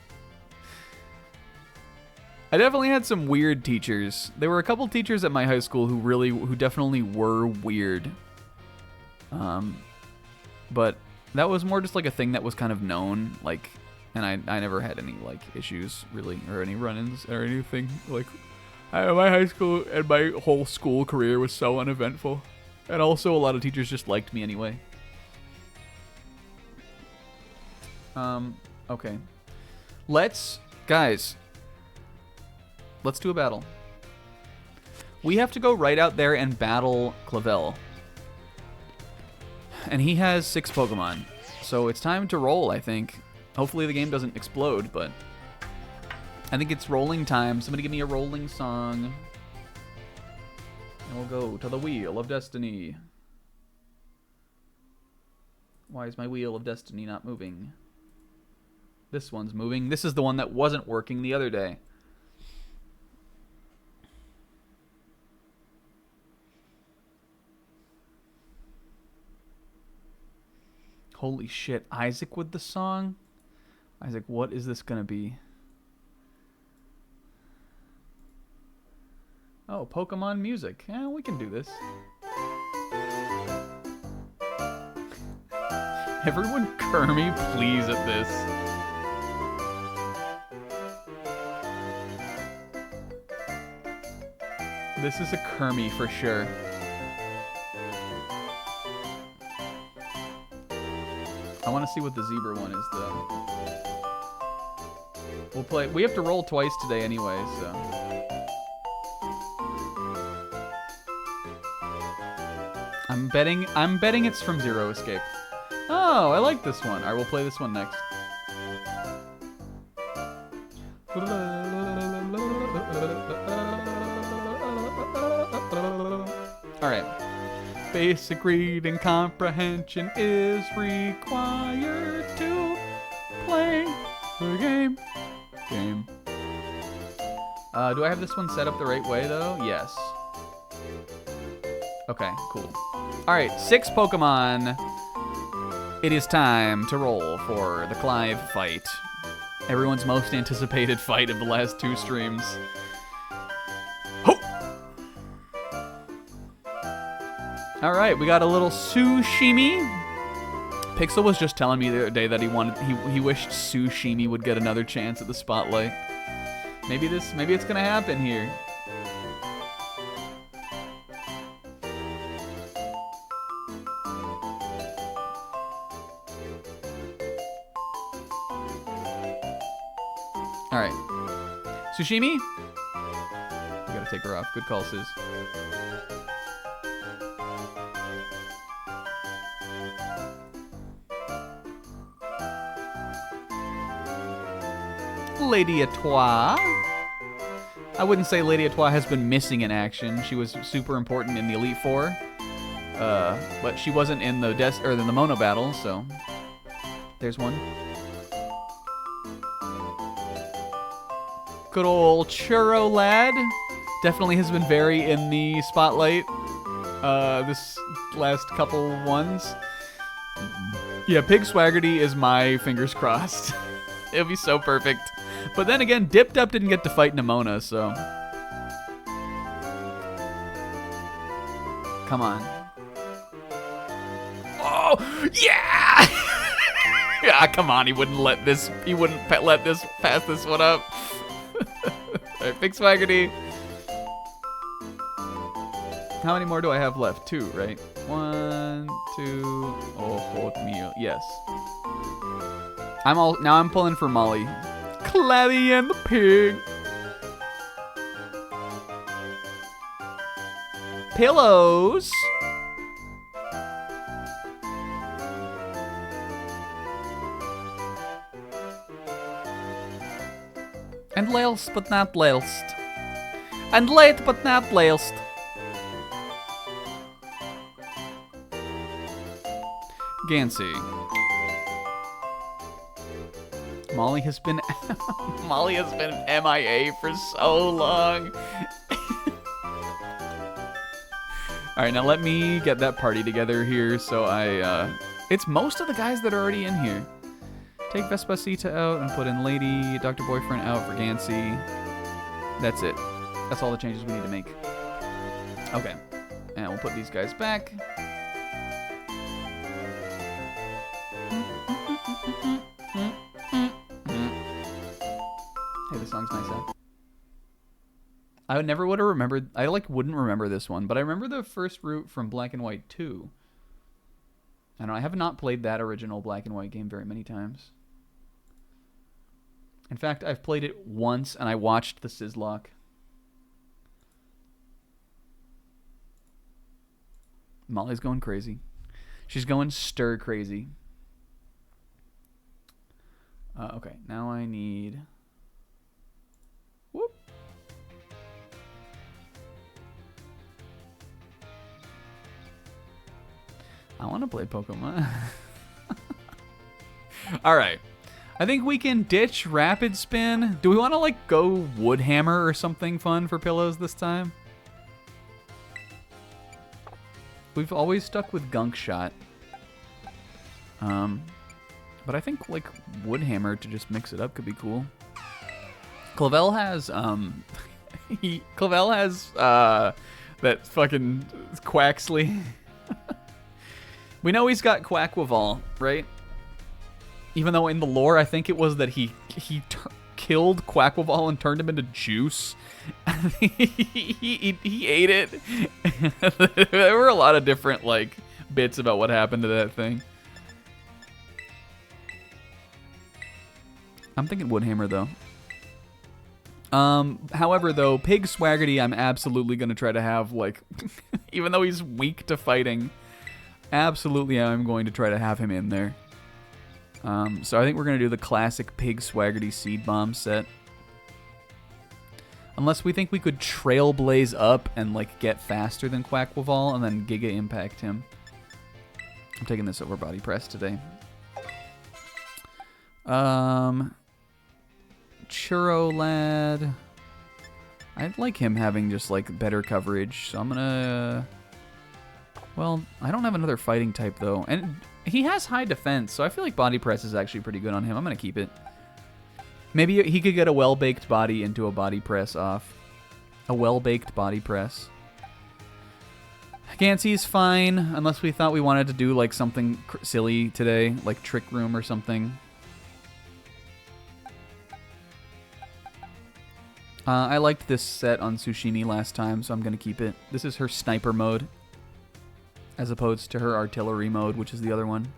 I definitely had some weird teachers. There were a couple teachers at my high school who definitely were weird. But that was more just like a thing that was kind of known, like, and I never had any, like, issues really, or any run-ins or anything. Like, my high school and my whole school career was so uneventful. And also a lot of teachers just liked me anyway. Okay. Guys, let's do a battle. We have to go right out there and battle Clavel. And he has 6 Pokemon. So it's time to roll, I think. Hopefully the game doesn't explode, but I think it's rolling time. Somebody give me a rolling song. And we'll go to the Wheel of Destiny. Why is my Wheel of Destiny not moving? This one's moving. This is the one that wasn't working the other day. Holy shit. Isaac with the song? Isaac, what is this gonna be? Oh, Pokemon music. Yeah, we can do this. Everyone Kermie, please, at this. This is a Kermie for sure. I want to see what the zebra one is, though. We'll play. We have to roll twice today anyway, so. I'm betting it's from Zero Escape. Oh, I like this one. Alright, we'll play this one next. Alright. Basic reading comprehension is required to play the game. Do I have this one set up the right way, though? Yes. Okay, cool. Alright, 6 Pokemon. It is time to roll for the Clive fight. Everyone's most anticipated fight of the last 2 streams. Ho! Alright, we got a little Sushimi. Pixel was just telling me the other day that he wished Sushimi would get another chance at the spotlight. Maybe it's gonna happen here. Alright. Sushimi? We gotta take her off. Good call, Sis. Lady Etoile. I wouldn't say Lady Etoile has been missing in action. She was super important in the Elite Four. But she wasn't in the the Mono battle, so there's one. Good old Churro Lad. Definitely has been very in the spotlight this last couple ones. Yeah, Pig Swaggerty is my fingers crossed. It'll be so perfect. But then again, Dipped Up didn't get to fight Nimona, so. Come on. Oh, yeah! Yeah, come on, he wouldn't let this pass this one up. Alright, Pig Swaggerty. How many more do I have left? 2, right? 1, 2. Oh, hold me. Yes. Now I'm pulling for Molly. Claddy and the pig. Pillows. And last but not least. And late but not least. Gansey. Molly has been MIA for so long. All right, now let me get that party together here. So it's most of the guys that are already in here. Take Vespacita out and put in Lady, Dr. Boyfriend out for Gansey. That's it. That's all the changes we need to make. Okay, and we'll put these guys back. Hey, this song's nice, huh? I never would have remembered. I wouldn't remember this one, but I remember the first route from Black and White 2. I don't know, I have not played that original Black and White game very many times. In fact, I've played it once and I watched the Sizzlock. Molly's going crazy. She's going stir crazy. Okay, now I need... Whoop. I want to play Pokemon. Alright. I think we can ditch Rapid Spin. Do we want to, go Woodhammer or something fun for pillows this time? We've always stuck with Gunk Shot. But I think like Woodhammer to just mix it up could be cool. Clavel has Clavel has that fucking Quaxley. We know he's got Quackwaval, right? Even though in the lore, I think it was that he killed Quackwaval and turned him into juice. he ate it. There were a lot of different like bits about what happened to that thing. I'm thinking Woodhammer though. However though, Pig Swaggerty I'm absolutely gonna try to have like even though he's weak to fighting, absolutely I'm going to try to have him in there. So I think we're gonna do the classic Pig Swaggerty Seed Bomb set. Unless we think we could Trailblaze up and like get faster than Quackwaval and then Giga Impact him. I'm taking this over Body Press today. Churro Lad. I'd like him having just like better coverage, so I'm gonna... Well, I don't have another fighting type though, and he has high defense, so I feel like Body Press is actually pretty good on him. I'm gonna keep it. Maybe he could get a well-baked body into a Body Press off. A well-baked Body Press. Gansey's fine, unless we thought we wanted to do like something silly today, like Trick Room or something. I liked this set on Tsushimi last time, so I'm going to keep it. This is her sniper mode, as opposed to her artillery mode, which is the other one.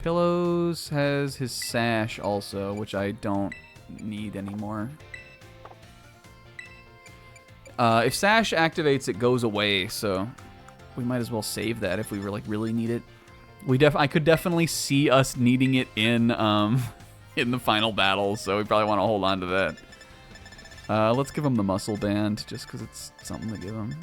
Pillows has his sash also, which I don't need anymore. If sash activates, it goes away, so we might as well save that if we really need it. I could definitely see us needing it in in the final battle, so we probably want to hold on to that. Let's give him the muscle band, just because it's something to give him.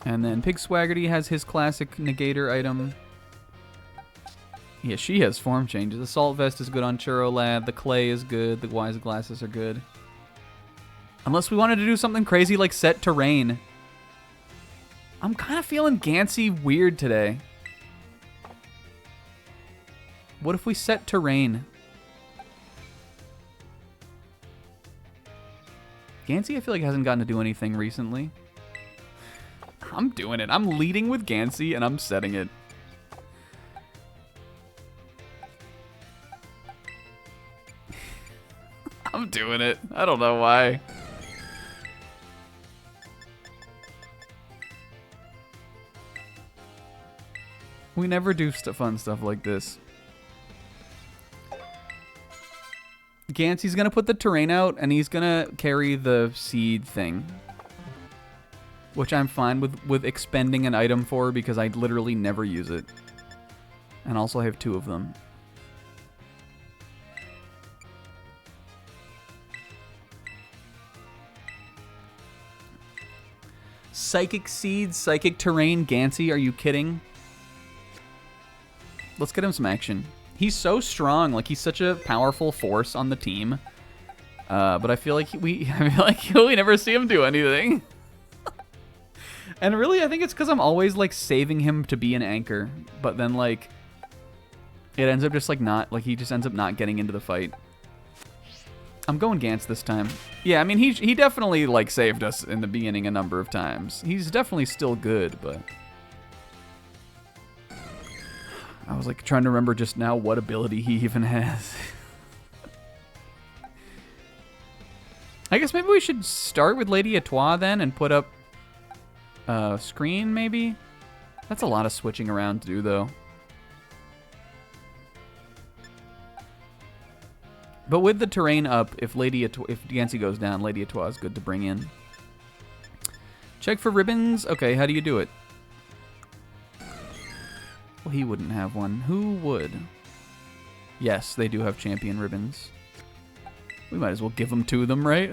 And then Pig Swaggerty has his classic negator item. Yeah, she has form changes. The Salt Vest is good on Churro Lad. The Clay is good. The Wise Glasses are good. Unless we wanted to do something crazy like set Terrain. I'm kind of feeling Gansey weird today. What if we set Terrain? Gansey, I feel like hasn't gotten to do anything recently. I'm doing it. I'm leading with Gansey, and I'm setting it. I'm doing it. I don't know why. We never do fun stuff like this. Gansey's gonna put the terrain out, and he's gonna carry the seed thing. Which I'm fine with expending an item for, because I literally never use it. And also have 2 of them. Psychic Seeds, Psychic Terrain, Gansey, are you kidding? Let's get him some action. He's so strong, like he's such a powerful force on the team. But I feel like we never see him do anything. And really, I think it's because I'm always like saving him to be an anchor, but then like it ends up just like not, like he just ends up not getting into the fight. I'm going Gans this time. Yeah, I mean he definitely like saved us in the beginning a number of times. He's definitely still good, but I was like trying to remember just now what ability he even has. I guess maybe we should start with Lady Etoile then and put up screen maybe? That's a lot of switching around to do though. But with the terrain up, if Gansey goes down, Lady Etoile is good to bring in. Check for ribbons. Okay, how do you do it? Well, he wouldn't have one. Who would? Yes, they do have champion ribbons. We might as well give them to them, right?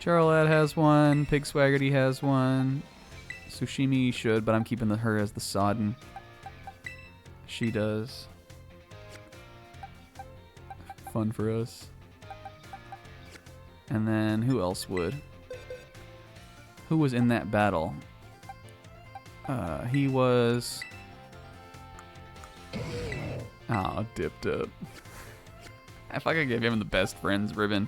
Charolad has one. Pig Swaggerty has one. Tsushimi should, but I'm keeping her as the Sodden. She does. Fun for us. And then who else would? Who was in that battle? He was... Oh, dipped up. I fucking gave him the best friends ribbon.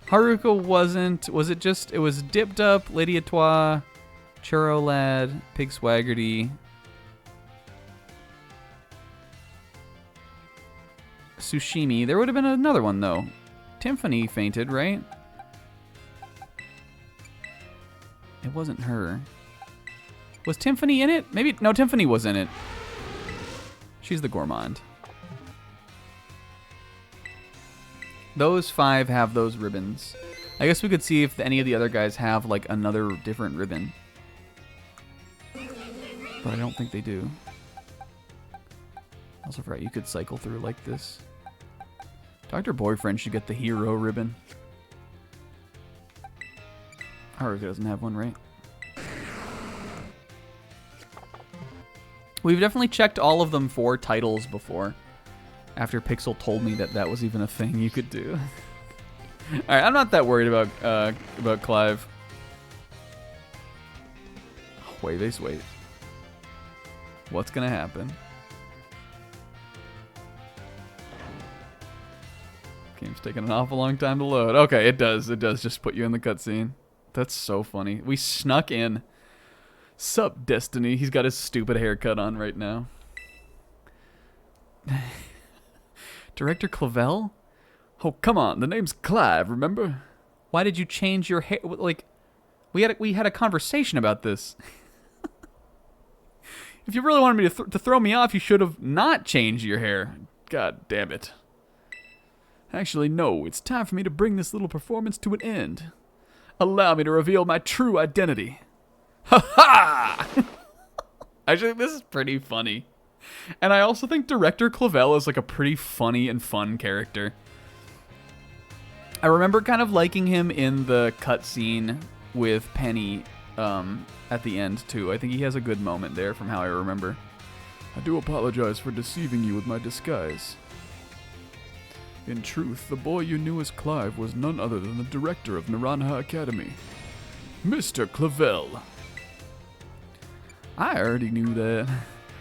Haruka wasn't. Was it just... It was Dipped Up, Lady Etoile, Churro Lad, Pig Swaggerty, Sushimi. There would have been another one, though. Tiffany fainted, right? It wasn't her. Was Tiffany in it? Maybe... No, Tiffany was in it. She's the gourmand. Those 5 have those ribbons. I guess we could see if any of the other guys have, like, another different ribbon. But I don't think they do. Also forgot you could cycle through like this. Dr. Boyfriend should get the hero ribbon. Haruka doesn't have one, right? We've definitely checked all of them for titles before. After Pixel told me that that was even a thing you could do. All right, I'm not that worried about Clive. Wait, wait. What's gonna happen? Game's taking an awful long time to load. Okay, it does. It does just put you in the cutscene. That's so funny. We snuck in. Sup, Destiny. He's got his stupid haircut on right now. Director Clavel? Oh, come on. The name's Clive, remember? Why did you change your hair? Like, we had a conversation about this. If you really wanted me to throw me off, you should have not changed your hair. God damn it. Actually, no. It's time for me to bring this little performance to an end. Allow me to reveal my true identity. Ha ha! Actually, this is pretty funny. And I also think Director Clavel is like a pretty funny and fun character. I remember kind of liking him in the cutscene with Penny at the end, too. I think he has a good moment there from how I remember. I do apologize for deceiving you with my disguise. In truth, the boy you knew as Clive was none other than the director of Naranja Academy, Mr. Clavel. I already knew that.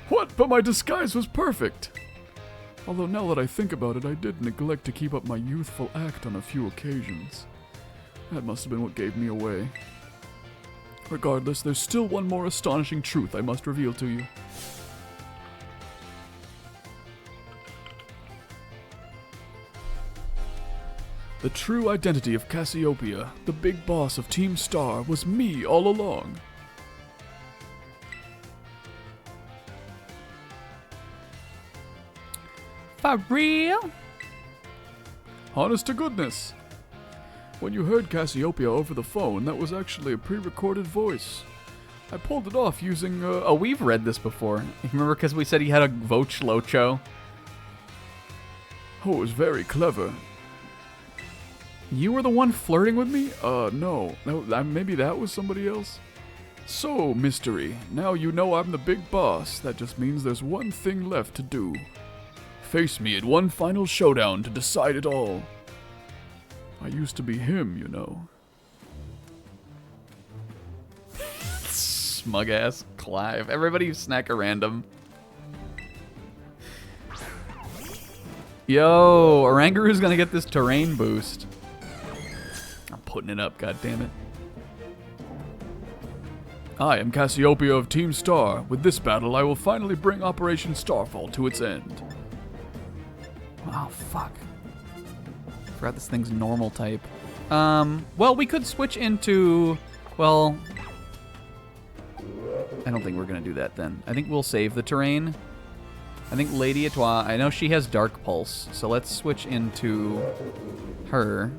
What? But my disguise was perfect! Although now that I think about it, I did neglect to keep up my youthful act on a few occasions. That must have been what gave me away. Regardless, there's still one more astonishing truth I must reveal to you. The true identity of Cassiopeia, the big boss of Team Star, was me all along. For real? Honest to goodness. When you heard Cassiopeia over the phone, that was actually a pre-recorded voice. I pulled it off using, Oh, we've read this before. You remember because we said he had a Voch Locho? Oh, it was very clever. You were the one flirting with me? No. Maybe that was somebody else? So, Mystery, now you know I'm the big boss. That just means there's one thing left to do. Face me in one final showdown to decide it all. I used to be him, you know. Smug ass Clive. Everybody snack a random. Yo, Orangaru's gonna get this terrain boost. I'm putting it up, god damn it. I am Cassiopeia of Team Star. With this battle, I will finally bring Operation Starfall to its end. Oh, fuck. Forgot this thing's normal type. Well, we could switch into... Well... I don't think we're going to do that then. I think we'll save the terrain. I think Lady Etoile, I know she has Dark Pulse, so let's switch into her.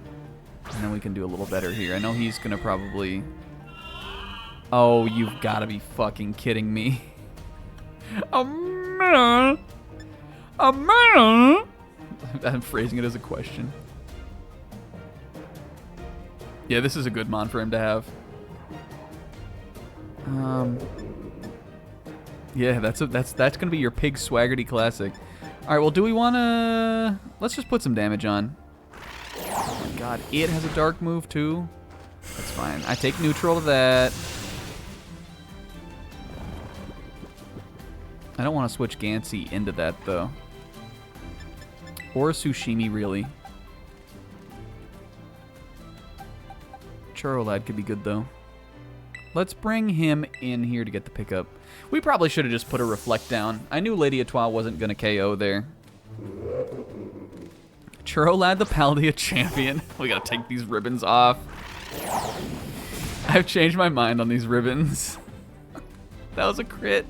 And then we can do a little better here. I know he's going to probably... Oh, you've got to be fucking kidding me. A man! A man! I'm phrasing it as a question. Yeah, this is a good mon for him to have. Yeah, that's gonna be your Pig Swaggerty classic. All right, well, do we wanna? Let's just put some damage on. Oh my god, it has a dark move too? That's fine. I take neutral to that. I don't want to switch Gansey into that, though. Or Tsushimi, really. Churro Lad could be good, though. Let's bring him in here to get the pickup. We probably should have just put a Reflect down. I knew Lady Etoile wasn't going to KO there. Churro Lad, the Paldia champion. We got to take these ribbons off. I've changed my mind on these ribbons. That was a crit.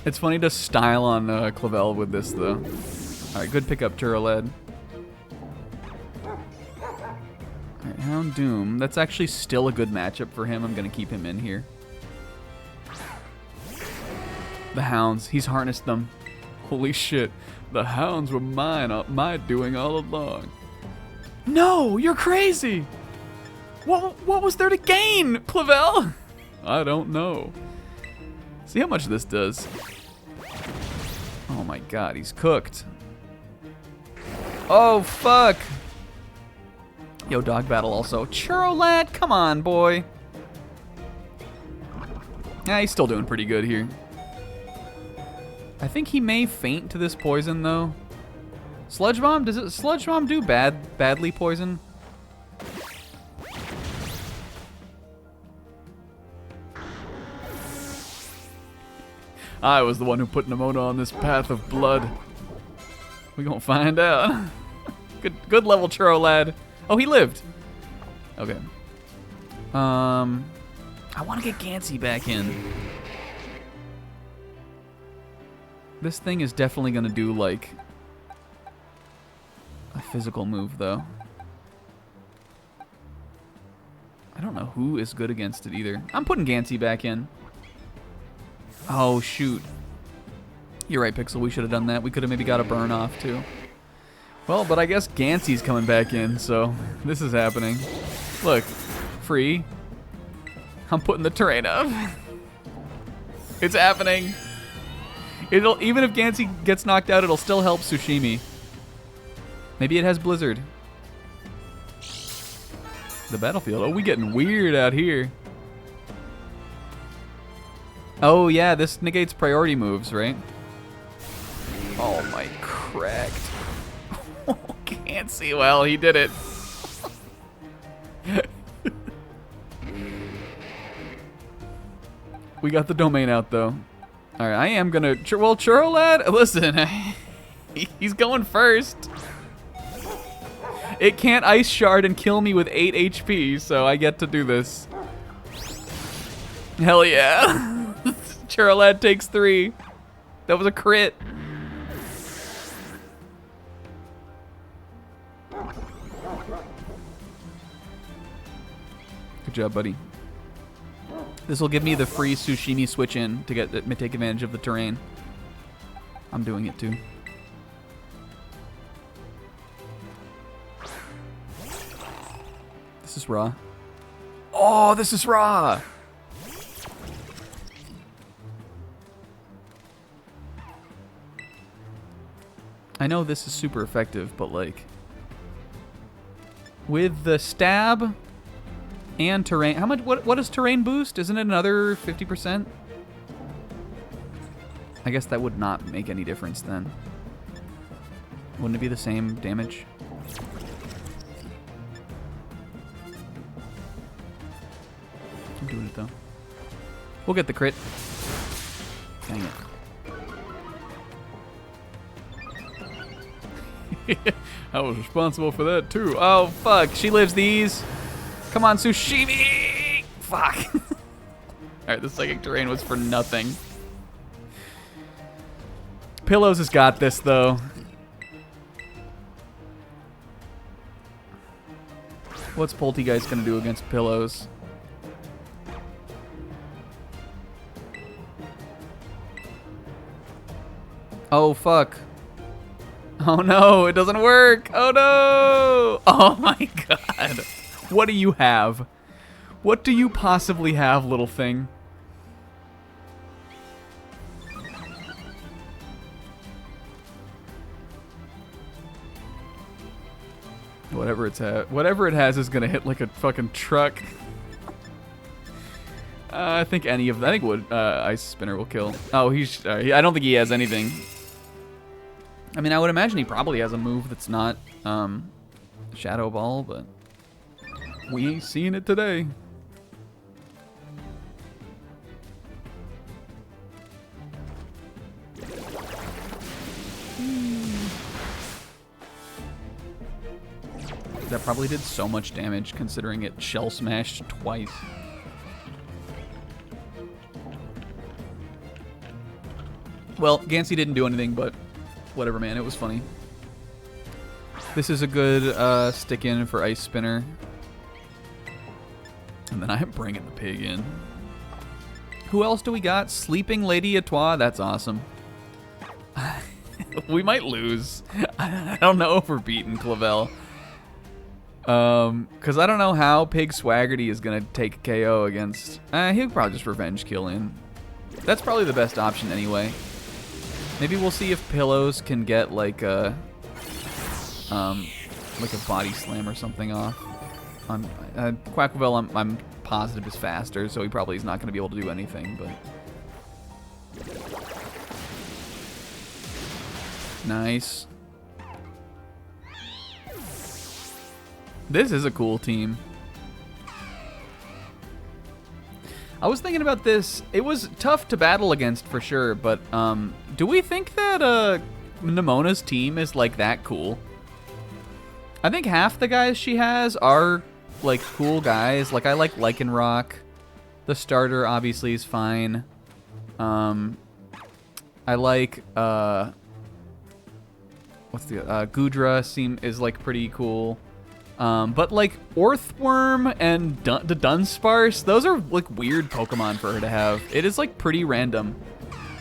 It's funny to style on Clavel with this, though. Alright, good pickup, Churro Lad. Alright, Hound Doom. That's actually still a good matchup for him. I'm going to keep him in here. The Hounds. He's harnessed them. Holy shit. The Hounds were my doing all along. No, you're crazy! What was there to gain, Clavel? I don't know. See how much this does. Oh my god, he's cooked. Oh, fuck. Yo, dog battle also. Churro Lad, come on, boy. Yeah, he's still doing pretty good here. I think he may faint to this poison, though. Sludge Bomb? Does Sludge Bomb do badly poison? I was the one who put Nimona on this path of blood. We gonna find out. Good level, Churro Lad. Oh, he lived. Okay. I want to get Gansey back in. This thing is definitely gonna do like a physical move, though. I don't know who is good against it either. I'm putting Gansey back in. Oh, shoot. You're right, Pixel. We should have done that. We could have maybe got a burn off, too. Well, but I guess Gansey's coming back in, so this is happening. Look. Free. I'm putting the terrain up. It's happening. Even if Gansey gets knocked out, it'll still help Tsushimi. Maybe it has Blizzard. The battlefield. Oh, we getting weird out here. Oh, yeah, this negates priority moves, right? Oh, my cracked. Can't see well. He did it. We got the domain out, though. All right, I am going to... Well, Churro Lad, listen. He's going first. It can't Ice Shard and kill me with 8 HP, so I get to do this. Hell yeah. Churro Lad takes 3. That was a crit. Good job, buddy. This will give me the free Tsushimi switch in to take advantage of the terrain. I'm doing it too. This is raw. Oh, this is raw! I know this is super effective, but like... With the stab and terrain... How much? What does terrain boost? Isn't it another 50%? I guess that would not make any difference then. Wouldn't it be the same damage? I'm doing it though. We'll get the crit. Dang it. I was responsible for that too. Oh, fuck. She lives these. Come on, Tsushimi. Fuck. Alright, the psychic terrain was for nothing. Pillows has got this, though. What's Poltegeist gonna do against Pillows? Oh, fuck. Oh no, it doesn't work. Oh no. Oh my god. What do you have? What do you possibly have, little thing? Whatever it has is gonna hit like a fucking truck. I think Ice Spinner will kill. Oh, I don't think he has anything. I mean, I would imagine he probably has a move that's not Shadow Ball, but we ain't seeing it today. That probably did so much damage considering it shell smashed twice. Well, Gansey didn't do anything, but whatever, man. It was funny. This is a good stick in for Ice Spinner. And then I'm bringing the pig in. Who else do we got? Sleeping Lady Atois. That's awesome. We might lose. I don't know if we're beating Clavel. Because I don't know how Pig Swaggerty is going to take KO against... he'll probably just revenge kill in. That's probably the best option anyway. Maybe we'll see if Pillows can get like a body slam or something off. Quacklevel, I'm positive is faster, so he probably is not going to be able to do anything, but... Nice. This is a cool team. I was thinking about this. It was tough to battle against for sure, but do we think that Nemona's team is like that cool? I think half the guys she has are like cool guys. Like I like Lycanroc. The starter obviously is fine. I like Gudra is like pretty cool. But like Orthworm and the Dunsparce, those are like weird Pokemon for her to have. It is like pretty random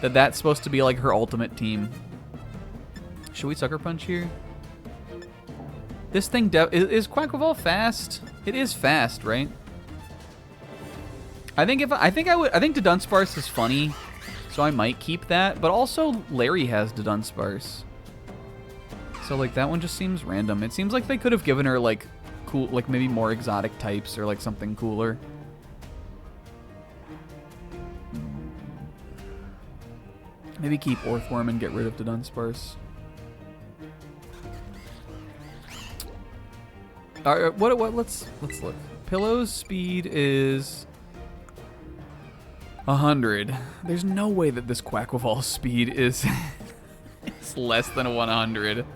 that that's supposed to be like her ultimate team. Should we Sucker Punch here? This thing is Quackleval fast? It is fast, right? I think the Dunsparce is funny, so I might keep that. But also Larry has the Dunsparce. So like that one just seems random. It seems like they could have given her like cool, like maybe more exotic types or like something cooler. Maybe keep Orthworm and get rid of the Dunsparce. Let's look. Pillow's speed is 100. There's no way that this Quackleval's speed is it's less than 100.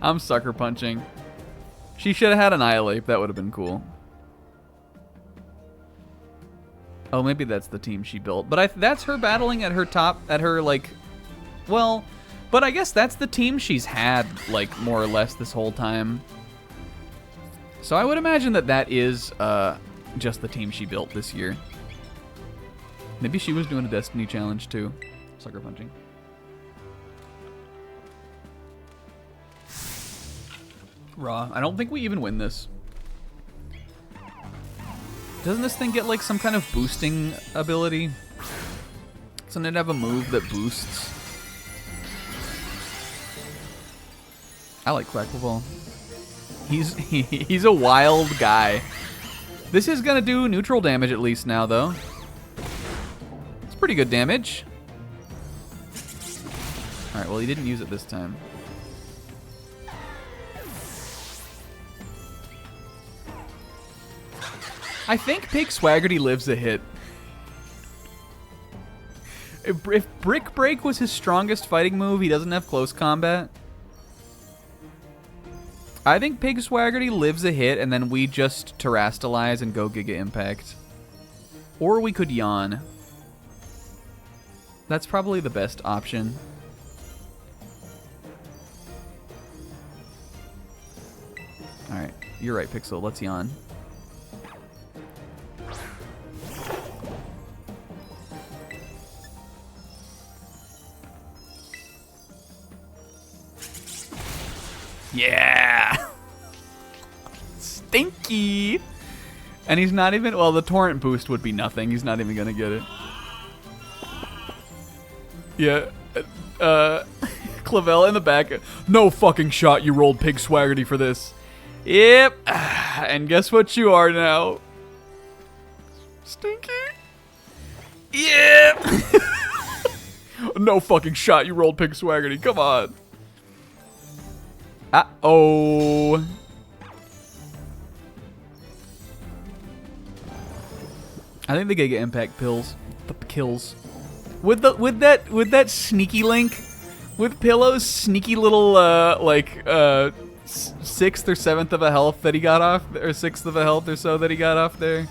I'm Sucker Punching. She should have had Annihilate. That would have been cool. Oh, maybe that's the team she built. But that's her battling at her top, at her, like... Well, but I guess that's the team she's had, like, more or less this whole time. So I would imagine that is just the team she built this year. Maybe she was doing a Destiny challenge, too. Sucker Punching. Raw. I don't think we even win this. Doesn't this thing get like some kind of boosting ability? Doesn't it have a move that boosts? I like Quackleval. He's a wild guy. This is gonna do neutral damage at least now though. It's pretty good damage. Alright, well he didn't use it this time. I think Pig Swaggerty lives a hit. If Brick Break was his strongest fighting move, he doesn't have close combat. I think Pig Swaggerty lives a hit, and then we just Terrastalize and go Giga Impact. Or we could Yawn. That's probably the best option. Alright, you're right, Pixel. Let's Yawn. Yeah! Stinky! And he's not even... Well, the Torrent boost would be nothing. He's not even gonna get it. Yeah. Clavel in the back. No fucking shot you rolled Pig Swaggerty for this. Yep. And guess what you are now? Stinky? Yep. No fucking shot. You rolled Pig Swaggerty. Come on. Uh-oh. I think they gotta get impact kills. With that sneaky link, with Pillow's sneaky little sixth or seventh of a health that he got off, or sixth of a health or so that he got off there.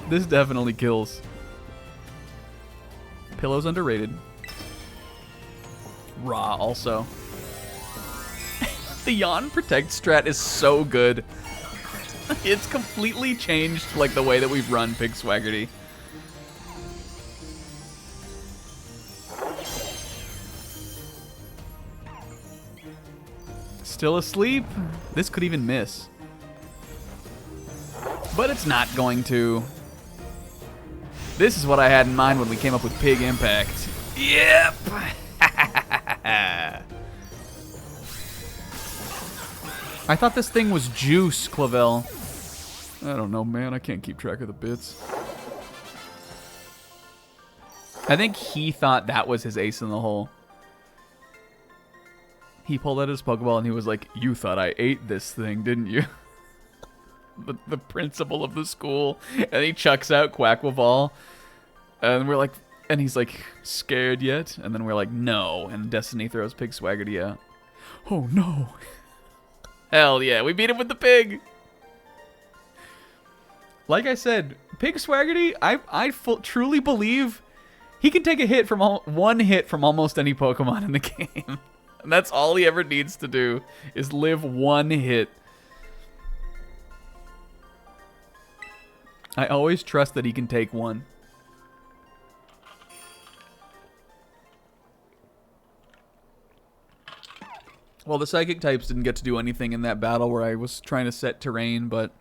This definitely kills. Pillow's underrated. Raw also. The Yawn Protect strat is so good. It's completely changed like the way that we've run Pig Swaggerty. Still asleep? This could even miss. But it's not going to. This is what I had in mind when we came up with Pig Impact. Yep! I thought this thing was juice, Clavel. I don't know, man. I can't keep track of the bits. I think he thought that was his ace in the hole. He pulled out his Pokeball and he was like, "You thought I ate this thing, didn't you?" the principal of the school. And he chucks out Quackleval. And we're like, and he's like, "Scared yet?" And then we're like, "No." And Destiny throws Pig Swaggerty out. Oh no. Hell yeah, we beat him with the pig. Like I said, Pig Swaggerty, I truly believe he can take a hit from one hit from almost any Pokemon in the game. And that's all he ever needs to do, is live one hit. I always trust that he can take one. Well, the Psychic types didn't get to do anything in that battle where I was trying to set terrain, but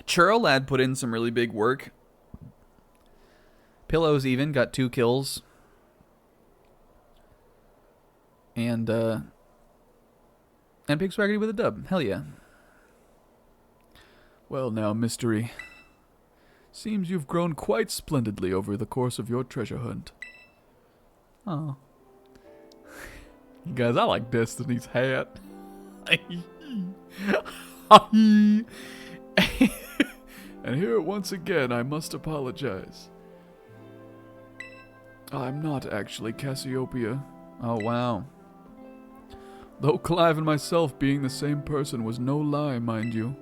Churlad put in some really big work. Pillows even got 2 kills. And Pig Swaggerty with a dub. Hell yeah. Well now, Mystery. Seems you've grown quite splendidly over the course of your treasure hunt. Oh. Guys, I like Destiny's hat. And here once again, I must apologize. I'm not actually Cassiopeia. Oh, wow. Though Clive and myself being the same person was no lie, mind you.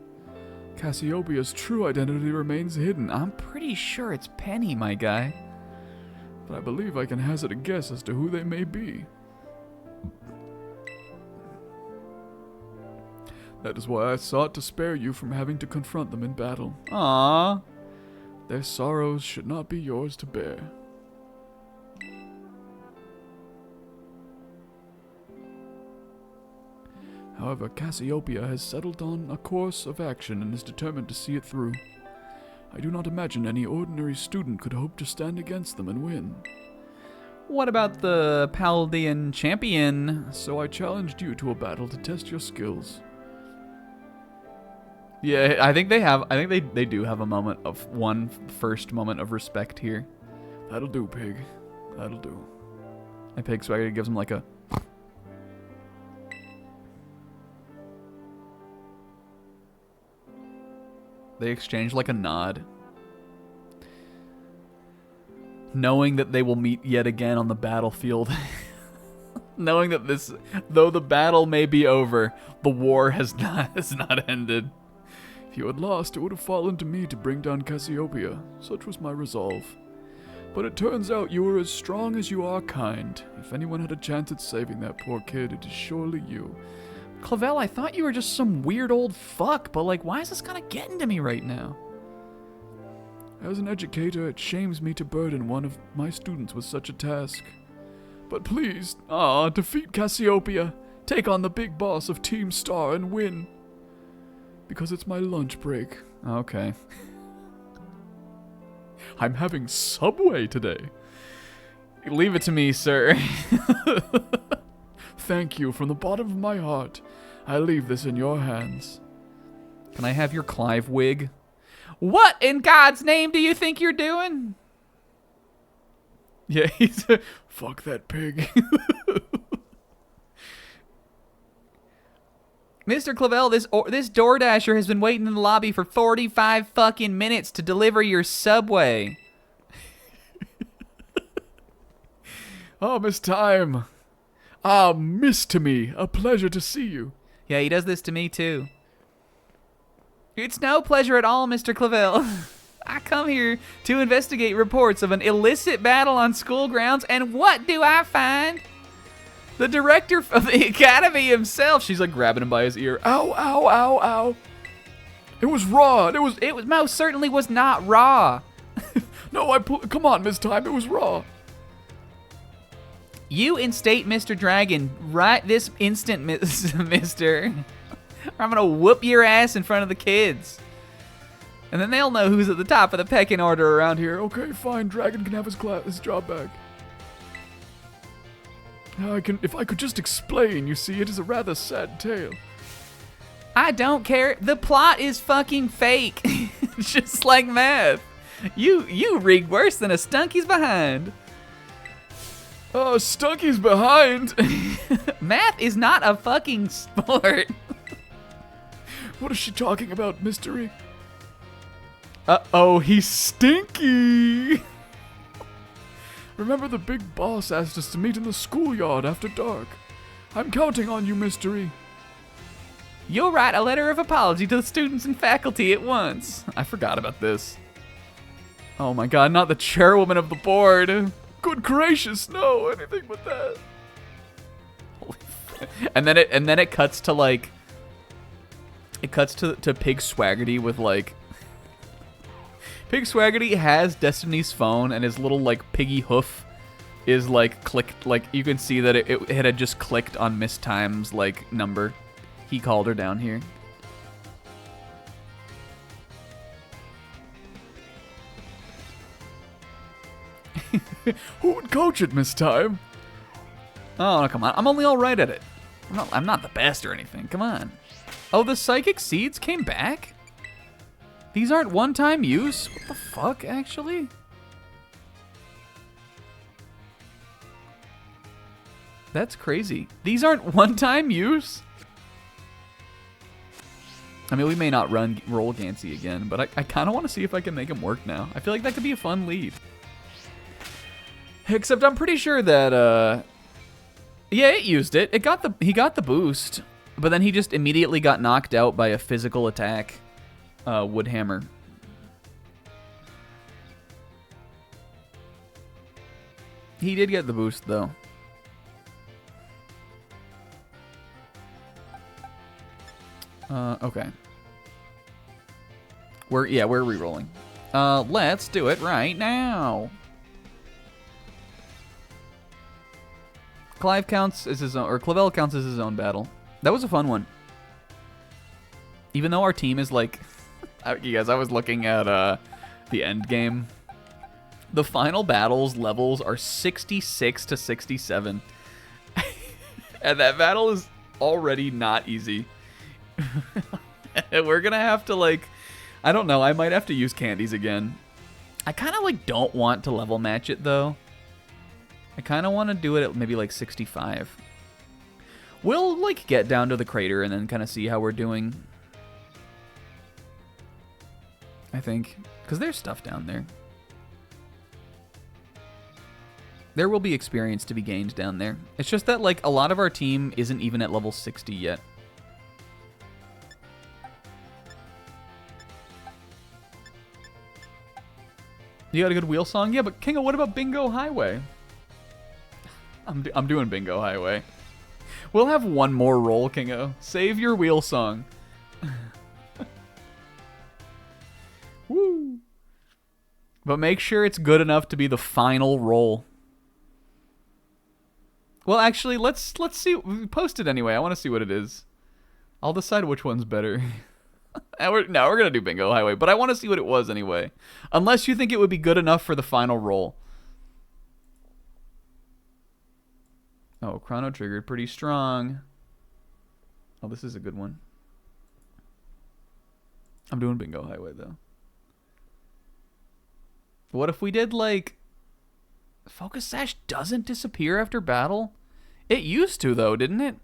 Cassiopeia's true identity remains hidden. I'm pretty sure it's Penny, my guy. But I believe I can hazard a guess as to who they may be. That is why I sought to spare you from having to confront them in battle. Aww. Their sorrows should not be yours to bear. However, Cassiopeia has settled on a course of action and is determined to see it through. I do not imagine any ordinary student could hope to stand against them and win. What about the Paldean champion? So I challenged you to a battle to test your skills. Yeah, I think they have. I think they do have a moment of first moment of respect here. That'll do, Pig. That'll do. And Pig Swaggerty gives him like a. They exchange like a nod. Knowing that they will meet yet again on the battlefield. Knowing that this, though the battle may be over, the war has not ended. If you had lost, it would have fallen to me to bring down Cassiopeia. Such was my resolve. But it turns out you were as strong as you are kind. If anyone had a chance at saving that poor kid, it is surely you. Clavel, I thought you were just some weird old fuck, but like, why is this kind of getting to me right now? As an educator, it shames me to burden one of my students with such a task. But please, defeat Cassiopeia. Take on the big boss of Team Star and win. Because it's my lunch break. Okay. I'm having Subway today. Leave it to me, sir. Thank you from the bottom of my heart. I leave this in your hands. Can I have your Clive wig? What in God's name do you think you're doing? Yeah, he's a... Fuck that pig. Mr. Clavel, this DoorDasher has been waiting in the lobby for 45 fucking minutes to deliver your Subway. Oh, Miss Time. Ah, Miss to me. A pleasure to see you. Yeah, he does this to me too. It's no pleasure at all, Mr. Clavel. I come here to investigate reports of an illicit battle on school grounds, and what do I find? The director of the academy himself. She's like grabbing him by his ear. Ow, ow, ow, ow. It was raw. It was most certainly was not raw. No, come on, Miss Time. It was raw. You instate Mr. Dragon right this instant, mister. Or I'm gonna whoop your ass in front of the kids. And then they'll know who's at the top of the pecking order around here. Okay, fine. Dragon can have his job back. If I could just explain, you see, it is a rather sad tale. I don't care. The plot is fucking fake. Just like math. You rigged worse than a Stunky's behind. Oh, Stunky's behind. Math is not a fucking sport. What is she talking about, Mystery? Uh-oh, he's stinky. Remember the big boss asked us to meet in the schoolyard after dark. I'm counting on you, Mystery. You'll write a letter of apology to the students and faculty at once. I forgot about this. Oh my god, not the chairwoman of the board. Good gracious, no, anything but that. And then it cuts to like to Pig Swaggerty with like Pig Swaggerty has Destiny's phone, and his little like piggy hoof is like clicked, like you can see that it had just clicked on Miss Time's like number. He called her down here. Who would coach it, Miss Time? Oh, no, come on. I'm only all right at it. I'm not the best or anything. Come on. Oh, the psychic seeds came back? These aren't one-time use? What the fuck, actually? That's crazy. These aren't one-time use? I mean, we may not roll Gansey again, but I kind of want to see if I can make him work now. I feel like that could be a fun lead. Except I'm pretty sure that, yeah, it used it. He got the boost, but then he just immediately got knocked out by a physical attack, Woodhammer. He did get the boost, though. Okay. We're re-rolling. Let's do it right now. Clive counts as his own, or Clavel counts as his own battle. That was a fun one. Even though our team is like, you guys, I was looking at the end game. The final battles levels are 66 to 67. And that battle is already not easy. We're gonna have to like, I don't know, I might have to use candies again. I kind of like don't want to level match it though. I kind of want to do it at maybe like 65. We'll like get down to the crater and then kind of see how we're doing. I think, because there's stuff down there. There will be experience to be gained down there. It's just that like a lot of our team isn't even at level 60 yet. You got a good wheel song? Yeah, but Kingo, what about Bingo Highway? I'm doing Bingo Highway. We'll have one more roll, Kingo. Save your wheel song. Woo! But make sure it's good enough to be the final roll. Well, actually, let's see. Post it anyway. I want to see what it is. I'll decide which one's better. We're gonna do Bingo Highway, but I want to see what it was anyway. Unless you think it would be good enough for the final roll. Oh, Chrono Triggered, pretty strong. Oh, this is a good one. I'm doing bingo highway though. What if we did like Focus Sash doesn't disappear after battle? It used to though, didn't it?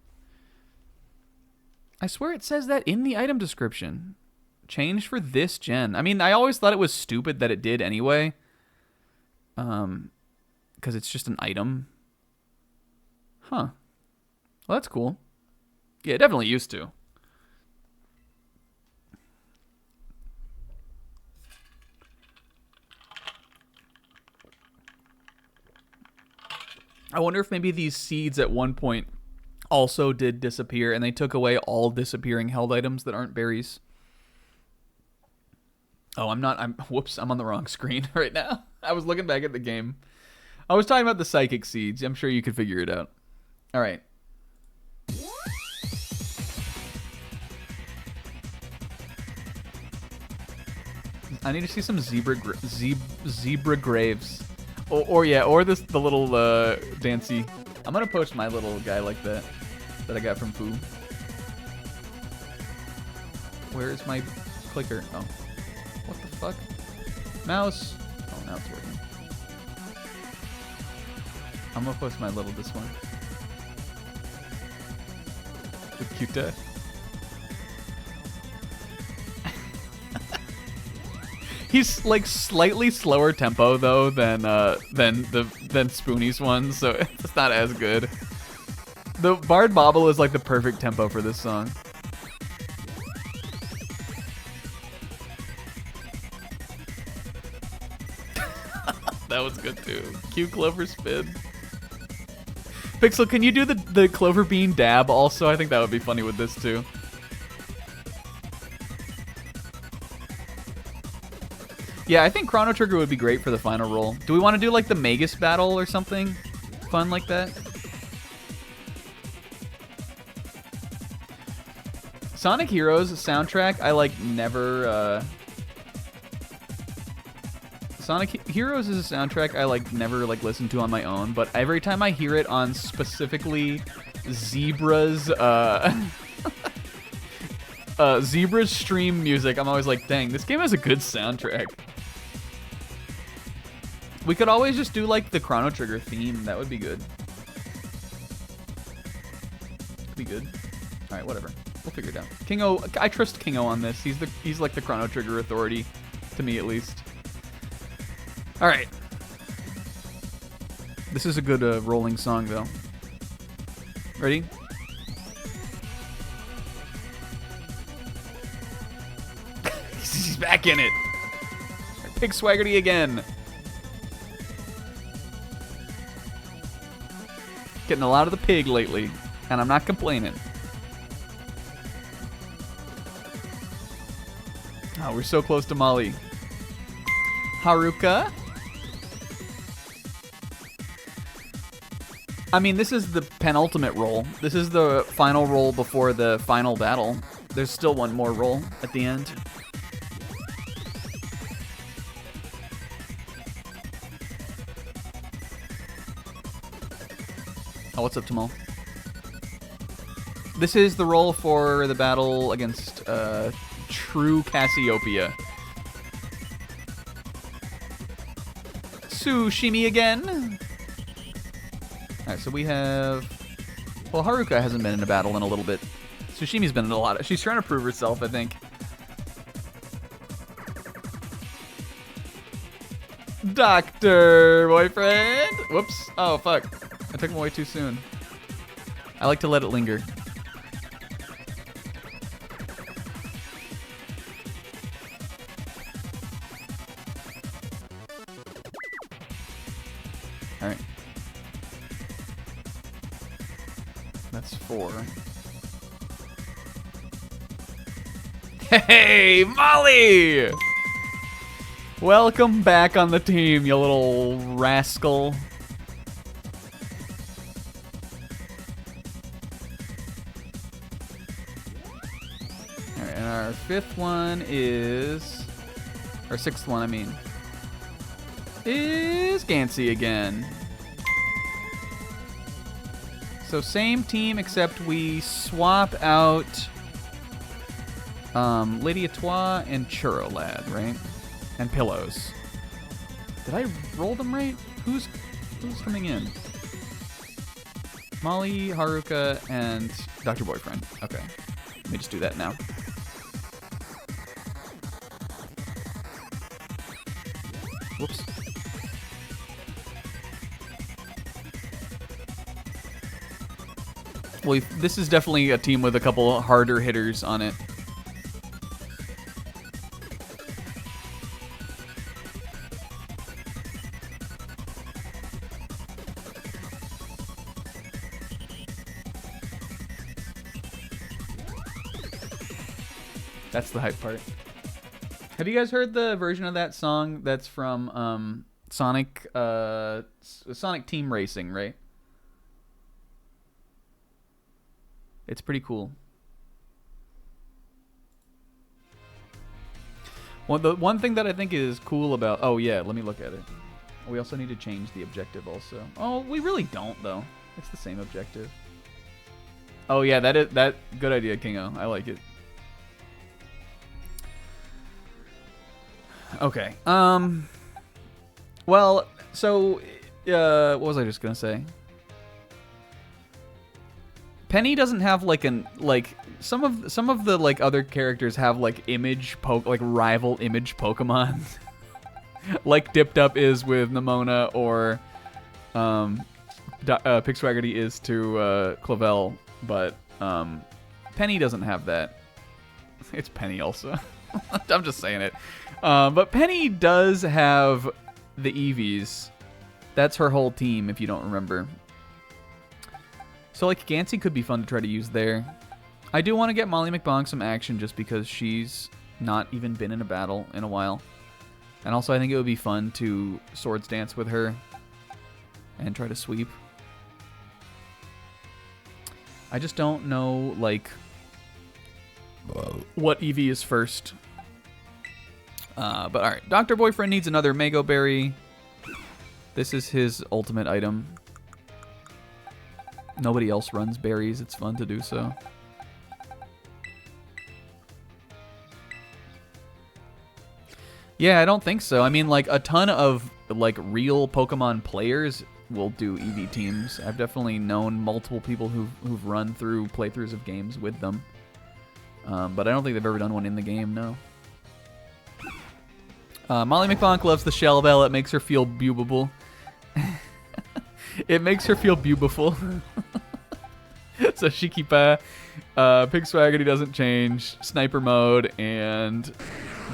I swear it says that in the item description. Changed for this gen. I mean, I always thought it was stupid that it did anyway. Because it's just an item. Huh. Well, that's cool. Yeah, it definitely used to. I wonder if maybe these seeds at one point also did disappear and they took away all disappearing held items that aren't berries. Oh, whoops, I'm on the wrong screen right now. I was looking back at the game. I was talking about the psychic seeds. I'm sure you could figure it out. All right. I need to see some zebra graves. Or the little Dancy. I'm gonna post my little guy like that I got from Foo. Where is my clicker? Oh, what the fuck? Mouse. Oh, now it's working. I'm gonna post my little this one. With Cuta. He's like slightly slower tempo though than Spoonie's one, so it's not as good. The Bard Bobble is like the perfect tempo for this song. That was good too. Cute Clover Spin. Pixel, can you do the Clover Bean dab also? I think that would be funny with this too. Yeah, I think Chrono Trigger would be great for the final roll. Do we want to do like the Magus battle or something fun like that? Sonic Heroes soundtrack, I like never... Sonic Heroes is a soundtrack I like never like listen to on my own, but every time I hear it on specifically Zebra's Zebra's stream music, I'm always like, dang, this game has a good soundtrack. We could always just do like the Chrono Trigger theme. That would be good. Be good. All right, whatever. We'll figure it out. Kingo, I trust Kingo on this. He's like the Chrono Trigger authority, to me at least. All right. This is a good rolling song though. Ready? He's back in it. Pig Swaggerty again. Getting a lot of the pig lately, and I'm not complaining. Oh, we're so close to Molly. Haruka. I mean, this is the penultimate roll. This is the final roll before the final battle. There's still one more roll at the end. Oh, what's up, Tamal? This is the roll for the battle against True Cassiopeia. Sushimi again. Alright, so we have... Well, Haruka hasn't been in a battle in a little bit. Sushimi's been in a lot. She's trying to prove herself, I think. Doctor boyfriend. Whoops. Oh, fuck. I took him away too soon. I like to let it linger. All right. That's 4. Hey, Molly! Welcome back on the team, you little rascal. Alright, and our 5th one is... Or 6th one, I mean. Is Gansey again. So same team, except we swap out... Lady Etoile and Churro Lad, right? And Pillows. Did I roll them right? Who's coming in? Molly, Haruka, and Dr. Boyfriend. Okay. Let me just do that now. Whoops. Well, this is definitely a team with a couple harder hitters on it. That's the hype part. Have you guys heard the version of that song that's from Sonic Team Racing, right? It's pretty cool. Well, the one thing that I think is cool about... Oh, yeah, let me look at it. We also need to change the objective also. Oh, we really don't, though. It's the same objective. Oh, yeah, that good idea, Kingo. I like it. Okay. Well, so what was I just gonna say? Penny doesn't have like some of the like other characters have like rival image Pokemon, like Dipped Up is with Nimona or Pixwaggerty is to Clavel, but Penny doesn't have that. It's Penny also. I'm just saying it. But Penny does have the Eevees. That's her whole team, if you don't remember. So, like, Gansey could be fun to try to use there. I do want to get Molly McBonk some action just because she's not even been in a battle in a while. And also, I think it would be fun to Swords Dance with her and try to sweep. I just don't know, like, what Eevee is first. But alright, Dr. Boyfriend needs another Mango Berry. This is his ultimate item. Nobody else runs berries, it's fun to do so. Yeah, I don't think so. I mean, like, a ton of, like, real Pokemon players will do Eevee teams. I've definitely known multiple people who've run through playthroughs of games with them. But I don't think they've ever done one in the game, no. Molly McBonk loves the Shell Bell. It makes her feel beautiful. It makes her feel beautiful. So she keep Pixwaggerty doesn't change, Sniper mode, and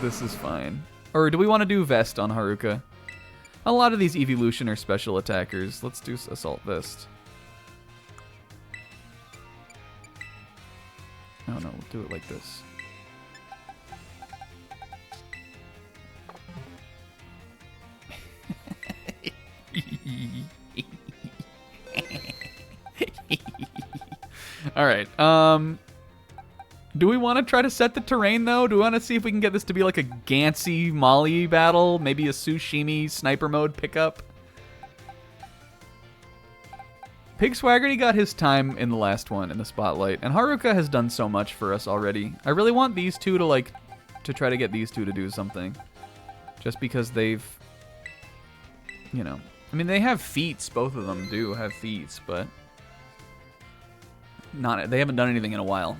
this is fine. Or do we want to do Vest on Haruka? A lot of these Evolution are special attackers. Let's do Assault Vest. Oh no, we'll do it like this. All right. Do we want to try to set the terrain though? Do we want to see if we can get this to be like a Gansey Molly battle? Maybe a Tsushimi sniper mode pickup? Pixwaggerty got his time in the last one in the spotlight, and Haruka has done so much for us already. I really want these two to try to get these two to do something. Just because they've, you know, I mean, they have feats. Both of them do have feats, but they haven't done anything in a while.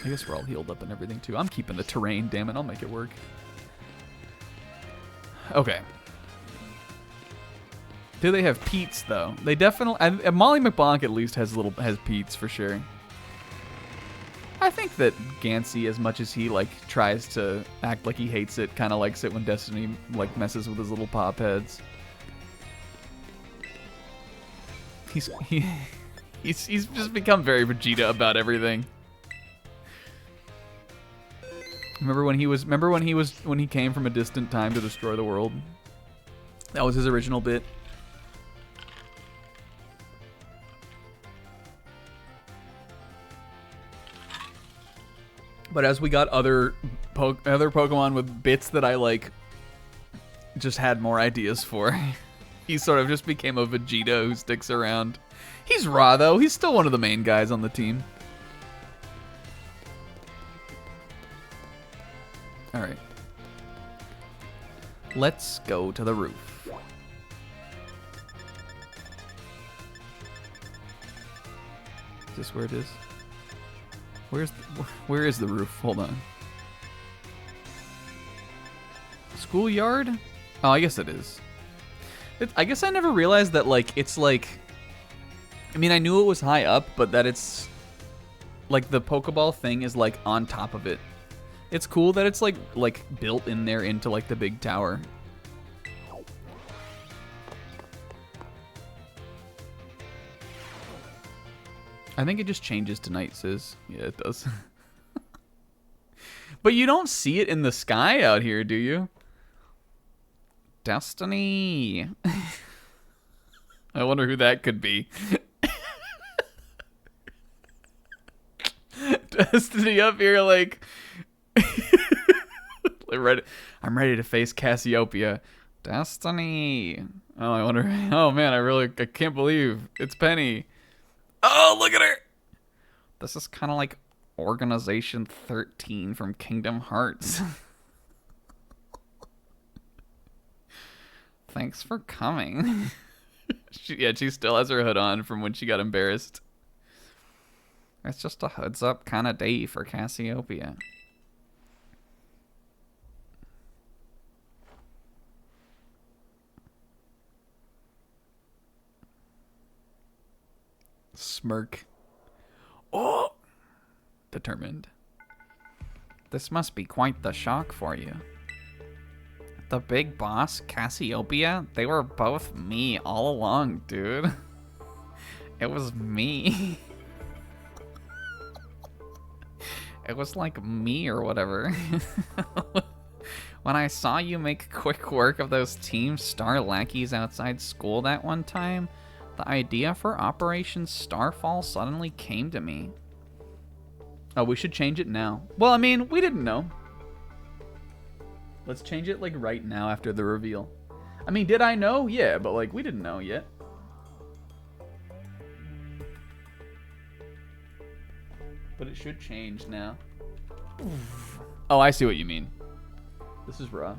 I guess we're all healed up and everything too. I'm keeping the terrain, damn it. I'll make it work. Okay. Do they have Pete's though? They definitely. Molly McBonk at least has Pete's for sure. I think that Gansey, as much as he like tries to act like he hates it, kind of likes it when Destiny like messes with his little pop heads. He's just become very Vegeta about everything. Remember when he came from a distant time to destroy the world? That was his original bit. But as we got other Pokemon with bits that I like just had more ideas for. He sort of just became a Vegeta who sticks around. He's raw, though. He's still one of the main guys on the team. All right. Let's go to the roof. Is this where it is? Where is the roof? Hold on. Schoolyard? Oh, I guess it is. I guess I never realized that, like, it's like... I mean, I knew it was high up, but that it's... Like, the Pokeball thing is, like, on top of it. It's cool that it's, like built in there into, like, the big tower. I think it just changes to night, Sis. Yeah, it does. But you don't see it in the sky out here, do you? Destiny. I wonder who that could be. Destiny up here, like... I'm ready to face Cassiopeia. Destiny. Oh, I wonder... Oh, man, I can't believe it's Penny. Oh, look at her! This is kind of like Organization 13 from Kingdom Hearts. Thanks for coming. She still has her hood on from when she got embarrassed. It's just a hoods up kind of day for Cassiopeia. Smirk. Oh! Determined. This must be quite the shock for you. The big boss, Cassiopeia, they were both me all along, dude. It was me. It was like me or whatever. When I saw you make quick work of those Team Star lackeys outside school that one time, the idea for Operation Starfall suddenly came to me. Oh, we should change it now. Well, I mean, we didn't know. Let's change it, like, right now after the reveal. I mean, did I know? Yeah, but, like, we didn't know yet. But it should change now. Oh, I see what you mean. This is raw.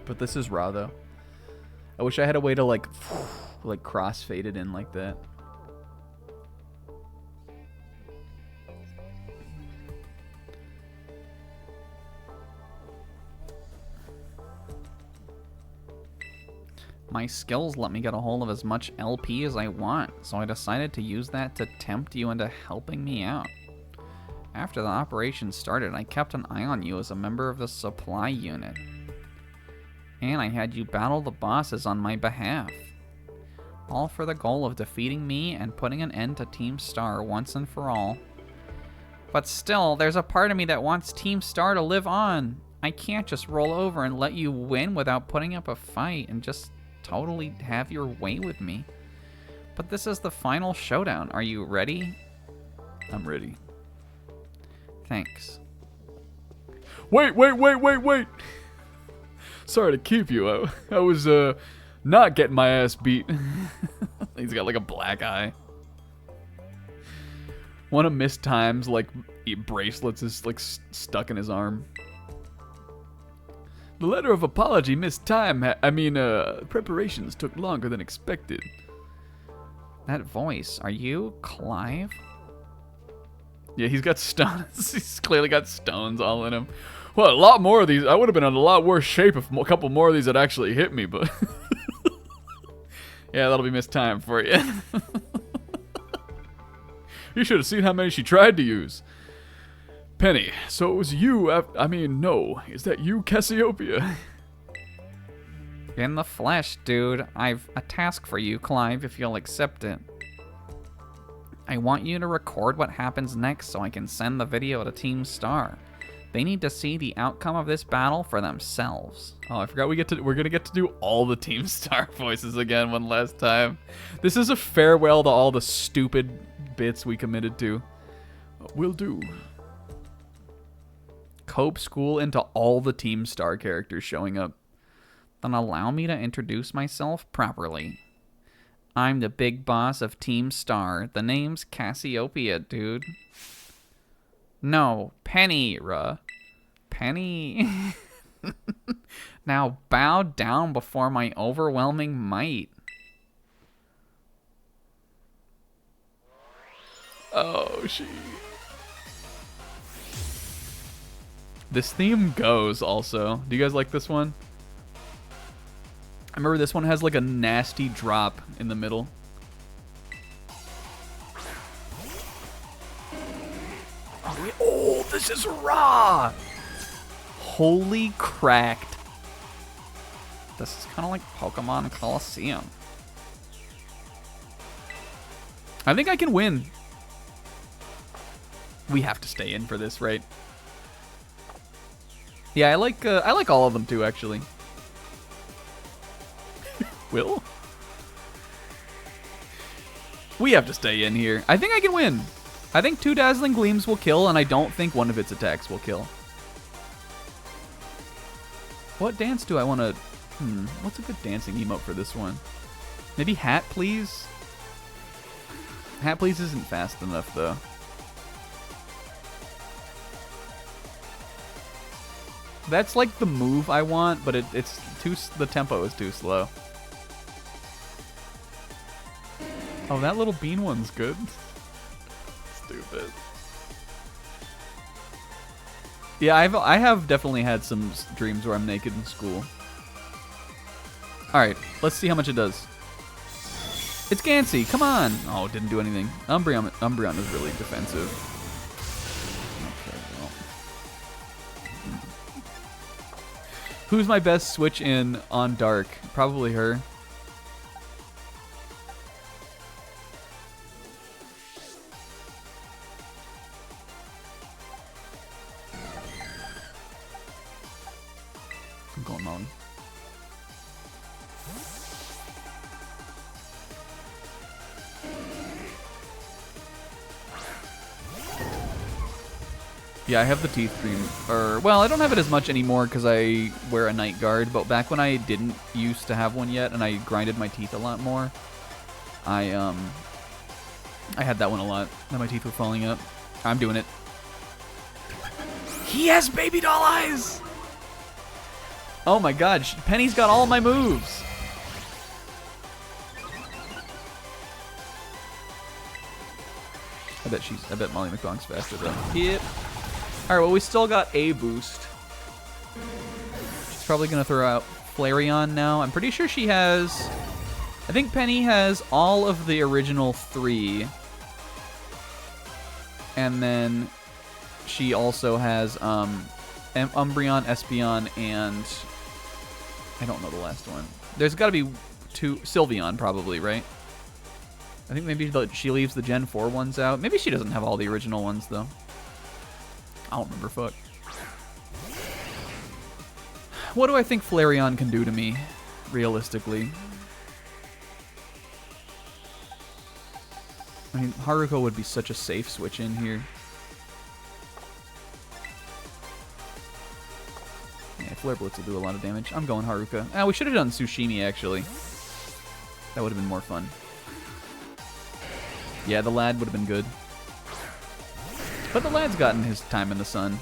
But this is raw, though. I wish I had a way to, like crossfade it in like that. My skills let me get a hold of as much LP as I want, so I decided to use that to tempt you into helping me out. After the operation started, I kept an eye on you as a member of the supply unit. And I had you battle the bosses on my behalf. All for the goal of defeating me and putting an end to Team Star once and for all. But still, there's a part of me that wants Team Star to live on. I can't just roll over and let you win without putting up a fight and just totally have your way with me. But this is the final showdown. Are you ready? I'm ready. Thanks. Wait! Sorry to keep you. I was, not getting my ass beat. He's got like a black eye. One of Miss Time's like bracelets is like stuck in his arm. The letter of apology, Miss Time. Preparations took longer than expected. That voice, are you Clive? Yeah, he's got stones. He's clearly got stones all in him. Well, a lot more of these. I would have been in a lot worse shape if a couple more of these had actually hit me, but... Yeah, that'll be Miss Time for you. You should have seen how many she tried to use. Penny, so it was you, no. Is that you, Cassiopeia? In the flesh, dude. I've a task for you, Clive, if you'll accept it. I want you to record what happens next so I can send the video to Team Star. They need to see the outcome of this battle for themselves. Oh, I forgot we're gonna get to do all the Team Star voices again one last time. This is a farewell to all the stupid bits we committed to. Will do. Cope School into all the Team Star characters showing up. Then allow me to introduce myself properly. I'm the big boss of Team Star. The name's Cassiopeia, dude. No, Penny, Penny. Now bow down before my overwhelming might. Oh, she. This theme goes also. Do you guys like this one? I remember this one has like a nasty drop in the middle. Oh, this is raw. Holy cracked. This is kind of like Pokemon Coliseum. I think I can win. We have to stay in for this, right? Yeah, I like all of them too, actually. Will? We have to stay in here. I think I can win. I think 2 Dazzling Gleams will kill, and I don't think one of its attacks will kill. What dance do I want to... what's a good dancing emote for this one? Maybe Hat Please? Hat Please isn't fast enough, though. That's like the move I want, but it's too... The tempo is too slow. Oh, that little bean one's good. Stupid. Yeah, I have definitely had some dreams where I'm naked in school. Alright, let's see how much it does. It's Gansey, come on! Oh, it didn't do anything. Umbreon is really defensive. Okay, well. Who's my best switch in on Dark? Probably her. I'm going Molly. Yeah, I have the Teeth Cream. Well, I don't have it as much anymore because I wear a Night Guard, but back when I didn't used to have one yet and I grinded my teeth a lot more, I had that one a lot, and my teeth were falling out. I'm doing it. He has baby doll eyes! Oh my god, Penny's got all my moves! I bet Molly McDong's faster though. Yep. Alright, well we still got a boost. She's probably gonna throw out Flareon now. I'm pretty sure she has... I think Penny has all of the original 3. And then she also has Umbreon, Espeon, and... I don't know the last one. There's gotta be 2... Sylveon, probably, right? I think maybe she leaves the Gen 4 ones out. Maybe she doesn't have all the original ones, though. I don't remember, fuck. What do I think Flareon can do to me, realistically? I mean, Haruko would be such a safe switch in here. Yeah, Flare Blitz will do a lot of damage. I'm going Haruka. Ah, we should have done Tsushimi, actually. That would have been more fun. Yeah, the lad would have been good. But the lad's gotten his time in the sun.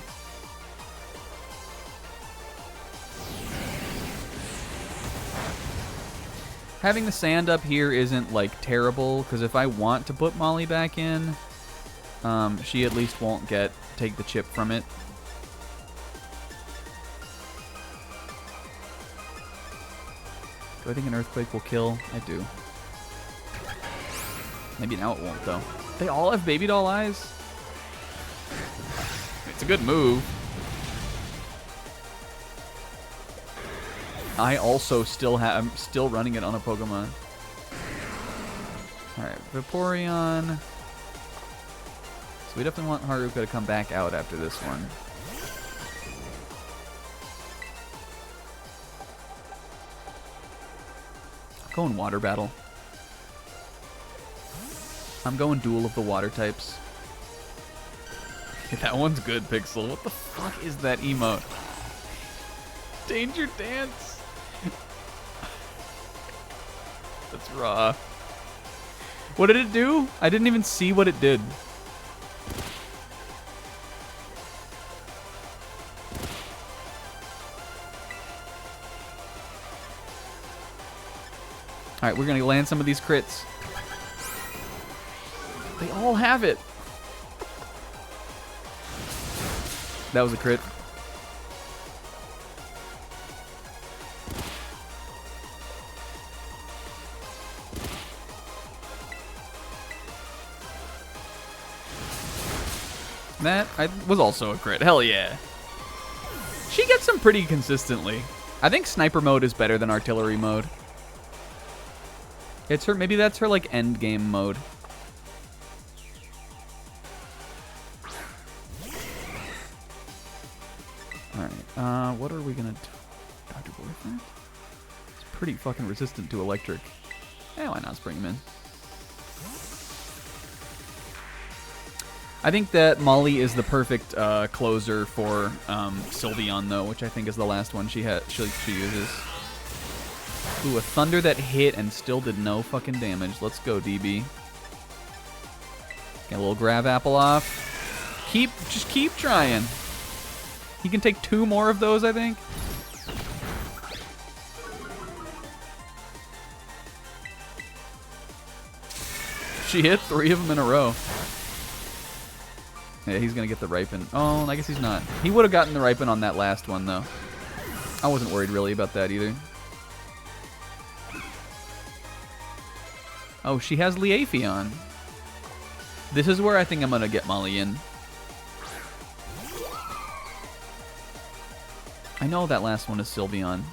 Having the sand up here isn't, like, terrible, because if I want to put Molly back in, she at least won't take the chip from it. Do I think an Earthquake will kill? I do. Maybe now it won't, though. They all have baby doll eyes? It's a good move. I also I'm still running it on a Pokemon. Alright, Vaporeon. So we definitely want Haruka to come back out after this one. I'm going Water Battle. I'm going Duel of the Water types. Okay, that one's good, Pixel. What the fuck is that emote? Danger Dance. That's raw. What did it do? I didn't even see what it did. Alright, we're gonna land some of these crits. They all have it. That was a crit. That was also a crit. Hell yeah. She gets them pretty consistently. I think sniper mode is better than artillery mode. It's her, maybe that's her like end game mode. Alright, what are we gonna do? Dr. Boyfriend? It's pretty fucking resistant to electric. Eh, why not? Let's bring him in. I think that Molly is the perfect closer for Sylveon, though, which I think is the last one she uses. Ooh, a Thunder that hit and still did no fucking damage. Let's go, DB. Get a little grab apple off. Just keep trying. He can take 2 more of those, I think. She hit 3 of them in a row. Yeah, he's going to get the Ripen. Oh, I guess he's not. He would have gotten the Ripen on that last one, though. I wasn't worried really about that either. Oh, she has Leafeon. This is where I think I'm going to get Molly in. I know that last one is Sylveon.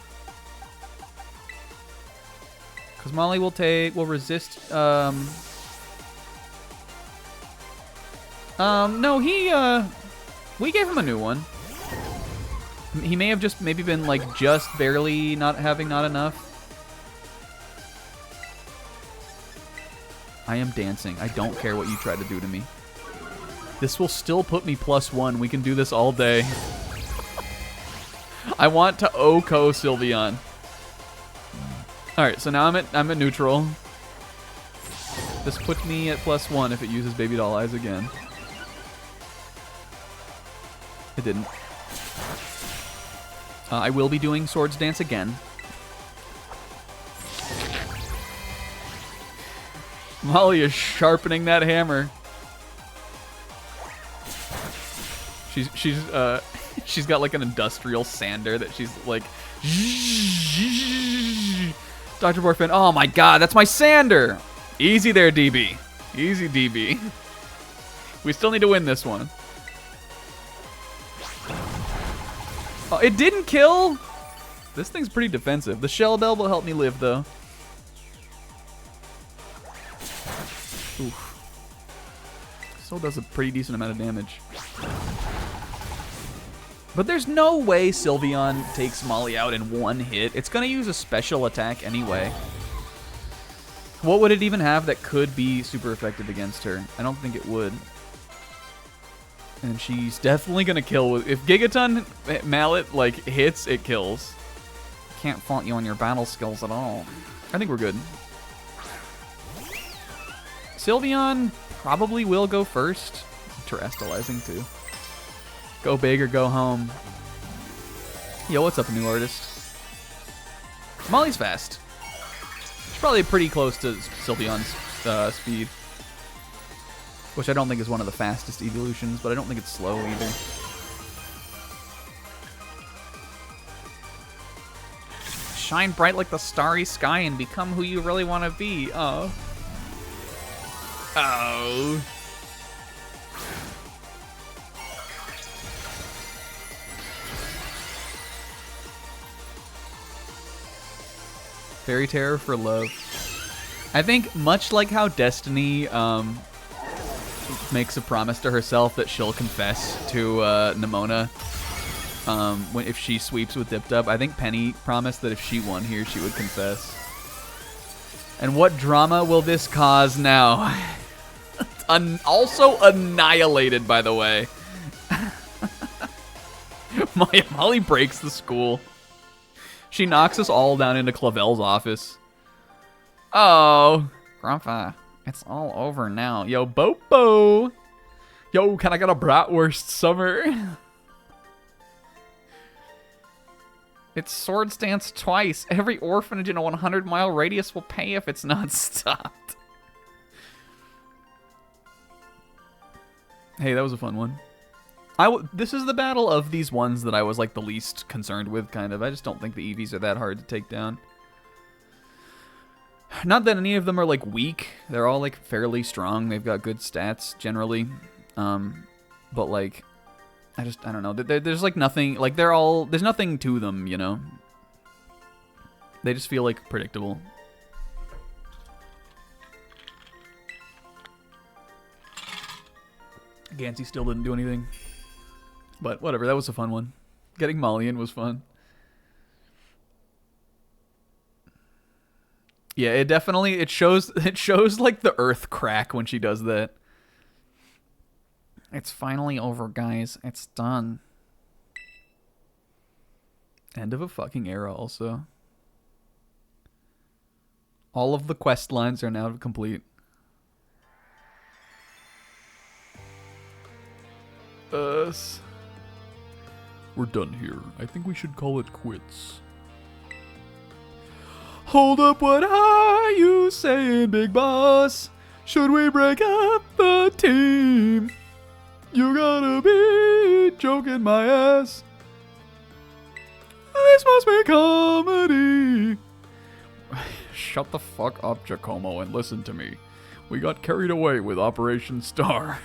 Because Molly will resist, no, we gave him a new one. He may have just maybe been like just barely not enough. I am dancing. I don't care what you try to do to me. This will still put me +1. We can do this all day. I want to OHKO Sylveon. Alright, so now I'm at neutral. This puts me at +1 if it uses Baby Doll Eyes again. It didn't. I will be doing Swords Dance again. Molly is sharpening that hammer. She's got like an industrial sander that she's like. Dr. Borfin, oh my god, that's my sander! Easy there, DB. Easy, DB. We still need to win this one. Oh, it didn't kill? This thing's pretty defensive. The Shell Bell will help me live, though. Oof. Still does a pretty decent amount of damage. But there's no way Sylveon takes Molly out in 1 hit. It's going to use a special attack anyway. What would it even have that could be super effective against her? I don't think it would. And she's definitely going to kill. If Gigaton Mallet like hits, it kills. Can't fault you on your battle skills at all. I think we're good. Sylveon probably will go first. Terastallizing too. Go big or go home. Yo, what's up, new artist? Molly's fast. She's probably pretty close to Sylveon's speed. Which I don't think is one of the fastest evolutions, but I don't think it's slow either. Shine bright like the starry sky and become who you really want to be. Oh. Oh. Fairy Terror for love. I think much like how Destiny makes a promise to herself that she'll confess to Nimona if she sweeps with Dip Dub, I think Penny promised that if she won here, she would confess. And what drama will this cause now? Also annihilated, by the way. Molly breaks the school. She knocks us all down into Clavel's office. Oh. Grandpa, it's all over now. Yo, Bopo. Yo, can I get a bratwurst summer? It's Swords Dance twice. Every orphanage in a 100-mile radius will pay if it's not stopped. Hey, that was a fun one. This is the battle of these ones that I was like the least concerned with, kind of. I just don't think the EVs are that hard to take down. Not that any of them are like weak. They're all like fairly strong. They've got good stats generally. But like, I don't know. There's like nothing, like there's nothing to them, you know? They just feel like predictable. Gansey still didn't do anything. But whatever, that was a fun one. Getting Molly in was fun. Yeah, it shows like the earth crack when she does that. It's finally over, guys. It's done. End of a fucking era also. All of the quest lines are now complete. We're done here. I think we should call it quits. Hold up, what are you saying, Big Boss? Should we break up the team? You gotta be joking my ass. This must be comedy. Shut the fuck up, Giacomo, and listen to me. We got carried away with Operation Star.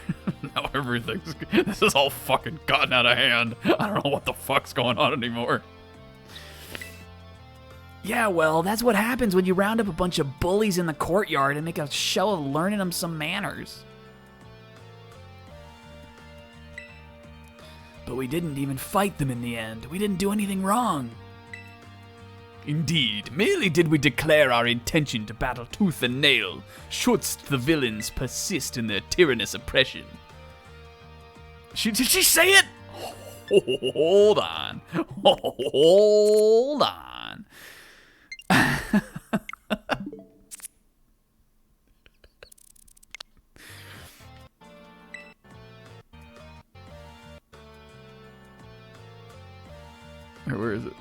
Now this is all fucking gotten out of hand. I don't know what the fuck's going on anymore. Yeah, well, that's what happens when you round up a bunch of bullies in the courtyard and make a show of learning them some manners. But we didn't even fight them in the end. We didn't do anything wrong. Indeed, merely did we declare our intention to battle tooth and nail, shouldst the villains persist in their tyrannous oppression. Did she say it? Hold on. Hold on. Where is it?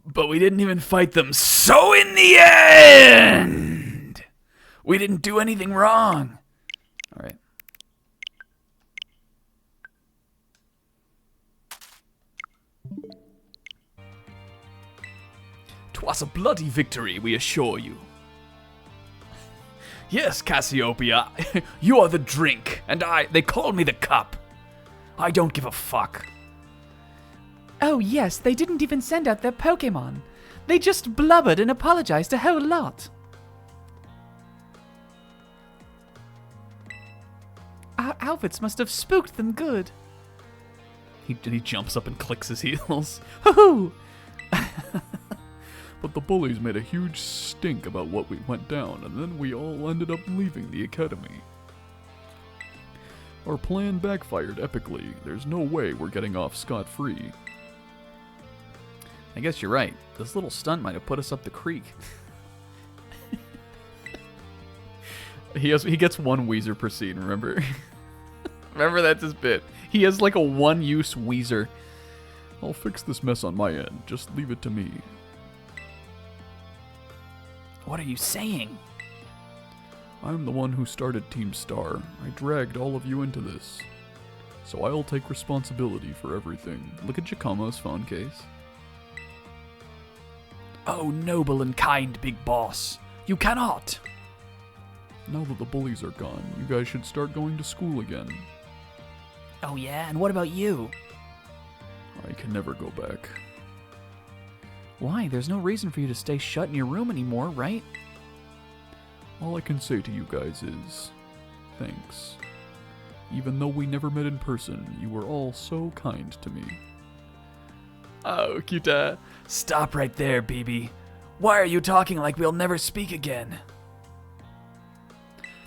But we didn't even fight them, so in the end, we didn't do anything wrong. All right. 'Twas a bloody victory, we assure you. Yes, Cassiopeia, you are the drink, and they call me the cup. I don't give a fuck. Oh yes, they didn't even send out their Pokemon. They just blubbered and apologized a whole lot. Our outfits must have spooked them good. He jumps up and clicks his heels. Hoo-hoo! But the bullies made a huge stink about what went down, and then we all ended up leaving the academy. Our plan backfired epically. There's no way we're getting off scot-free. I guess you're right. This little stunt might have put us up the creek. He gets one Weezer per scene, remember? Remember, that's his bit. He has like a one-use Weezer. I'll fix this mess on my end. Just leave it to me. What are you saying? I'm the one who started Team Star. I dragged all of you into this. So I'll take responsibility for everything. Look at Giacomo's phone case. Oh, noble and kind big boss. You cannot. Now that the bullies are gone, you guys should start going to school again. Oh yeah, and what about you? I can never go back. Why? There's no reason for you to stay shut in your room anymore, right? All I can say to you guys is, thanks. Even though we never met in person, you were all so kind to me. Oh, cute. Stop right there, BB. Why are you talking like we'll never speak again?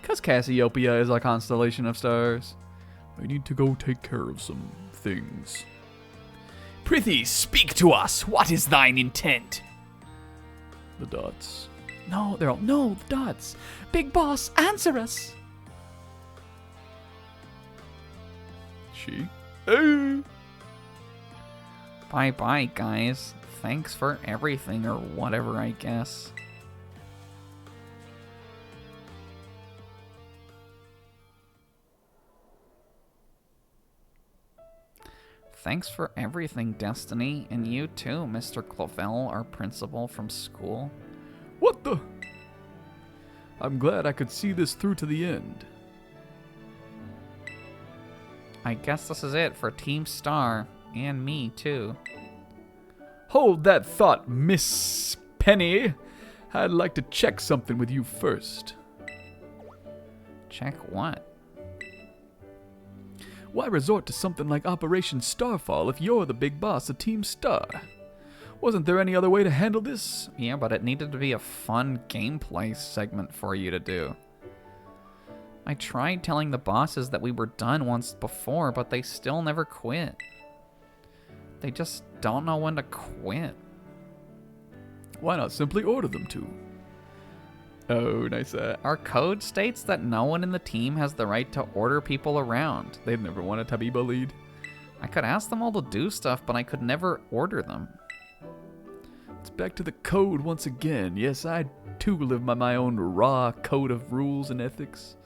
Because Cassiopeia is a constellation of stars. I need to go take care of some things. Prithee, speak to us. What is thine intent? The dots. No, they're all, no, the dots. Big boss, answer us. She? Bye-bye, guys. Thanks for everything, or whatever, I guess. Thanks for everything, Destiny. And you too, Mr. Clovell, our principal from school. What the? I'm glad I could see this through to the end. I guess this is it for Team Star. And me, too. Hold that thought, Miss Penny. I'd like to check something with you first. Check what? Why resort to something like Operation Starfall if you're the big boss of Team Star? Wasn't there any other way to handle this? Yeah, but it needed to be a fun gameplay segment for you to do. I tried telling the bosses that we were done once before, but they still never quit. They just don't know when to quit. Why not simply order them to? Oh, nice. Our code states that no one in the team has the right to order people around. They've never wanted to be bullied. I could ask them all to do stuff, but I could never order them. It's back to the code once again. Yes, I too live by my own raw code of rules and ethics.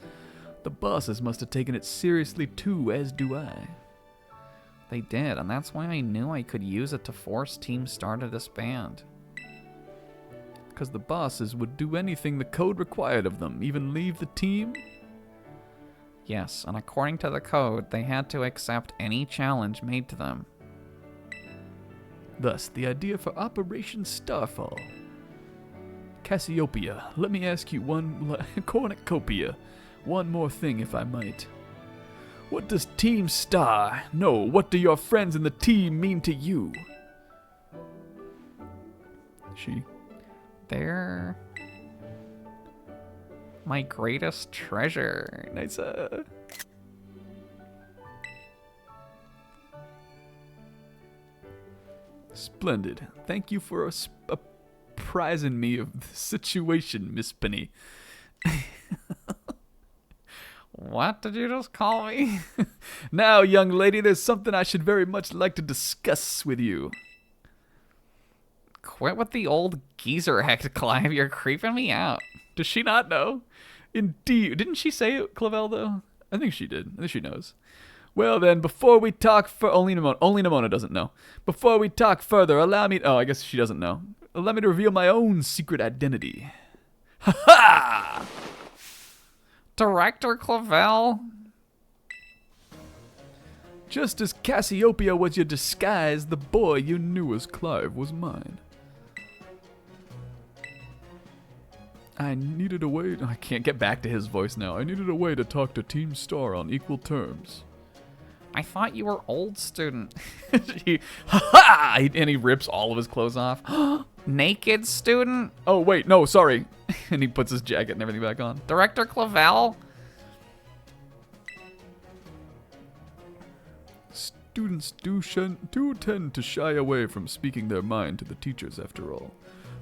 The bosses must have taken it seriously too, as do I. They did, and that's why I knew I could use it to force Team Star to disband. Because the bosses would do anything the code required of them, even leave the team? Yes, and according to the code, they had to accept any challenge made to them. Thus, the idea for Operation Starfall. Cassiopeia, let me ask you cornucopia, one more thing if I might. What does Team Star, no, what do your friends in the team mean to you? She? They're my greatest treasure. Nice, Splendid. Thank you for apprising me of the situation, Miss Penny. What did you just call me? Now, young lady, there's something I should very much like to discuss with you. Quit with the old geezer act, Clive. You're creeping me out. Does she not know? Indeed. Didn't she say it, Clavell, though? I think she did. I think she knows. Well, then, before we talk only Nimona doesn't know. Before we talk further, allow me... Oh, I guess she doesn't know. Allow me to reveal my own secret identity. Ha-ha! Director Clavell? Just as Cassiopeia was your disguise, the boy you knew as Clive was mine. I needed a way... I can't get back to his voice now. I needed a way to talk to Team Star on equal terms. I thought you were old student. Ha-ha! And he rips all of his clothes off. Naked student? Oh, wait, no, sorry. And he puts his jacket and everything back on. Director Clavell? Students do tend to shy away from speaking their mind to the teachers, after all.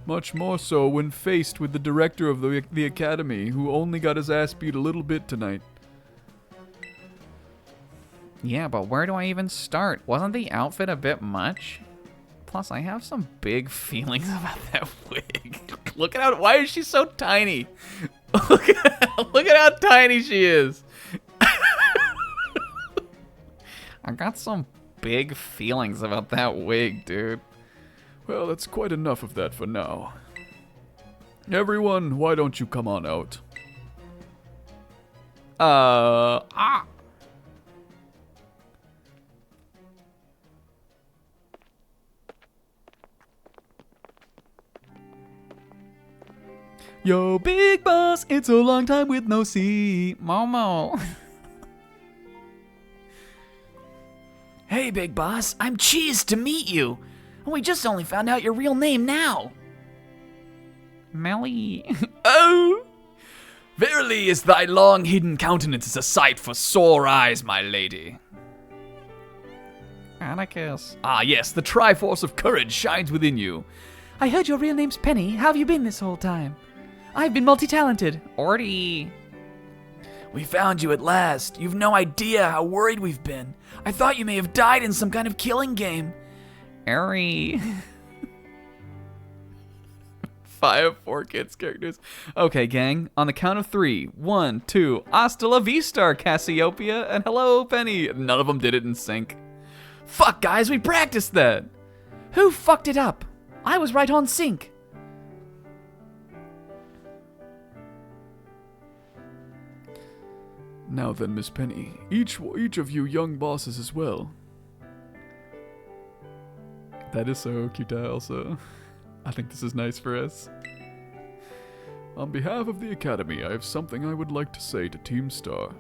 Much more so when faced with the director of the academy, who only got his ass beat a little bit tonight. Yeah, but where do I even start? Wasn't the outfit a bit much? Plus, I have some big feelings about that wig. Look at how... Why is she so tiny? Look at how tiny she is. I got some big feelings about that wig, dude. Well, that's quite enough of that for now. Everyone, why don't you come on out? Yo, big boss, it's a long time with no see. Momo. Hey, big boss, I'm cheesed to meet you. We just only found out your real name now. Melly. Oh! Verily is thy long hidden countenance a sight for sore eyes, my lady. Atticus. Ah, yes, the Triforce of Courage shines within you. I heard your real name's Penny. How have you been this whole time? I've been multi-talented. Orty. We found you at last. You've no idea how worried we've been. I thought you may have died in some kind of killing game. Airy. 5 4 kids characters. Okay, gang. On the count of 3. 1, 2. Hasta la vista, Cassiopeia, and hello, Penny. None of them did it in sync. Fuck, guys, we practiced that. Who fucked it up? I was right on sync. Now then, Miss Penny, each of you young bosses as well. That is so cute, also. I think this is nice for us. On behalf of the Academy, I have something I would like to say to Team Star.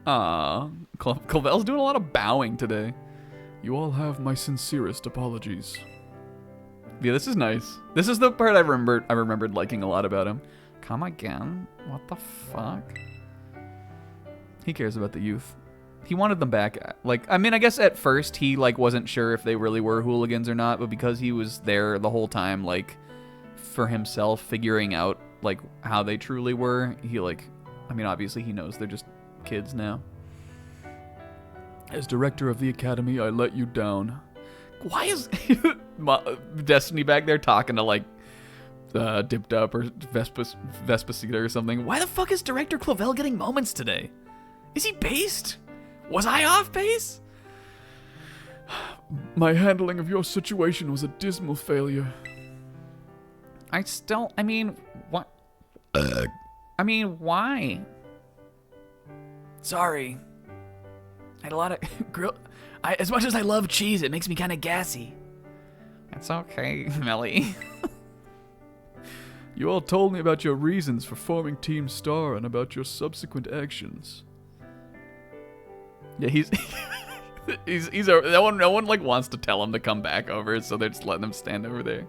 Covel's doing a lot of bowing today. You all have my sincerest apologies. Yeah, this is nice. This is the part I remembered liking a lot about him. Come again? What the fuck? He cares about the youth. He wanted them back. Like, I mean, I guess at first he, like, wasn't sure if they really were hooligans or not, but because he was there the whole time, like, for himself, figuring out, like, how they truly were, he, like, I mean, obviously he knows they're just kids now. As director of the Academy, I let you down. Why is Destiny back there talking to, like, Dipped Up or Vespacita or something? Why the fuck is Director Clavel getting moments today? Is he based? Was I off base? My handling of your situation was a dismal failure. I mean, what? I mean, why? Sorry. I had a lot of as much as I love cheese, it makes me kind of gassy. It's okay, Melly. You all told me about your reasons for forming Team Star and about your subsequent actions. Yeah, no one like wants to tell him to come back over, so they're just letting him stand over there.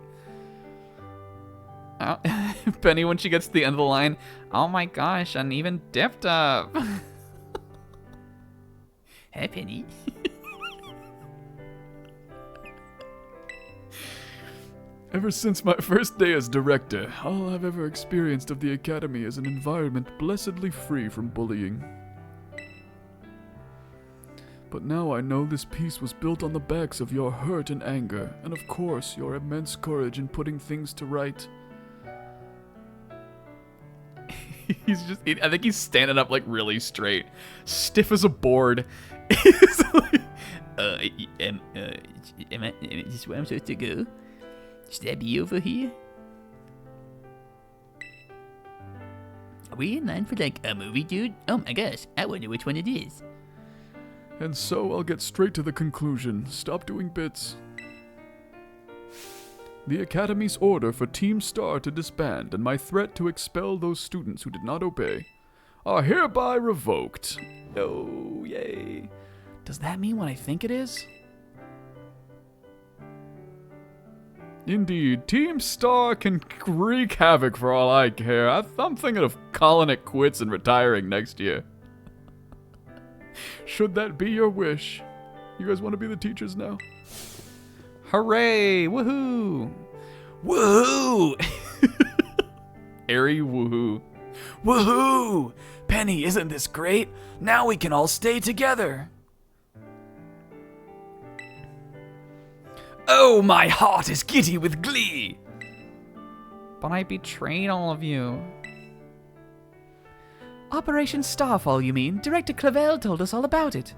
Penny, when she gets to the end of the line, Oh my gosh, and even Dipped Up. Hey, Penny. Ever since my first day as director, all I've ever experienced of the Academy is an environment blessedly free from bullying. But now I know this peace was built on the backs of your hurt and anger, and of course your immense courage in putting things to right. I think he's standing up like really straight, stiff as a board. Am I, is this where I'm supposed to go? Should I be over here? Are we in line for like a movie, dude? Oh my gosh, I wonder which one it is. And so I'll get straight to the conclusion. Stop doing bits. The Academy's order for Team Star to disband and my threat to expel those students who did not obey are hereby revoked. Oh, yay. Does that mean what I think it is? Indeed, Team Star can wreak havoc for all I care. I'm thinking of calling it quits and retiring next year. Should that be your wish? You guys want to be the teachers now? Hooray! Woohoo! Woohoo! Airy woohoo. Woohoo! Penny, isn't this great? Now we can all stay together. Oh, my heart is giddy with glee. But I betrayed all of you. Operation Starfall, you mean? Director Clavel told us all about it.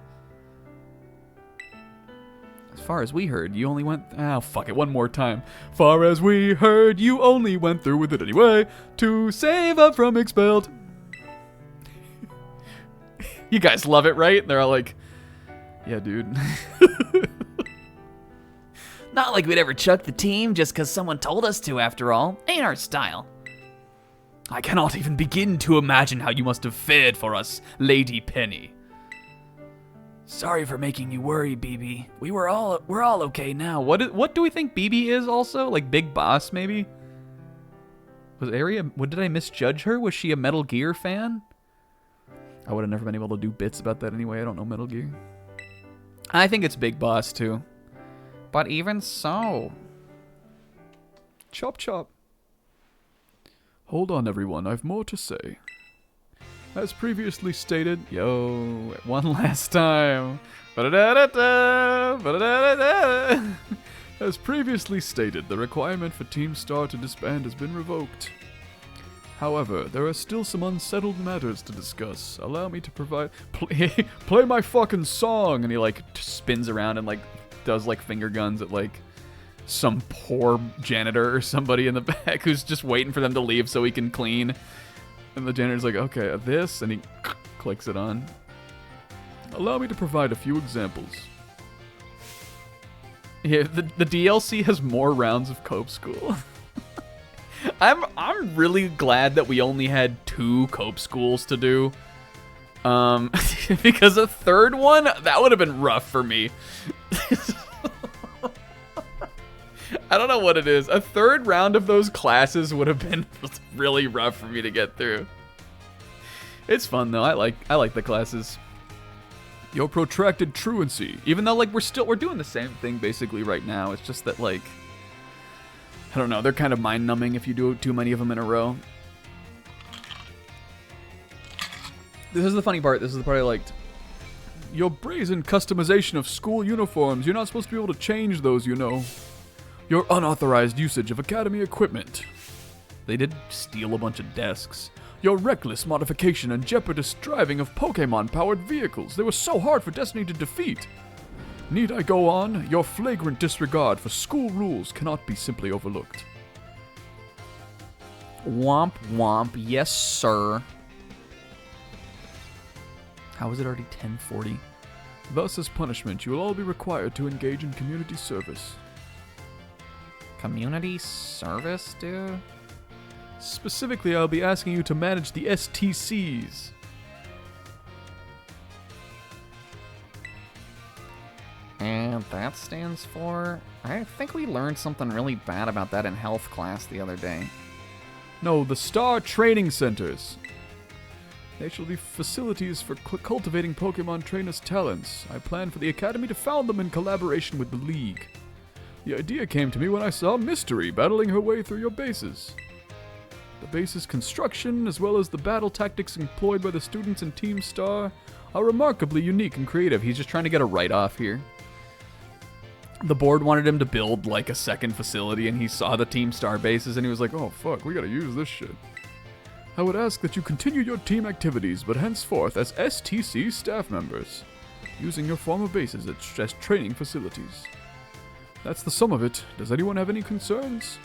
As far as we heard, you only went... Oh, fuck it, one more time. Far as we heard, you only went through with it anyway to save up from expelled. You guys love it, right? They're all like, yeah, dude. Not like we'd ever chuck the team just because someone told us to, after all. Ain't our style. I cannot even begin to imagine how you must have fared for us, Lady Penny. Sorry for making you worry, BB. We're all okay now. What do we think BB is also? Like Big Boss, maybe? Was Aria... Did I misjudge her? Was she a Metal Gear fan? I would have never been able to do bits about that anyway. I don't know Metal Gear. I think it's Big Boss, too. But even so... Chop chop. Hold on, everyone. I've more to say. As previously stated, Yo, one last time. Ba-da-da-da-da, ba-da-da-da-da. as previously stated, the requirement for Team Star to disband has been revoked. However, there are still some unsettled matters to discuss. Allow me to provide... Play my fucking song! And he, like, spins around and, like, does, like, finger guns at, like, some poor janitor or somebody in the back who's just waiting for them to leave so he can clean. And the janitor's like, okay, this, and he clicks it on. Allow me to provide a few examples. Yeah, the DLC has more rounds of Cope School. I'm really glad that we only had 2 Cope Schools to do. Because a third one, that would have been rough for me. I don't know what it is. A third round of those classes would have been really rough for me to get through. It's fun though. I like the classes. Your protracted truancy. Even though like we're doing the same thing basically right now. It's just that like I don't know, they're kind of mind numbing if you do too many of them in a row. This is the funny part. This is the part I liked. Your brazen customization of school uniforms. You're not supposed to be able to change those, you know. Your unauthorized usage of academy equipment. They did steal a bunch of desks. Your reckless modification and jeopardous driving of Pokemon-powered vehicles. They were so hard for Destiny to defeat. Need I go on? Your flagrant disregard for school rules cannot be simply overlooked. Womp womp. Yes, sir. How is it already 10:40? Thus, as punishment, you will all be required to engage in community service. Community service, dude? Specifically, I'll be asking you to manage the STCs. And that stands for... I think we learned something really bad about that in health class the other day. No, the Star Training Centers. They shall be facilities for cultivating Pokemon trainers' talents. I plan for the Academy to found them in collaboration with the League. The idea came to me when I saw Mystery battling her way through your bases. The base's construction, as well as the battle tactics employed by the students in Team Star, are remarkably unique and creative. He's just trying to get a write-off here. The board wanted him to build like a second facility, and he saw the Team Star bases, and he was like, Oh fuck, we gotta use this shit. I would ask that you continue your team activities, but henceforth as STC staff members, using your former bases as training facilities. That's the sum of it. Does anyone have any concerns?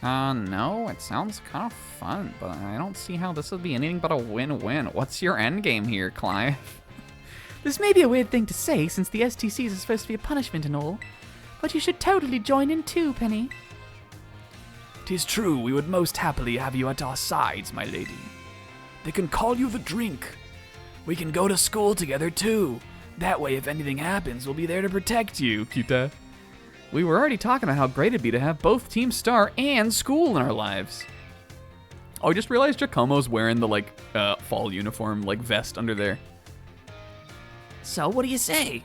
No, it sounds kind of fun, but I don't see how this would be anything but a win-win. What's your end game here, Clive? This may be a weird thing to say since the STCs is supposed to be a punishment and all, but you should totally join in too, Penny. 'Tis true, we would most happily have you at our sides, my lady. They can call you the Drink. We can go to school together too. That way, if anything happens, we'll be there to protect you. Kita. We were already talking about how great it'd be to have both Team Star and school in our lives. Oh, I just realized Giacomo's wearing the, like, fall uniform, like, vest under there. So, what do you say?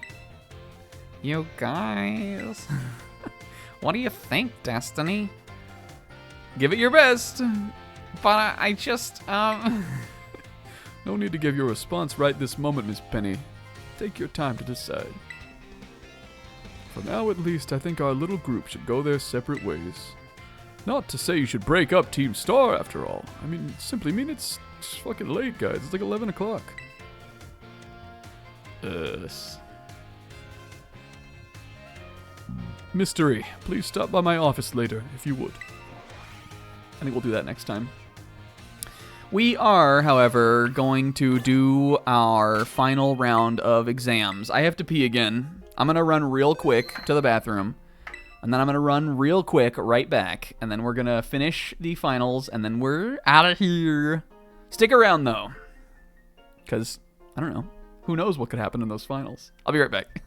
You guys... what do you think, Destiny? Give it your best. But I just, No need to give your response right this moment, Miss Penny. Take your time to decide. For now, at least, I think our little group should go their separate ways. Not to say you should break up Team Star, after all. I mean, simply mean it's fucking late, guys. It's like 11 o'clock. Mystery, please stop by my office later, if you would. I think we'll do that next time. We are, however, going to do our final round of exams. I have to pee again. I'm going to run real quick to the bathroom. And then I'm going to run real quick right back. And then we're going to finish the finals. And then we're out of here. Stick around, though. Because, I don't know. Who knows what could happen in those finals. I'll be right back.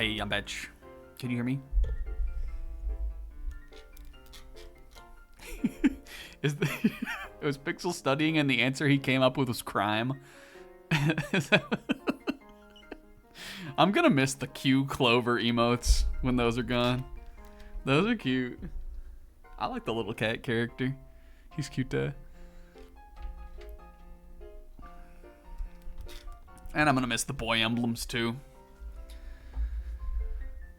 Hey, I'm bitch. Can you hear me? Was Pixel studying and the answer he came up with was crime? I'm gonna miss the Q Clover emotes when those are gone. Those are cute. I like the little cat character. He's cute. And I'm gonna miss the boy emblems too.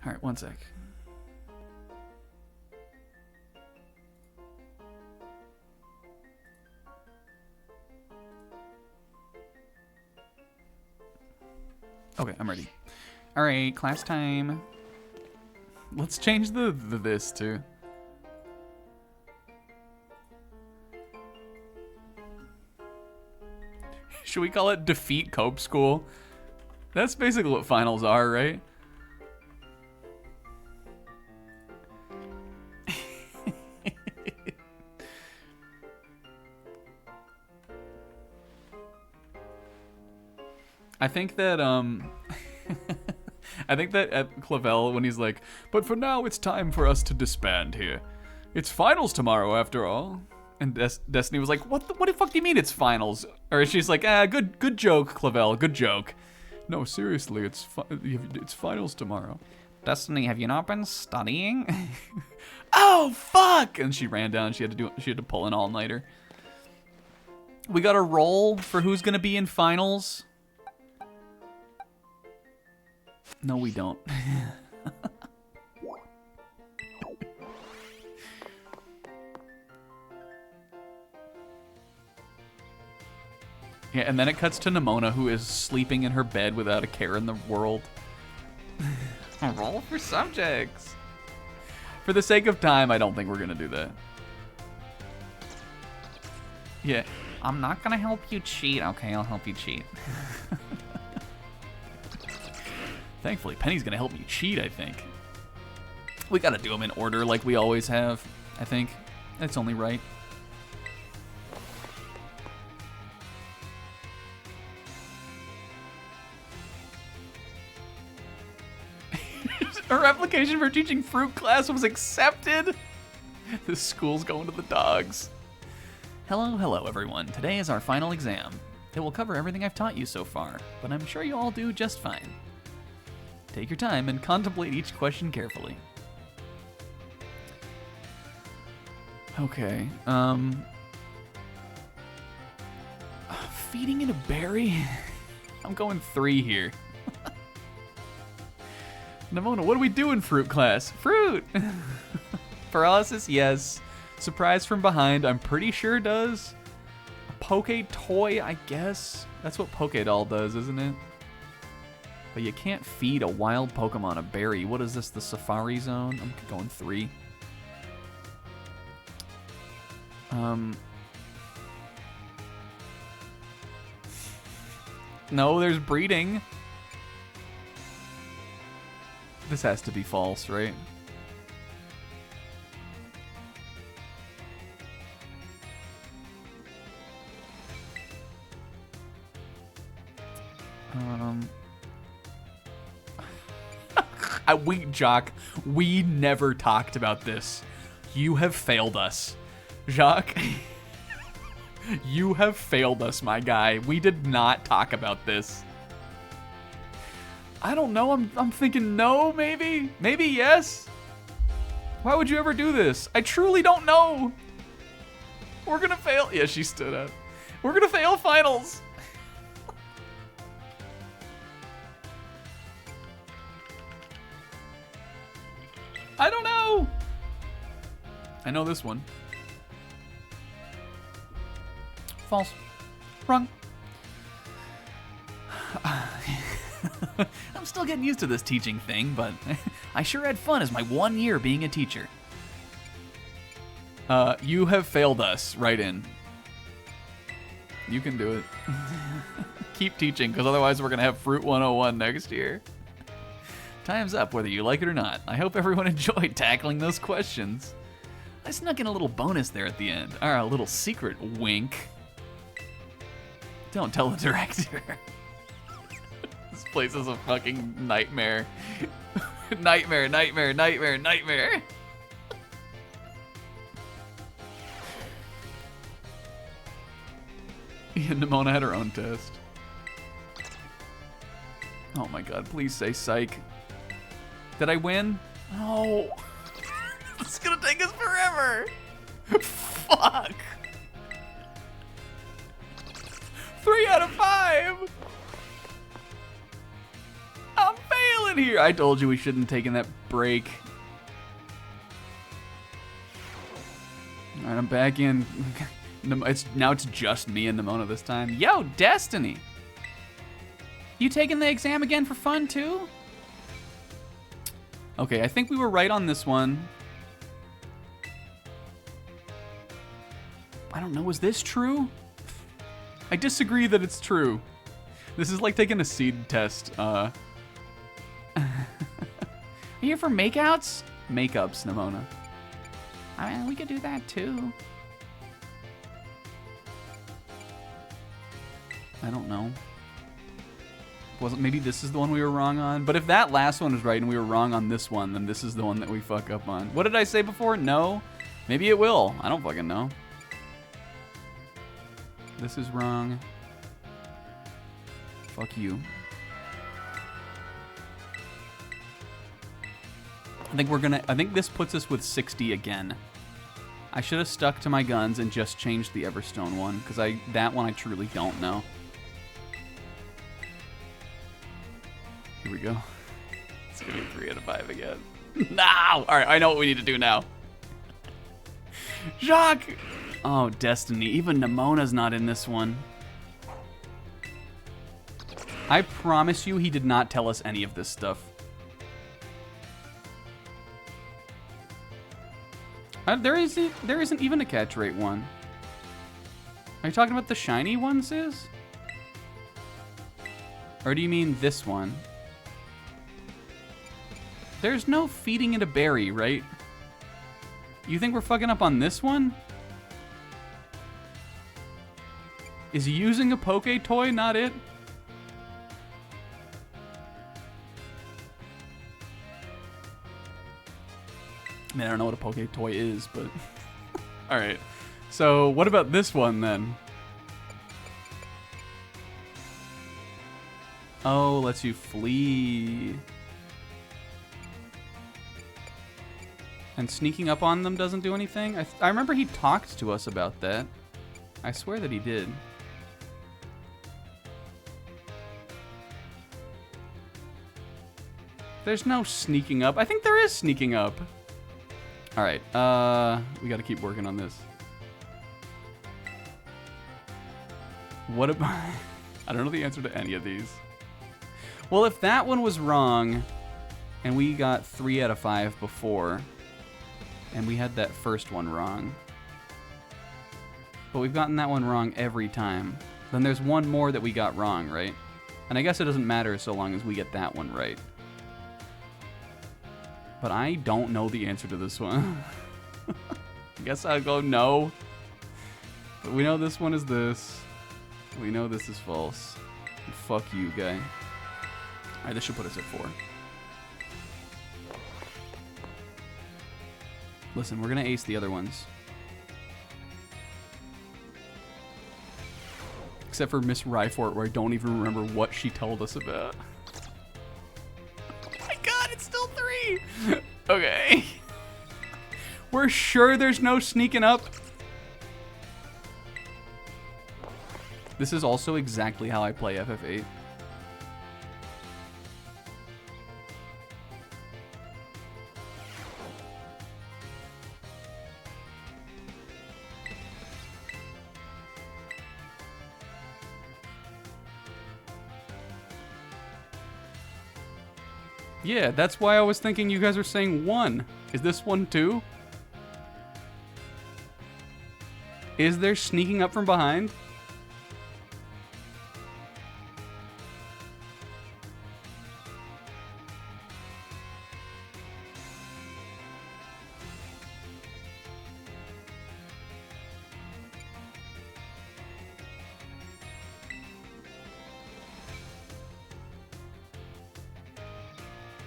All right, one sec. Okay, I'm ready. All right, class time. Let's change the this too. Should we call it Defeat Cope School? That's basically what finals are, right? I think that I think that at Clavel, when he's like, but for now it's time for us to disband here. It's finals tomorrow after all. And Destiny was like, what the fuck do you mean it's finals? Or she's like, good joke, Clavel, good joke. No, seriously, it's finals tomorrow. Destiny, have you not been studying? Oh fuck! And she ran down. She had to pull an all-nighter. We got a roll for who's gonna be in finals. No, we don't. Yeah, and then it cuts to Nimona, who is sleeping in her bed without a care in the world. Roll for subjects. For the sake of time, I don't think we're gonna do that. Yeah. I'm not gonna help you cheat. Okay, I'll help you cheat. Thankfully, Penny's gonna help me cheat, I think. We gotta do them in order like we always have, I think. That's only right. Her application for teaching fruit class was accepted. This school's going to the dogs. Hello, everyone. Today is our final exam. It will cover everything I've taught you so far, but I'm sure you all do just fine. Take your time and contemplate each question carefully. Okay, feeding it a berry? I'm going 3 here. Nimona, what do we do in fruit class? Fruit! Paralysis, yes. Surprise from behind, I'm pretty sure does. A Poke Toy, I guess. That's what Poke Doll does, isn't it? But you can't feed a wild Pokemon a berry. What is this, the Safari Zone? I'm going 3. No, there's breeding. This has to be false, right? Jock, we never talked about this. You have failed us. Jacques, you have failed us, my guy. We did not talk about this. I don't know. I'm thinking no, maybe? Maybe yes? Why would you ever do this? I truly don't know. We're gonna fail. Yeah, she stood up. We're gonna fail finals. I don't know. I know this one. False. Wrong. I'm still getting used to this teaching thing, but I sure had fun as my 1 year being a teacher. You have failed us. Right in. You can do it. Keep teaching, because otherwise we're going to have Fruit 101 next year. Time's up, whether you like it or not. I hope everyone enjoyed tackling those questions. I snuck in a little bonus there at the end. Or a little secret wink. Don't tell the director. It's place is a fucking nightmare. Nightmare, nightmare, nightmare, nightmare. Yeah, Nimona had her own test. Oh my god, please say psych. Did I win? No. It's gonna take us forever. Fuck. 3 out of 5. I'm failing here. I told you we shouldn't have taken that break. All right, I'm back in. Now it's just me and Nimona this time. Yo, Destiny. You taking the exam again for fun too? Okay, I think we were right on this one. I don't know, is this true? I disagree that it's true. This is like taking a seed test. Are you here for makeouts? Makeups, Nimona. I mean, we could do that too. I don't know. Maybe this is the one we were wrong on? But if that last one is right and we were wrong on this one, then this is the one that we fuck up on. What did I say before? No? Maybe it will. I don't fucking know. This is wrong. Fuck you. I think this puts us with 60 again. I should have stuck to my guns and just changed the Everstone one, because that one I truly don't know. Here we go. It's gonna be 3 out of 5 again. No! Alright, I know what we need to do now. Jacques! Oh, Destiny. Even Nimona's not in this one. I promise you he did not tell us any of this stuff. There isn't even a catch rate one. Are you talking about the shiny ones, Sis? Or do you mean this one? There's no feeding it a berry, right? You think we're fucking up on this one? Is using a Poke Toy not it? I mean, I don't know what a Poke Toy is, but... Alright. So, what about this one, then? Oh, lets you flee. And sneaking up on them doesn't do anything? I remember he talked to us about that. I swear that he did. There's no sneaking up. I think there is sneaking up. Alright, we gotta keep working on this. What about... I don't know the answer to any of these. Well, if that one was wrong, and we got 3 out of 5 before, and we had that first one wrong, but we've gotten that one wrong every time, then there's one more that we got wrong, right? And I guess it doesn't matter so long as we get that one right. But I don't know the answer to this one. I guess I'll go no. But we know this one is this. We know this is false. And fuck you, guy. Alright, this should put us at 4. Listen, we're gonna ace the other ones. Except for Miss Ryfort, where I don't even remember what she told us about. Oh my god, it's still 3! Okay. We're sure there's no sneaking up? This is also exactly how I play FF8. Yeah, that's why I was thinking you guys are saying 1. Is this one too? Is there sneaking up from behind?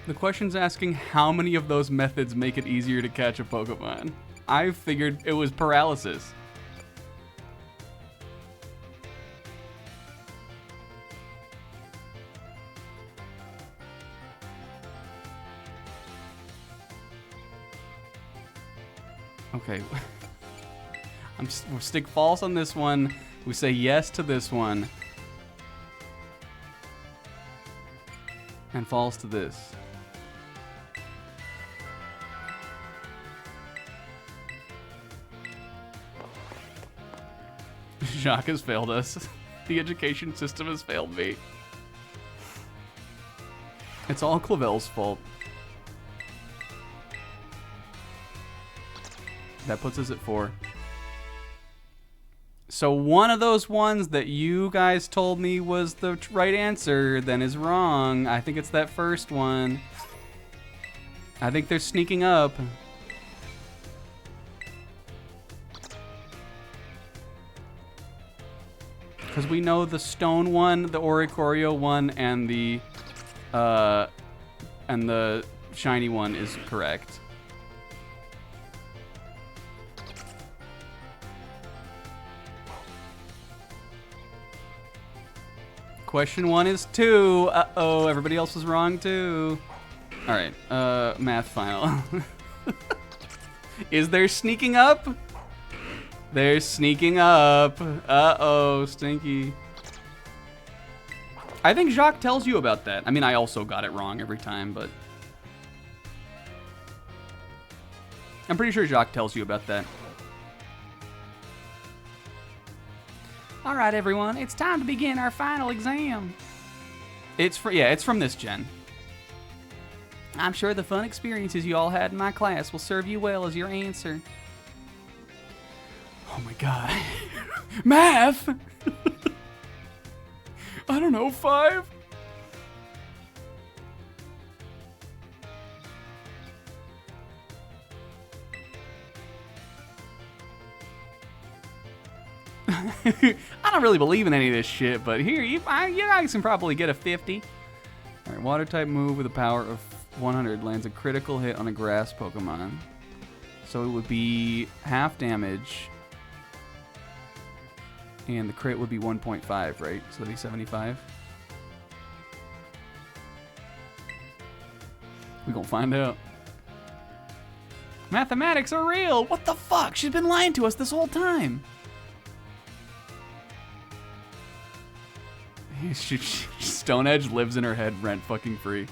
The question's asking how many of those methods make it easier to catch a Pokemon. I figured it was paralysis. Okay. We'll stick false on this one. We say yes to this one. And false to this. Jacques has failed us. The education system has failed me. It's all Clavel's fault. That puts us at 4. So one of those ones that you guys told me was the right answer then is wrong. I think it's that first one. I think they're sneaking up. Because we know the stone one, the Oricorio one, and the shiny one is correct. Question 1 is 2. Uh-oh, everybody else was wrong too. All right, math final. Is there sneaking up? They're sneaking up. Uh-oh, stinky. I think Jacques tells you about that. I mean, I also got it wrong every time, but I'm pretty sure Jacques tells you about that. All right, everyone, it's time to begin our final exam. It's from this gen. I'm sure the fun experiences you all had in my class will serve you well as your answer. Oh my god. Math! I don't know, 5? I don't really believe in any of this shit, but here, you guys can probably get a 50. All right, water type move with a power of 100 lands a critical hit on a grass Pokemon. So it would be half damage. And the crit would be 1.5, right? So that'd be 75. We gonna find out. Mathematics are real. What the fuck? She's been lying to us this whole time. Stone Edge lives in her head rent fucking free.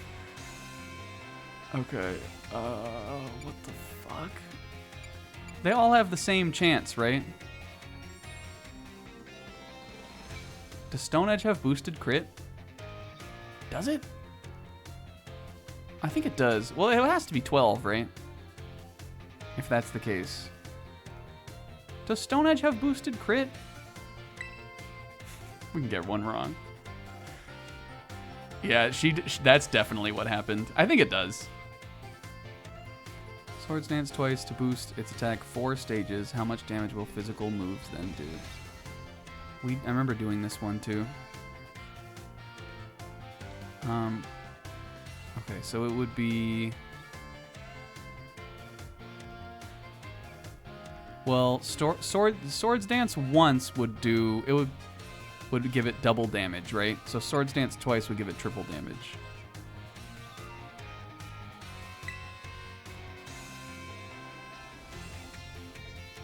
Okay, what the fuck? They all have the same chance, right? Does Stone Edge have boosted crit? Does it? I think it does. Well, it has to be 12, right? If that's the case. Does Stone Edge have boosted crit? We can get one wrong. Yeah, that's definitely what happened. I think it does. Swords Dance twice to boost its attack 4 stages. How much damage will physical moves then do? I remember doing this one too. Okay, so it would be... Well, Swords Dance once would do... It would give it double damage, right? So Swords Dance twice would give it triple damage.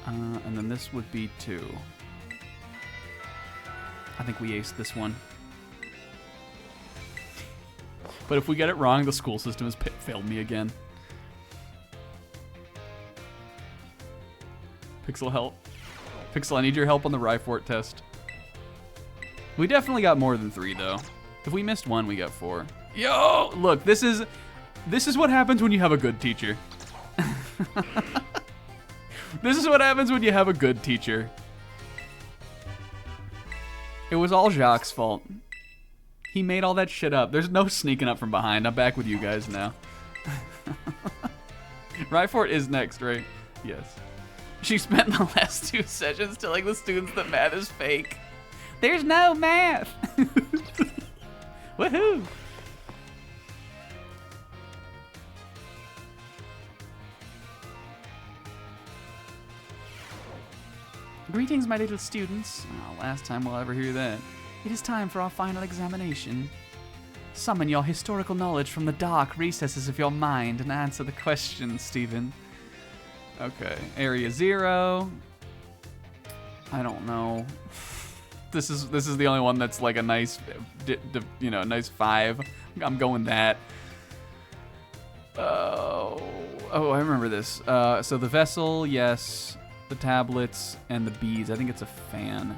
And then this would be 2. I think we aced this one. But if we get it wrong, the school system has failed me again. Pixel, help. Pixel, I need your help on the Ryfort test. We definitely got more than 3, though. If we missed 1, we got 4. Yo! Look, this is what happens when you have a good teacher. This is what happens when you have a good teacher. It was all Jacques' fault. He made all that shit up. There's no sneaking up from behind. I'm back with you guys now. Ryfort is next, right? Yes. She spent the last 2 sessions telling the students that math is fake. There's no math. Woohoo. Greetings, my little students. Oh, last time we'll ever hear that. It is time for our final examination. Summon your historical knowledge from the dark recesses of your mind and answer the questions, Stephen. Okay, Area 0. I don't know. This is the only one that's like a nice, nice 5. I'm going that. Oh, I remember this. So the vessel, yes. The tablets and the beads. I think it's a fan.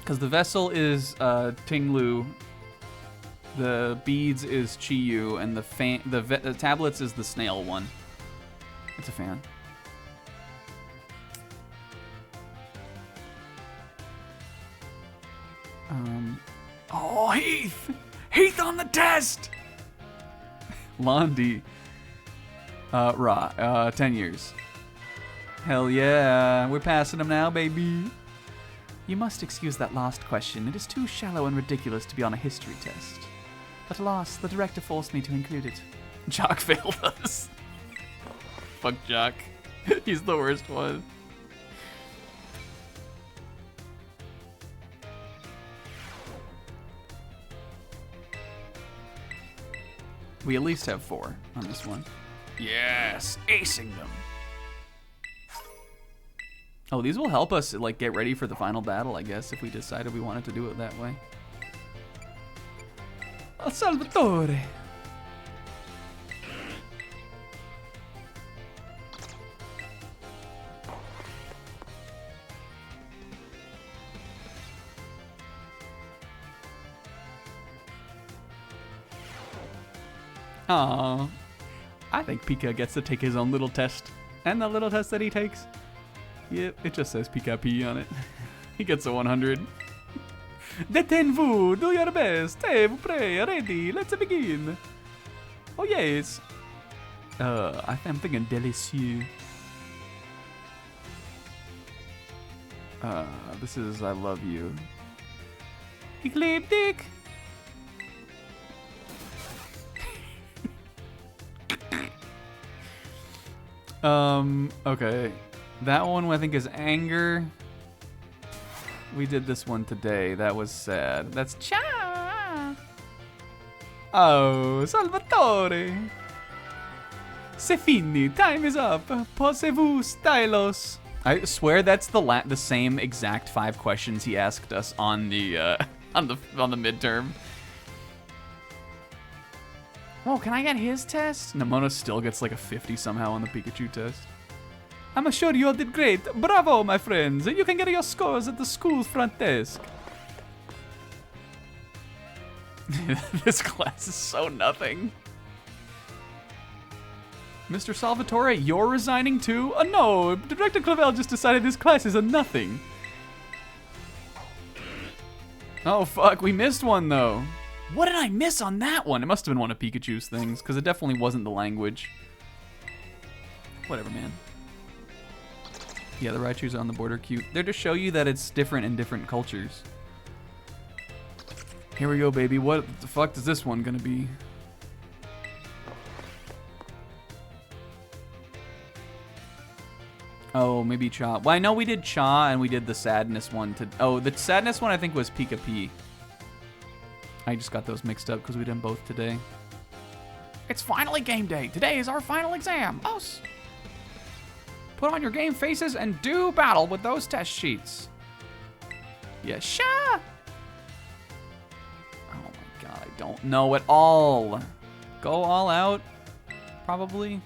Because the vessel is Tinglu. The beads is Chiyu, and the tablets is the snail one. It's a fan. Oh, Heath! Heath on the test! Londi. Ra. 10 years. Hell yeah. We're passing them now, baby. You must excuse that last question. It is too shallow and ridiculous to be on a history test. But alas, the director forced me to include it. Jock failed us. Fuck Jock. He's the worst one. We at least have 4 on this one. Yes, acing them. Oh, these will help us like get ready for the final battle, I guess, if we decided we wanted to do it that way. Oh, Salvatore. Aww. I think Pika gets to take his own little test. And the little test that he takes. Yep, it just says Pika P on it. He gets a 100. Detenez-vous, do your best. Hey, vous prêt, ready, let's begin. Oh yes. I'm thinking délicieux. This is I love you. Ecliptic. Okay. That one I think is anger. We did this one today. That was sad. That's Cha. Oh, Salvatore. C'est fini. Time is up. Posez-vous, stylos. I swear that's the same exact 5 questions he asked us on the on the midterm. Whoa, can I get his test? Nemona still gets like a 50 somehow on the Pikachu test. I'm sure you all did great. Bravo, my friends. You can get your scores at the school's front desk. This class is so nothing. Mr. Salvatore, you're resigning too? No, Director Clavel just decided this class is a nothing. Oh, fuck, we missed one, though. What did I miss on that one? It must have been one of Pikachu's things, because it definitely wasn't the language. Whatever, man. Yeah, the Raichu's on the border cute. They're to show you that it's different in different cultures. Here we go, baby. What the fuck is this one gonna be? Oh, maybe Cha. Well, I know we did Cha and we did the sadness one. Oh, the sadness one I think was Pika P. I just got those mixed up because we did them both today. It's finally game day. Today is our final exam. Os. Put on your game faces and do battle with those test sheets. Yeah, Sha! Oh my god, I don't know at all. Go all out? Probably.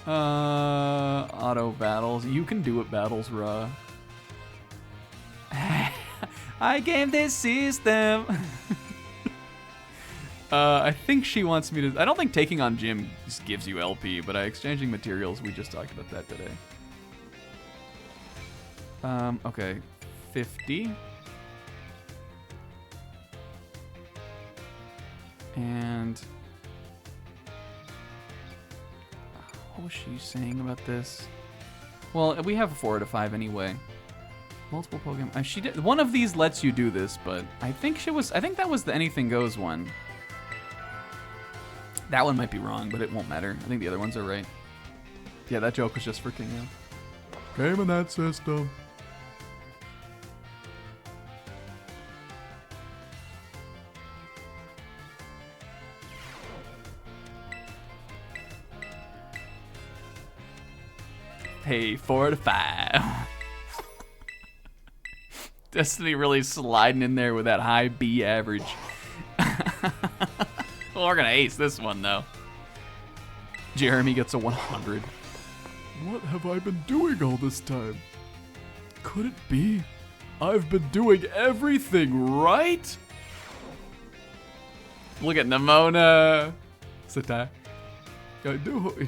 Auto battles. You can do it, battles, Ra. I game this system. I think she wants me to. I don't think taking on Jim just gives you LP, but exchanging materials, we just talked about that today. Okay. 50. And. What was she saying about this? Well, we have a 4 out of 5 anyway. Multiple Pokemon. She did. One of these lets you do this, but I think that was the Anything Goes one. That one might be wrong, but it won't matter. I think the other ones are right. Yeah, that joke was just for Kingo. Game in that system. Hey, 4 to 5. Destiny really sliding in there with that high B average. Well, we're gonna ace this one though. Jeremy gets a 100. What have I been doing all this time? Could it be I've been doing everything right? Look at Nimona. Sita.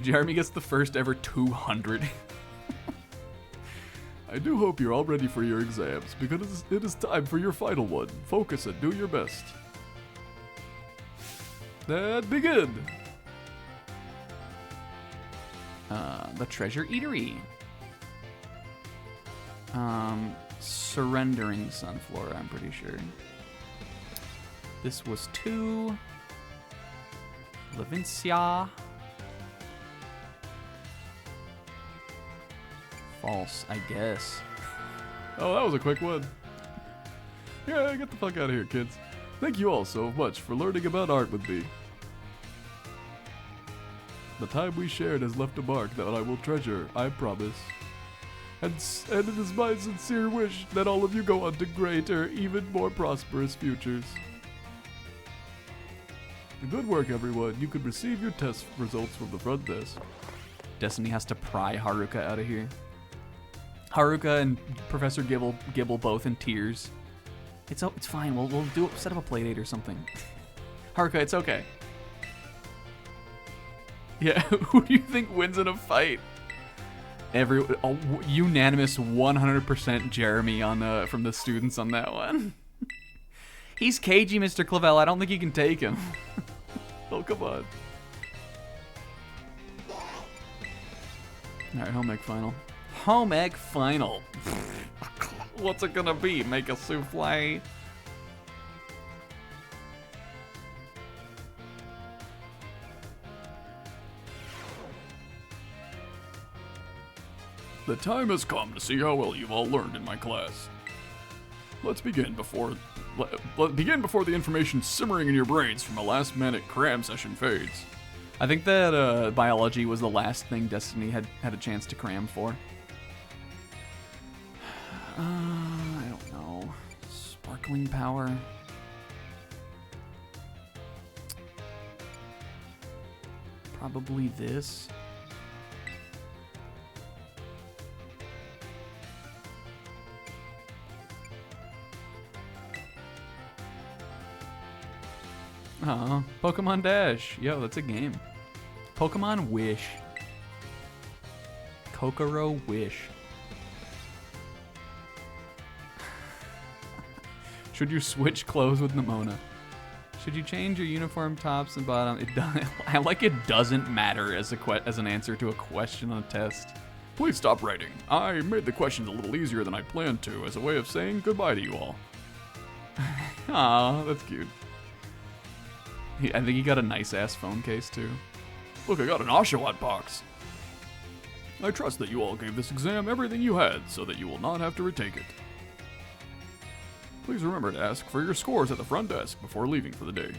Jeremy gets the first ever 200. I do hope you're all ready for your exams, because it is time for your final one. Focus and do your best. Then begin! The Treasure Eatery. Surrendering Sunflora, I'm pretty sure. This was 2. Levincia. False, I guess. Oh, that was a quick one. Yeah, get the fuck out of here, kids. Thank you all so much for learning about art with me. The time we shared has left a mark that I will treasure, I promise. And it is my sincere wish that all of you go on to greater, even more prosperous futures. Good work, everyone. You could receive your test results from the front desk. Destiny has to pry Haruka out of here. Haruka and Professor Gibble both in tears. It's fine. We'll set up a play date or something. Haruka, it's okay. Yeah, who do you think wins in a fight? Unanimous 100% Jeremy on from the students on that one. He's cagey, Mr. Clavel. I don't think you can take him. Oh, come on. All right, home ec final. Home ec final. What's it gonna be? Make a souffle? The time has come to see how well you've all learned in my class. Let's begin before the information simmering in your brains from a last-minute cram session fades. I think that biology was the last thing Destiny had a chance to cram for. I don't know. Sparkling power. Probably this. Pokemon Dash. Yo, that's a game. Pokemon Wish. Kokoro Wish. Should you switch clothes with Nimona? Should you change your uniform tops and bottom? It doesn't. I like it doesn't matter as an answer to a question on a test. Please stop writing. I made the questions a little easier than I planned to as a way of saying goodbye to you all. Aw, that's cute. I think he got a nice-ass phone case, too. Look, I got an Oshawott box. I trust that you all gave this exam everything you had so that you will not have to retake it. Please remember to ask for your scores at the front desk before leaving for the day.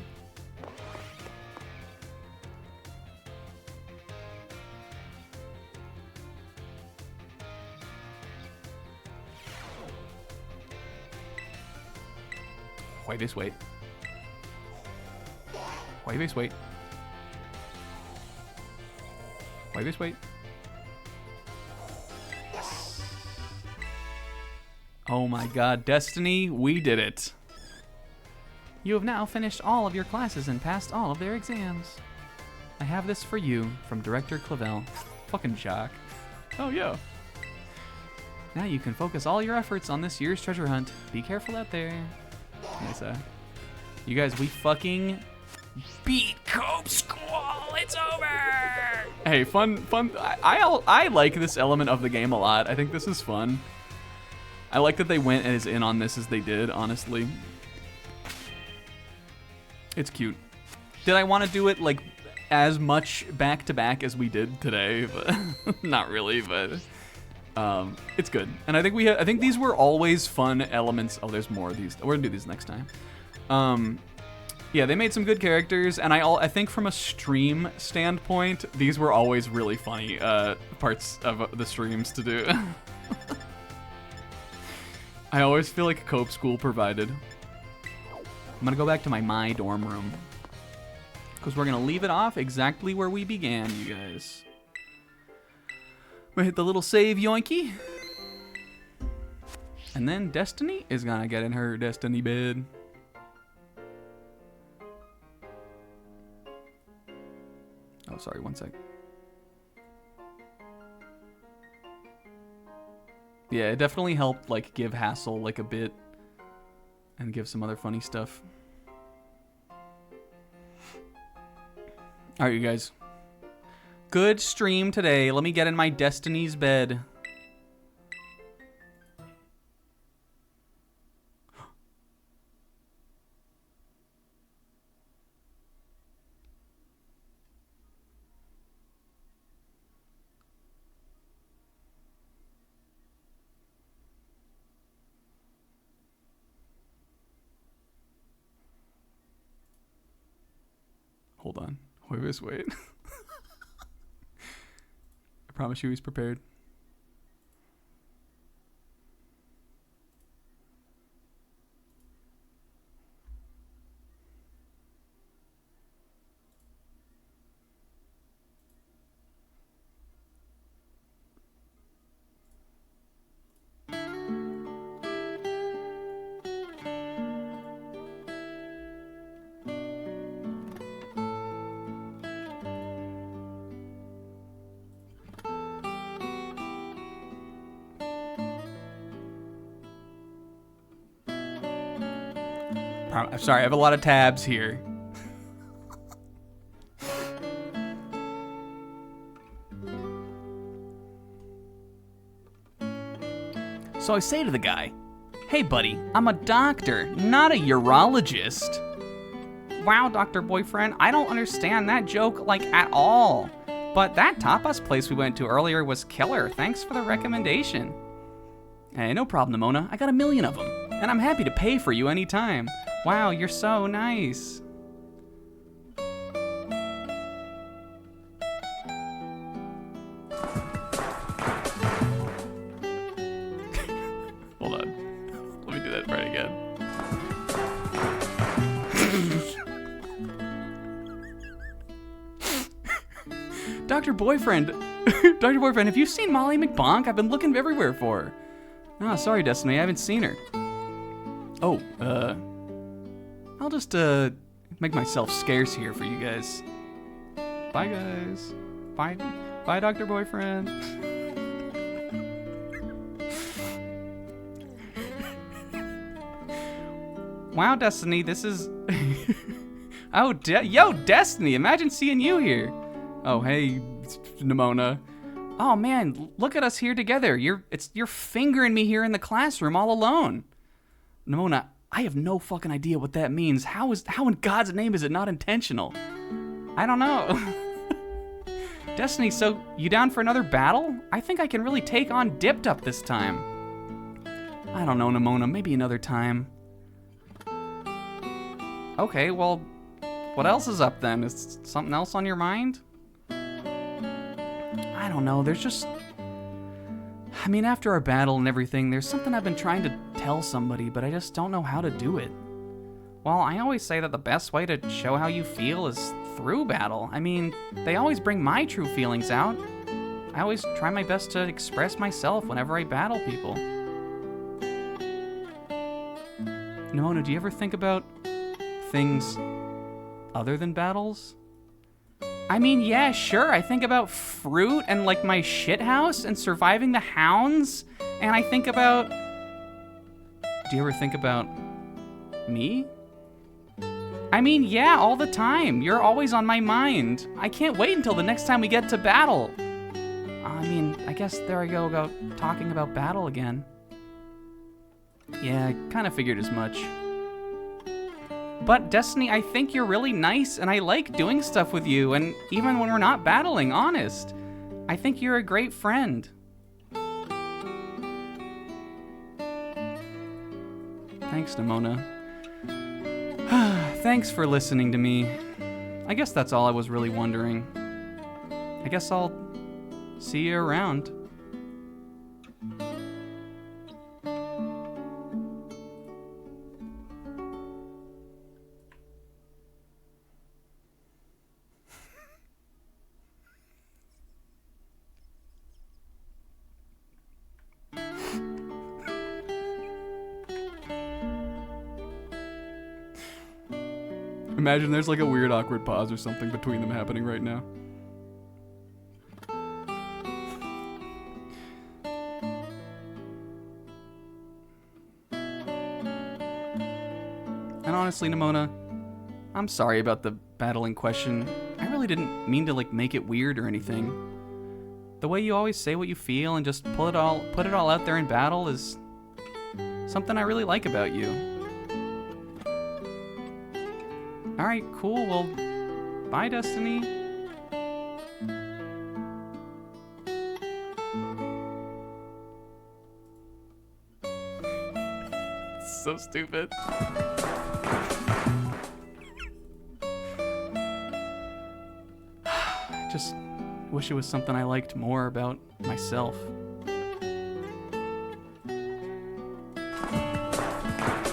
Wait, this wait. Wait, this wait. Wait, this wait. Yes. Oh my god, Destiny, we did it. You have now finished all of your classes and passed all of their exams. I have this for you from Director Clavel. Fucking jock. Oh yeah. Now you can focus all your efforts on this year's treasure hunt. Be careful out there. Nice, you guys, we fucking beat Cope Squall. It's over. Hey, fun. I like this element of the game a lot. I think this is fun. I like that they went as in on this as they did, honestly. It's cute. Did I want to do it like as much back to back as we did today, but not really, but it's good. And I think I think these were always fun elements. Oh, there's more of these. We're gonna do these next time. Yeah, they made some good characters, and I think from a stream standpoint, these were always really funny parts of the streams to do. I always feel like Cope School provided. I'm gonna go back to my dorm room, because we're gonna leave it off exactly where we began, you guys. I'm gonna hit the little save yoinky. And then Destiny is gonna get in her Destiny bed. Oh, sorry, one sec. Yeah, it definitely helped, like, give Hassel, like, a bit. And give some other funny stuff. Alright, you guys. Good stream today. Let me get in my Destiny's bed. Hold on. Wait. I promise you he's prepared. I'm sorry, I have a lot of tabs here. So I say to the guy, "Hey buddy, I'm a doctor, not a urologist." Wow, Dr. Boyfriend, I don't understand that joke, like, at all. But that tapas place we went to earlier was killer. Thanks for the recommendation. Hey, no problem, Nimona. I got 1,000,000 of them. And I'm happy to pay for you anytime. Wow, you're so nice. Hold on. Let me do that part again. Dr. Boyfriend. Dr. Boyfriend, have you seen Molly McBonk? I've been looking everywhere for her. Oh, sorry, Destiny. I haven't seen her. Oh, I'll just, make myself scarce here for you guys. Bye, guys. Bye. Bye, Dr. Boyfriend. Wow, Destiny, this is... Oh, yo, Destiny, imagine seeing you here. Oh, hey, Nimona. Oh, man, look at us here together. You're fingering me here in the classroom all alone. Nimona, I have no fucking idea what that means. How in God's name is it not intentional? I don't know. Destiny, so you down for another battle? I think I can really take on Dipped Up this time. I don't know, Nimona, maybe another time. Okay, well, what else is up then? Is something else on your mind? I don't know, there's just... I mean, after our battle and everything, there's something I've been trying to tell somebody, but I just don't know how to do it. Well, I always say that the best way to show how you feel is through battle. I mean, they always bring my true feelings out. I always try my best to express myself whenever I battle people. Nimona, do you ever think about things other than battles? I mean, yeah, sure. I think about fruit and, like, my shithouse and surviving the hounds. And I think about... Do you ever think about me? I mean, yeah, all the time. You're always on my mind. I can't wait until the next time we get to battle. I mean, I guess there I go talking about battle again. Yeah, I kind of figured as much. But Destiny, I think you're really nice, and I like doing stuff with you, and even when we're not battling, honest. I think you're a great friend. Thanks, Nimona. Thanks for listening to me. I guess that's all I was really wondering. I guess I'll see you around. Imagine there's like a weird awkward pause or something between them happening right now. And honestly, Nimona, I'm sorry about the battling question. I really didn't mean to like make it weird or anything. The way you always say what you feel and just put it all out there in battle is something I really like about you. All right, cool. Well, bye, Destiny. So stupid. Just wish it was something I liked more about myself.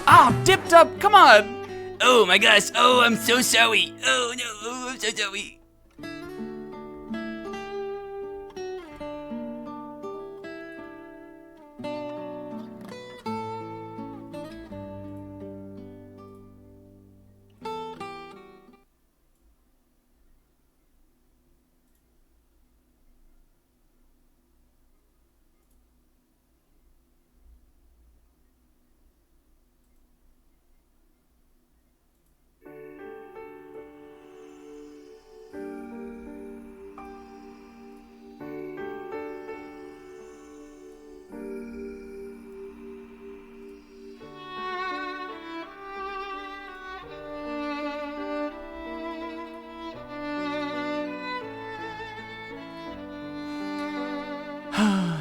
Oh, dipped up, come on! Oh my gosh, oh, I'm so sorry. Oh no, oh, I'm so sorry.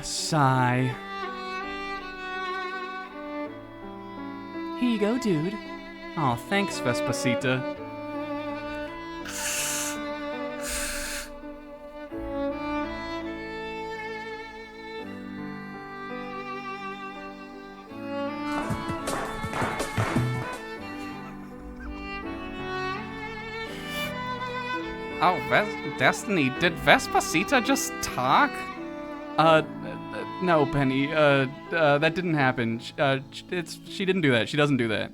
Sigh. Here you go, dude. Oh, thanks, Vespacita. Oh, Destiny, did Vespacita just talk? No, Penny. That didn't happen. She didn't do that. She doesn't do that.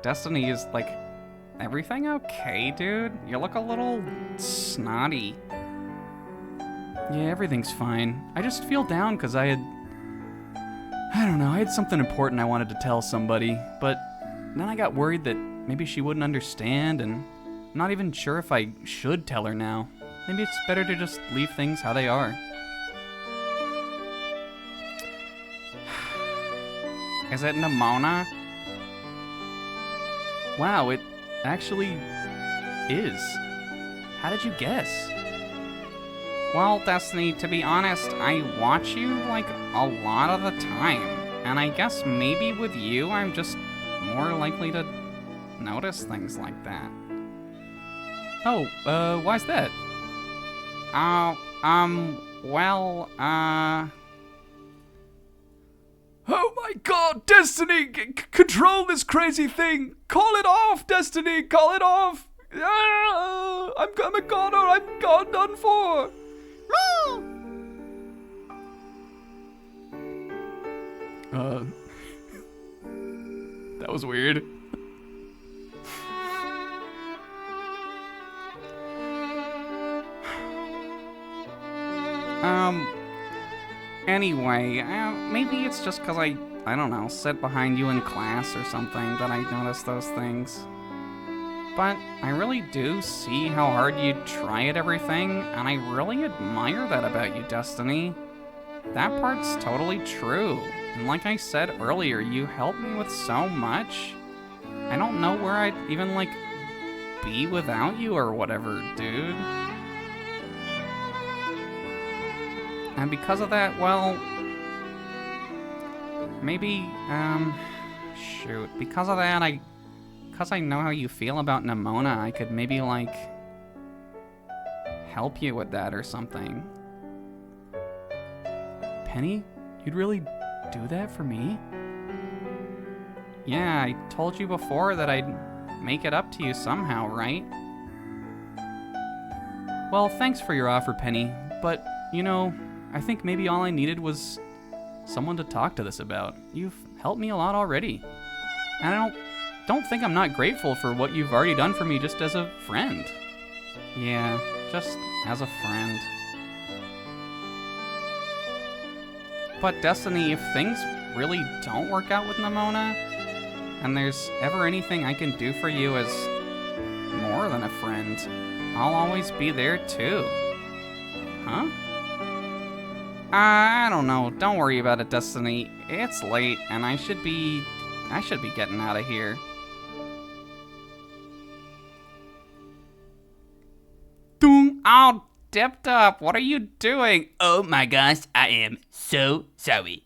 Destiny is like, everything okay, dude? You look a little snotty. Yeah, everything's fine. I just feel down because I don't know, I had something important I wanted to tell somebody, but then I got worried that maybe she wouldn't understand, and I'm not even sure if I should tell her now. Maybe it's better to just leave things how they are. Is it Nimona? Wow, it actually is. How did you guess? Well, Destiny, to be honest, I watch you like a lot of the time. And I guess maybe with you, I'm just more likely to notice things like that. Oh, why's that? Oh my god, Destiny! Control this crazy thing! Call it off, Destiny! Call it off! Ah, I'm gone, or I'm gone done for! That was weird. Anyway, maybe it's just because I don't know, sit behind you in class or something that I notice those things. But I really do see how hard you try at everything, and I really admire that about you, Destiny. that part's totally true. And like I said earlier, you helped me with so much. I don't know where I'd even, like, be without you or whatever, dude. And because of that, well, maybe, shoot. Because of that, because I know how you feel about Nimona, I could maybe, like, help you with that or something. Penny, you'd really do that for me? Yeah, I told you before that I'd make it up to you somehow, right? Well, thanks for your offer, Penny, but, you know, I think maybe all I needed was someone to talk to this about. You've helped me a lot already. And I don't think I'm not grateful for what you've already done for me just as a friend. Yeah, just as a friend. But Destiny, if things really don't work out with Nimona, and there's ever anything I can do for you as more than a friend, I'll always be there too. Huh? I don't know. Don't worry about it, Destiny. It's late, and I should be getting out of here. Doom. Oh, Dipped Up, what are you doing? Oh my gosh, I am so sorry.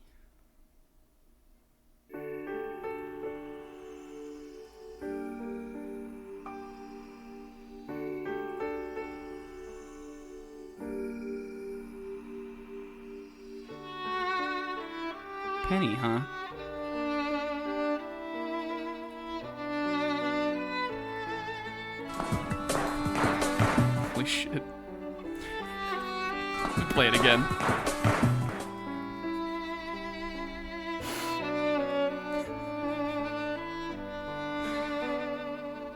Penny, huh? Holy shit. Let me play it again.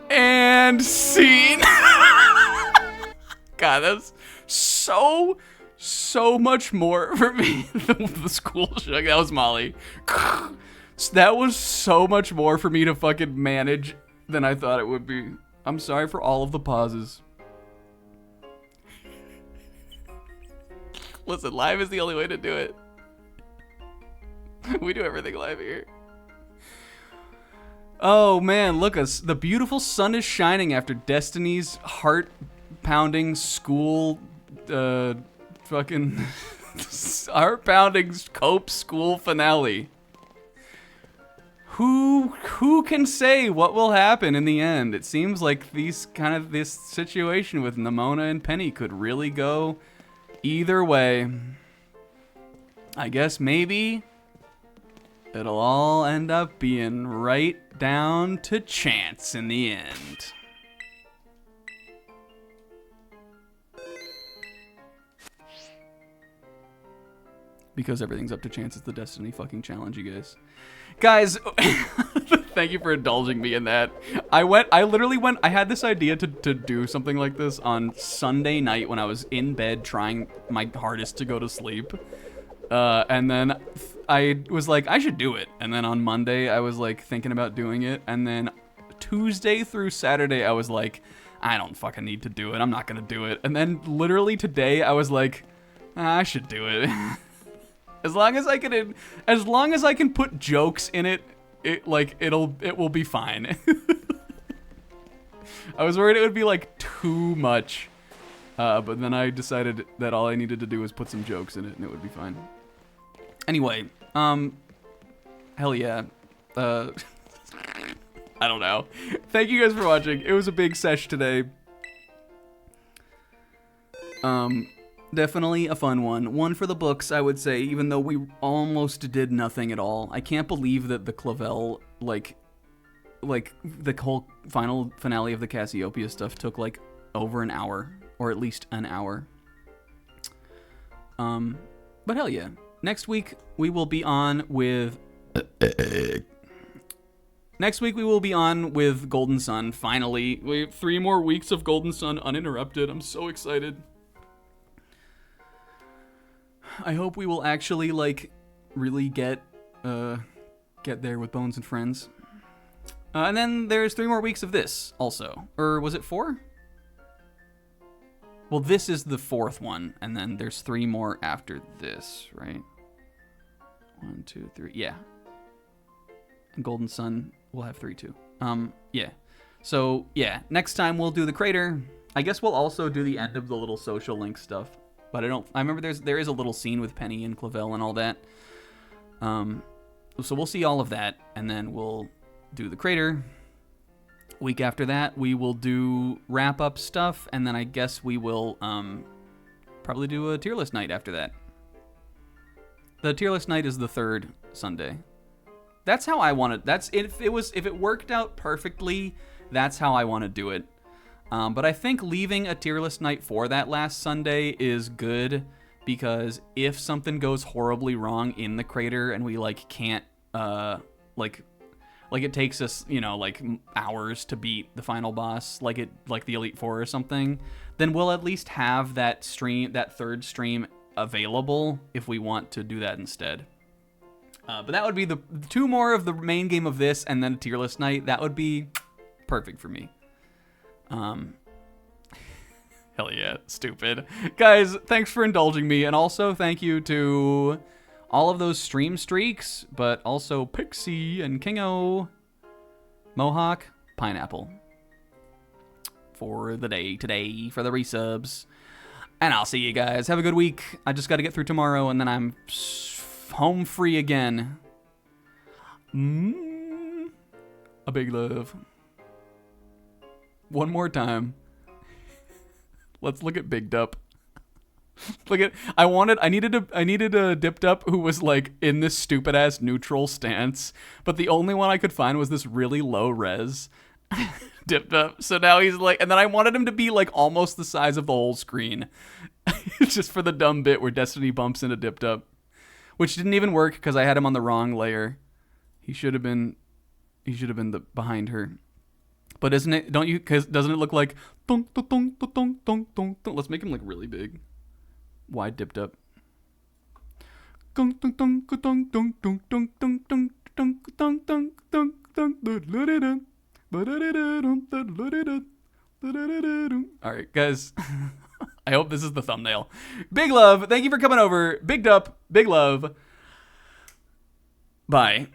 And scene. God, that's so much more for me than the school show. That was Molly. That was so much more for me to fucking manage than I thought it would be. I'm sorry for all of the pauses. Listen, live is the only way to do it. We do everything live here. Oh man, look, the beautiful sun is shining after Destiny's heart-pounding school, fucking heart-pounding Cope school finale. Who can say what will happen in the end? It seems like this situation with Nimona and Penny could really go either way. I guess maybe it'll all end up being right down to chance in the end. Because everything's up to chance. It's the Destiny fucking challenge, you guys. Guys, thank you for indulging me in that. I had this idea to do something like this on Sunday night when I was in bed trying my hardest to go to sleep. And then I was like, I should do it. And then on Monday, I was like thinking about doing it. And then Tuesday through Saturday, I was like, I don't fucking need to do it. I'm not going to do it. And then literally today, I was like, I should do it. As long as I can put jokes in it, it will be fine. I was worried it would be like too much. But then I decided that all I needed to do was put some jokes in it and it would be fine. Anyway, hell yeah. I don't know. Thank you guys for watching. It was a big sesh today. Definitely a fun one. One for the books, I would say, even though we almost did nothing at all. I can't believe that the Clavel, like the whole final finale of the Cassiopeia stuff took like over an hour, or at least an hour. But hell yeah. Next week we will be on with Golden Sun, finally. We have 3 more weeks of Golden Sun uninterrupted. I'm so excited. I hope we will actually, like, really get there with Bones and Friends. And then there's 3 more weeks of this, also. Or was it 4? Well, this is the 4th one, and then there's 3 more after this, right? 1, 2, 3. Yeah. And Golden Sun will have 3 too. Yeah. So, yeah, next time we'll do the crater. I guess we'll also do the end of the little social link stuff. But I remember there is a little scene with Penny and Clavel and all that. So we'll see all of that, and then we'll do the crater. Week after that, we will do wrap-up stuff, and then I guess we will probably do a tier list night after that. The tier list night is the 3rd Sunday. That's how I want it. If it worked out perfectly, that's how I want to do it. But I think leaving a tier list night for that last Sunday is good, because if something goes horribly wrong in the crater and we can't like it takes us, hours to beat the final boss, like the Elite Four or something, then we'll at least have that 3rd stream available if we want to do that instead. But that would be the 2 more of the main game of this, and then a tier list night. That would be perfect for me. Hell yeah, stupid. Guys, thanks for indulging me, and also thank you to all of those stream streaks, but also Pixie and Kingo, Mohawk, Pineapple for the day today for the resubs. And I'll see you guys. Have a good week. I just got to get through tomorrow, and then I'm home free again. A big love. One more time. Let's look at Big Dup. I needed a Dipped Up who was in this stupid ass neutral stance, but the only one I could find was this really low res Dipped Up. So now he's and then I wanted him to be almost the size of the whole screen, just for the dumb bit where Destiny bumps into Dipped Up, which didn't even work because I had him on the wrong layer. He should have been behind her. But isn't it? Don't you? Because doesn't it look like? Let's make him really big. Wide Dipped Up. All right, guys. I hope this is the thumbnail. Big love. Thank you for coming over. Big Dup. Big love. Bye.